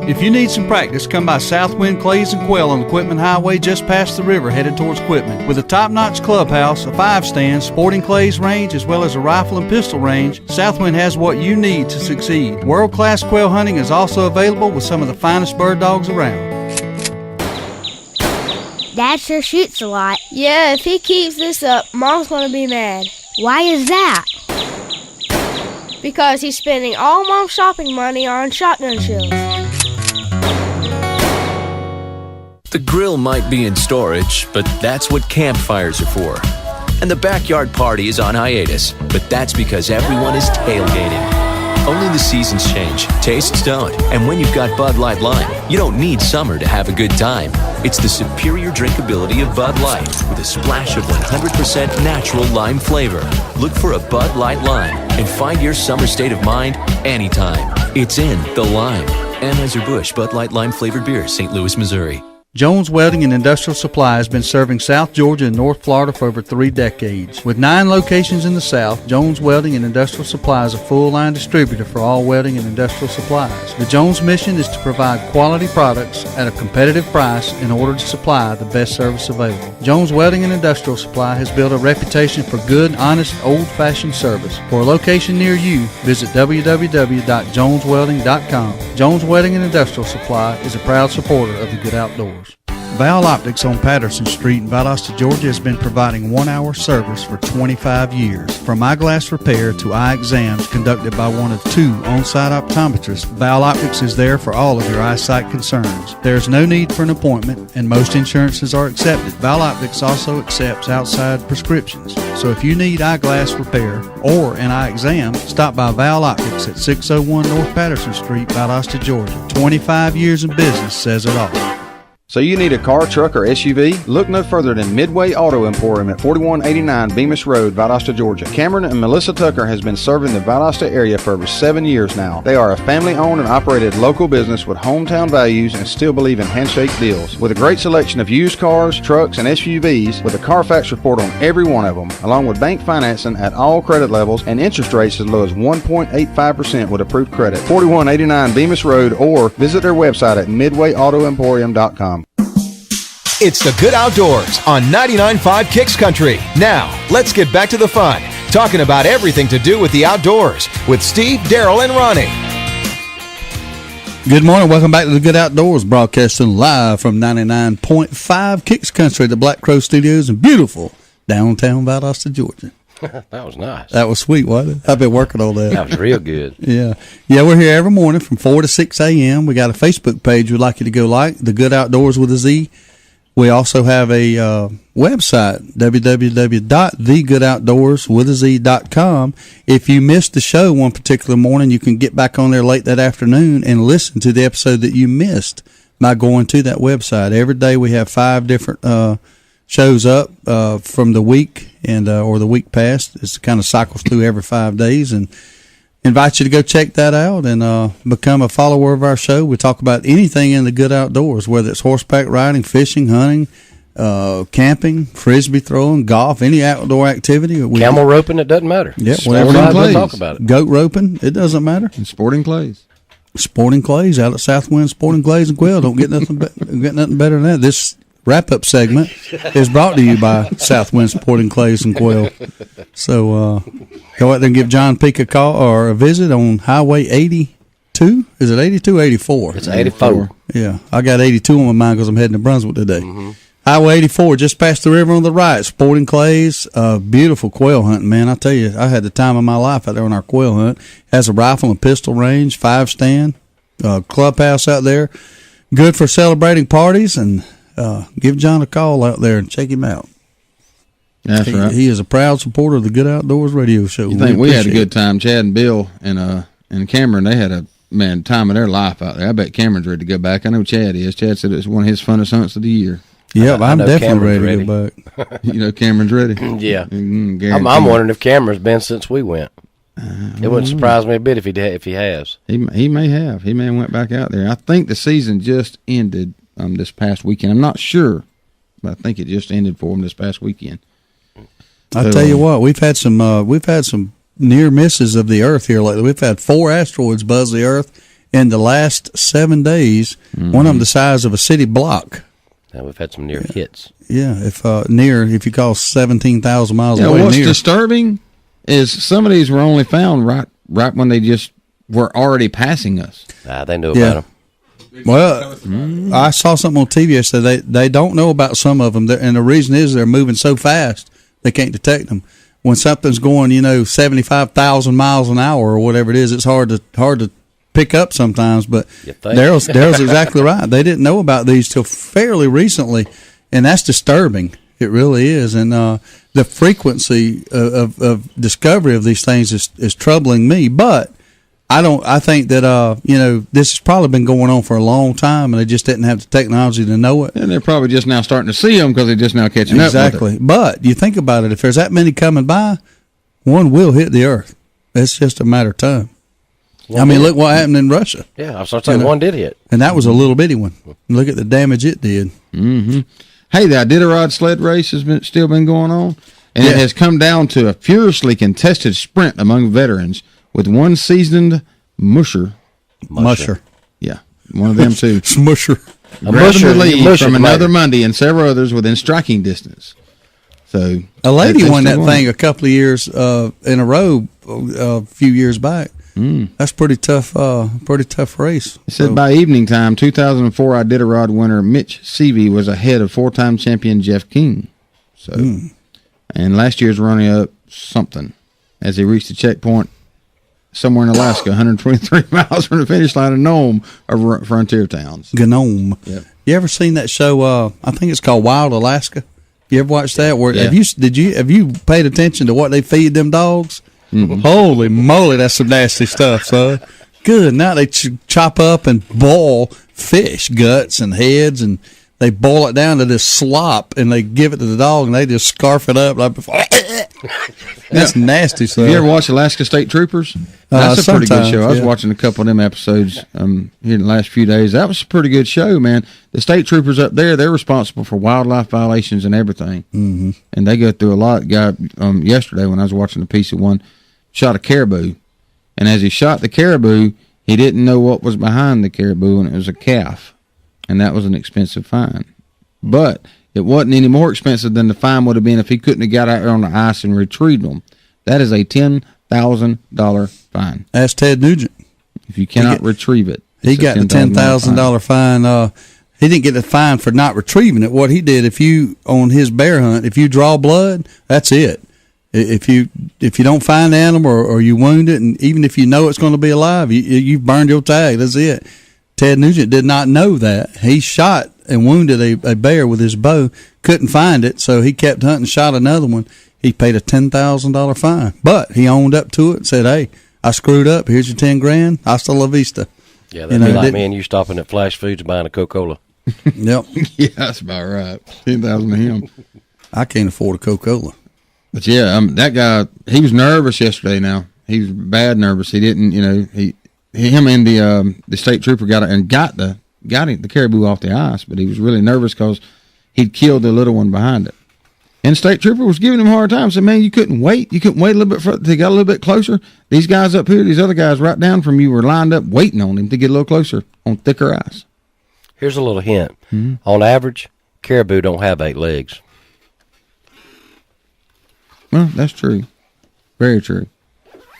If you need some practice, come by Southwind Clays and Quail on the Quitman Highway just past the river headed towards Quitman. With a top-notch clubhouse, a 5-stand, sporting clays range, as well as a rifle and pistol range, Southwind has what you need to succeed. World-class quail hunting is also available with some of the finest bird dogs around. Dad sure shoots a lot. Yeah, if he keeps this up, Mom's gonna be mad. Why is that? Because he's spending all Mom's shopping money on shotgun shells. The grill might be in storage, but that's what campfires are for. And the backyard party is on hiatus, but that's because everyone is tailgating. Only the seasons change, tastes don't. And when you've got Bud Light Lime, you don't need summer to have a good time. It's the superior drinkability of Bud Light with a splash of 100% natural lime flavor. Look for a Bud Light Lime and find your summer state of mind anytime. It's in the lime. Anheuser-Busch Bud Light Lime flavored beer, St. Louis, Missouri. Jones Welding and Industrial Supply has been serving South Georgia and North Florida for over 3 decades. With 9 locations in the South, Jones Welding and Industrial Supply is a full-line distributor for all welding and industrial supplies. The Jones mission is to provide quality products at a competitive price in order to supply the best service available. Jones Welding and Industrial Supply has built a reputation for good, honest, old-fashioned service. For a location near you, visit www.joneswelding.com. Jones Welding and Industrial Supply is a proud supporter of the Good Outdoors. Val Optics on Patterson Street in Valdosta, Georgia has been providing 1-hour service for 25 years. From eyeglass repair to eye exams conducted by one of 2 on-site optometrists, Val Optics is there for all of your eyesight concerns. There is no need for an appointment, and most insurances are accepted. Val Optics also accepts outside prescriptions. So if you need eyeglass repair or an eye exam, stop by Val Optics at 601 North Patterson Street, Valdosta, Georgia. 25 years in business says it all. So you need a car, truck, or SUV? Look no further than Midway Auto Emporium at 4189 Bemis Road, Valdosta, Georgia. Cameron and Melissa Tucker has been serving the Valdosta area for over 7 years now. They are a family-owned and operated local business with hometown values and still believe in handshake deals. With a great selection of used cars, trucks, and SUVs, with a Carfax report on every one of them, along with bank financing at all credit levels and interest rates as low as 1.85% with approved credit. 4189 Bemis Road, or visit their website at midwayautoemporium.com. It's the Good Outdoors on 99.5 Kicks Country. Now, let's get back to the fun, talking about everything to do with the outdoors with Steve, Daryl, and Ronnie. Good morning. Welcome back to the Good Outdoors, broadcasting live from 99.5 Kicks Country at the Black Crow Studios in beautiful downtown Valdosta, Georgia. That was nice. That was sweet, wasn't it? I've been working on that. That was real good. Yeah, we're here every morning from 4 to 6 a.m. We got a Facebook page we'd like you to go like, The Good Outdoors with a Z. We also have a website, www.thegoodoutdoorswithaz.com. If you missed the show one particular morning, you can get back on there late that afternoon and listen to the episode that you missed by going to that website. Every day we have 5 different shows up from the week and or the week past. It kind of cycles through every 5 days, and invite you to go check that out and become a follower of our show. We talk about anything in the good outdoors, whether it's horseback riding, fishing, hunting, camping, frisbee throwing, golf, any outdoor activity. Camel roping, it doesn't matter. Yeah, whatever we talk about it. Goat roping, it doesn't matter. And sporting clays. Sporting clays out at Southwind Sporting Clays and Quail. Don't get nothing better than that. This wrap-up segment is brought to you by Southwind Sporting Clays and Quail. So go out there and give John Peak a call or a visit on Highway 82. Is it 82 or 84? It's 84. Yeah, I got 82 on my mind because I'm heading to Brunswick today. Mm-hmm. Highway 84, just past the river on the right. Sporting Clays, beautiful quail hunting, man. I tell you, I had the time of my life out there on our quail hunt. Has a rifle and pistol range, 5-stand, clubhouse out there. Good for celebrating parties, and give John a call out there and check him out. That's right. He is a proud supporter of the Good Outdoors radio show. You think we had a good time? Chad and Bill and Cameron, they had a time of their life out there. I bet Cameron's ready to go back. I know Chad is. Chad said it's one of his funnest hunts of the year. Yeah, I'm definitely ready to go back. You know Cameron's ready? Yeah. I'm wondering if Cameron's been since we went. It wouldn't surprise me a bit if he has. He may have. He may have went back out there. I think the season just ended this past weekend. I'm not sure, but I think it just ended for him this past weekend. I tell you what, we've had some near misses of the Earth here lately. We've had 4 asteroids buzz the Earth in the last 7 days. Mm-hmm. One of them the size of a city block. Yeah, we've had some near hits. Yeah, if you call 17,000 miles away. What's disturbing is some of these were only found right when they just were already passing us. They knew about them. Well, I saw something on TV yesterday. They don't know about some of them, and the reason is they're moving so fast they can't detect them. When something's going, 75,000 miles an hour or whatever it is, it's hard to pick up sometimes. But Daryl's exactly right. They didn't know about these till fairly recently, and that's disturbing. It really is, and the frequency of discovery of these things is troubling me. But I think that this has probably been going on for a long time, and they just didn't have the technology to know it. And they're probably just now starting to see them because they're just now catching up. Exactly. But you think about it, if there's that many coming by, one will hit the Earth. It's just a matter of time. Look what happened in Russia. Yeah, I was saying one did hit, and that was a little bitty one. Look at the damage it did. Mm-hmm. Hey, the Iditarod sled race has still been going on, and it has come down to a furiously contested sprint among veterans, with one seasoned musher. Yeah, one of them too. Smusher. Grabbing the lead from another Monday and several others within striking distance. So a lady won that thing a couple of years in a row a few years back. That's pretty tough race. It said by evening time, 2004 Iditarod winner Mitch Seavey was ahead of 4-time champion Jeff King. So, and last year's runner-up something as he reached the checkpoint somewhere in Alaska, 123 miles from the finish line of Nome, of frontier towns. Gnome. Yep. You ever seen that show? I think it's called Wild Alaska. You ever watched that? Where have you paid attention to what they feed them dogs? Mm-hmm. Holy moly, that's some nasty stuff, son. Good. Now they chop up and boil fish guts and heads, and they boil it down to this slop, and they give it to the dog, and they just scarf it up. That's nasty stuff. Have you ever watched Alaska State Troopers? That's a pretty good show. I was watching a couple of them episodes here in the last few days. That was a pretty good show, man. The state troopers up there, they're responsible for wildlife violations and everything. Mm-hmm. And they go through a lot. Guy yesterday when I was watching a piece of one, shot a caribou. And as he shot the caribou, he didn't know what was behind the caribou, and it was a calf. And that was an expensive fine. But it wasn't any more expensive than the fine would have been if he couldn't have got out there on the ice and retrieved them. That is a $10,000 fine. That's Ted Nugent. If you cannot retrieve it. He got the $10,000 fine. He didn't get the fine for not retrieving it. What he did, on his bear hunt, if you draw blood, that's it. If you don't find the animal or you wound it, and even if you know it's going to be alive, you've burned your tag. That's it. Ted Nugent did not know that. He shot and wounded a bear with his bow, couldn't find it, so he kept hunting, shot another one. He paid a $10,000 fine, but he owned up to it and said, "Hey, I screwed up. Here's your $10,000. Hasta la vista." Yeah, that'd be like me and you stopping at Flash Foods buying a Coca-Cola. Yep. Yeah, that's about right. $10,000 to him. I can't afford a Coca-Cola. But yeah, that guy, he was nervous yesterday. Now he was bad nervous. He didn't, him and the state trooper got the caribou off the ice, but he was really nervous because he'd killed the little one behind it. And the state trooper was giving him a hard time. Said, "Man, you couldn't wait. You couldn't wait a little bit further. They got a little bit closer. These guys up here, these other guys right down from you were lined up waiting on him to get a little closer on thicker ice." Here's a little hint. Mm-hmm. On average, caribou don't have 8 legs. Well, that's true. Very true.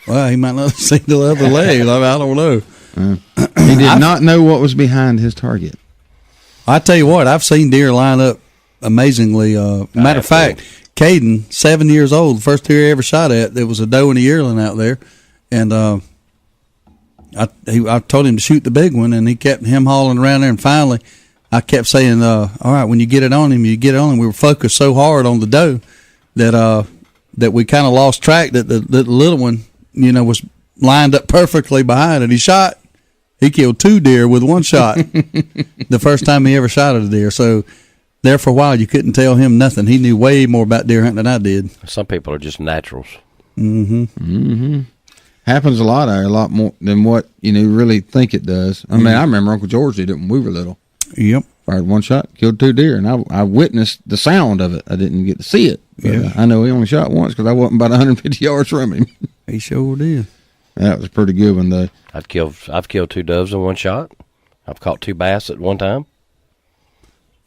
Well, he might not have seen the other leg. I don't know. He did not know what was behind his target. I tell you what, I've seen deer line up amazingly. Matter of fact, Caden, 7 years old, the first deer he ever shot at, there was a doe and a yearling out there, and I told him to shoot the big one, and he kept him hauling around there, and finally I kept saying, all right, when you get it on him, you get it on him. We were focused so hard on the doe that we kind of lost track that the little one, was lined up perfectly behind it. He killed 2 deer with 1 shot the first time he ever shot at a deer. So there for a while, you couldn't tell him nothing. He knew way more about deer hunting than I did. Some people are just naturals. Mm-hmm. Mm-hmm. Happens a lot there, a lot more than what really think it does. I mean, I remember Uncle George did it when we were little. Yep. Fired 1 shot, killed 2 deer, and I witnessed the sound of it. I didn't get to see it. But Yeah. I know he only shot once because I wasn't about 150 yards from him. He sure did. That was a pretty good one, though. I've killed 2 doves in 1 shot. I've caught 2 bass at one time.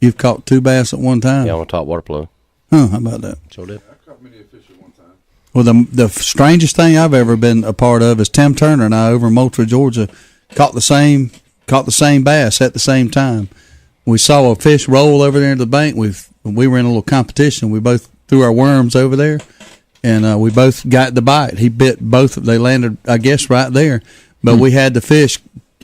You've caught 2 bass at one time? Yeah, on a top water flow. Huh, how about that? Sure did. I caught many fish at one time. Well, the strangest thing I've ever been a part of is Tim Turner and I over in Moultrie, Georgia, caught the same bass at the same time. We saw a fish roll over there to the bank. We were in a little competition. We both threw our worms over there, and we both got the bite. He bit both. They landed, I guess, right there. But we had the fish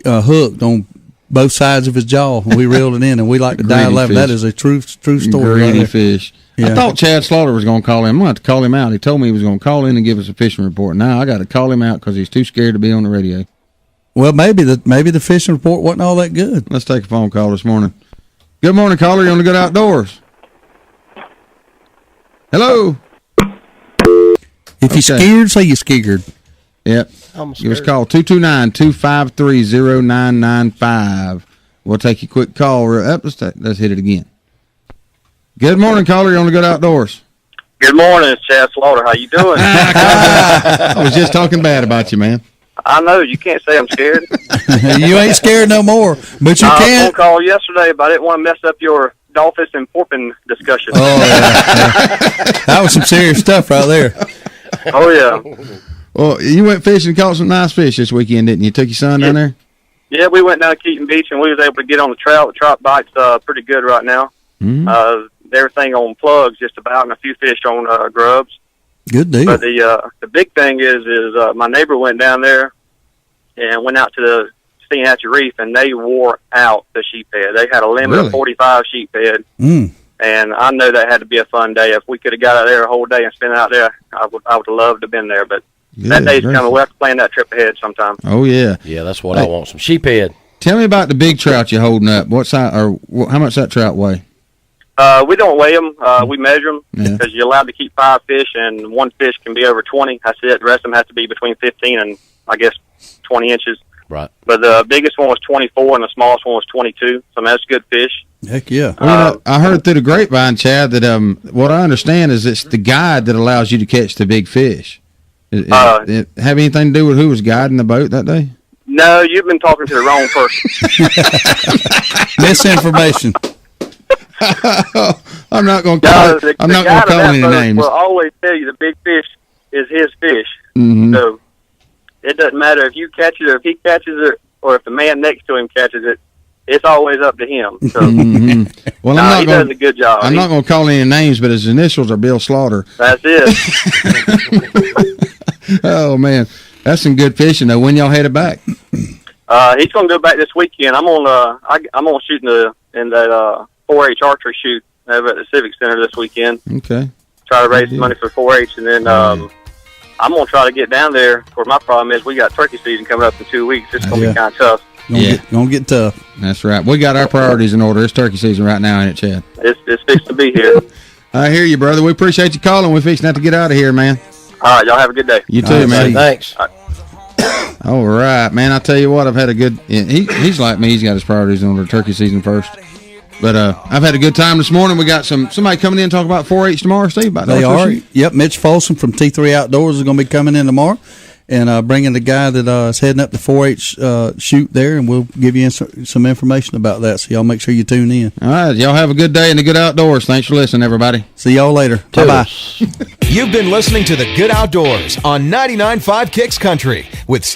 hooked on both sides of his jaw, and we reeled it in, and we like to die laughing. That is a true story. Greedy right fish. Yeah. I thought Chad Slaughter was going to call him. I'm going to have to call him out. He told me he was going to call in and give us a fishing report. Now I got to call him out because he's too scared to be on the radio. Well, maybe the fishing report wasn't all that good. Let's take a phone call this morning. Good morning, caller. You're on the Good Outdoors. Hello. If you're scared, say you're scared. Yep. Give us a call, 229-253-0995. We'll take a quick call. Let's hit it again. Good morning, caller. You're on the Good Outdoors. Good morning, it's Chad Slaughter. How you doing? I was just talking bad about you, man. I know you can't say I'm scared. You ain't scared no more, but you I can. phone call yesterday, but I didn't want to mess up your dolphins and porpoise discussion. Oh, yeah. That was some serious stuff right there. Oh yeah. Well, you went fishing and caught some nice fish this weekend, didn't you? Took your son down there? Yeah, we went down to Keaton Beach, and we was able to get on the trout. The trout bite's pretty good right now. Mm-hmm. Everything on plugs just about, and a few fish on grubs. Good deal. But the big thing is my neighbor went down there and went out to the Steenhatchee Reef, and they wore out the sheep head. They had a limit of 45 sheep head. And I know that had to be a fun day. If we could have got out there a whole day and spent it out there, I would have loved to have been there. But that day's coming. We'll have to plan that trip ahead sometime. Oh, yeah. Yeah, that's what I want, some sheephead. Tell me about the big trout you're holding up. What size, or how much that trout weigh? We don't weigh them. We measure them because you're allowed to keep 5 fish, and one fish can be over 20. That's it. The rest of them have to be between 15 and, I guess, 20 inches. Right. But the biggest one was 24, and the smallest one was 22. So that's good fish. Heck yeah. Well, I heard through the grapevine, Chad, that what I understand is it's the guide that allows you to catch the big fish. It have anything to do with who was guiding the boat that day? No, you've been talking to the wrong person. Misinformation. I'm not going to call any names. Will always tell you the big fish is his fish. Mm-hmm. So it doesn't matter if you catch it or if he catches it or if the man next to him catches it. It's always up to him. So well, he does a good job. I'm not going to call any names, but his initials are Bill Slaughter. That's it. Oh man, that's some good fishing though. When y'all headed back? He's going to go back this weekend. I'm on shooting in that 4-H archery shoot over at the Civic Center this weekend. Okay. Try to raise money for 4-H, and then I'm going to try to get down there. Where my problem is, we got turkey season coming up in 2 weeks. It's going to be kind of tough. Gonna get tough. That's right. We got our priorities in order. It's turkey season right now, ain't it, Chad? It's fixed to be here. I hear you, brother. We appreciate you calling. We're fixing to get out of here, man. All right, y'all have a good day. You too, man. Thanks. All right, man. I tell you what, I've had a good. He's like me. He's got his priorities in order. Turkey season first. But I've had a good time this morning. We got somebody coming in and talking about 4-H tomorrow, Steve. They are. Yep, Mitch Folsom from T3 Outdoors is going to be coming in tomorrow. And bringing the guy that is heading up the 4-H shoot there, and we'll give you some information about that. So y'all make sure you tune in. All right, y'all have a good day in the good outdoors. Thanks for listening, everybody. See y'all later. Bye-bye. You've been listening to The Good Outdoors on 99.5 Kicks Country with Steve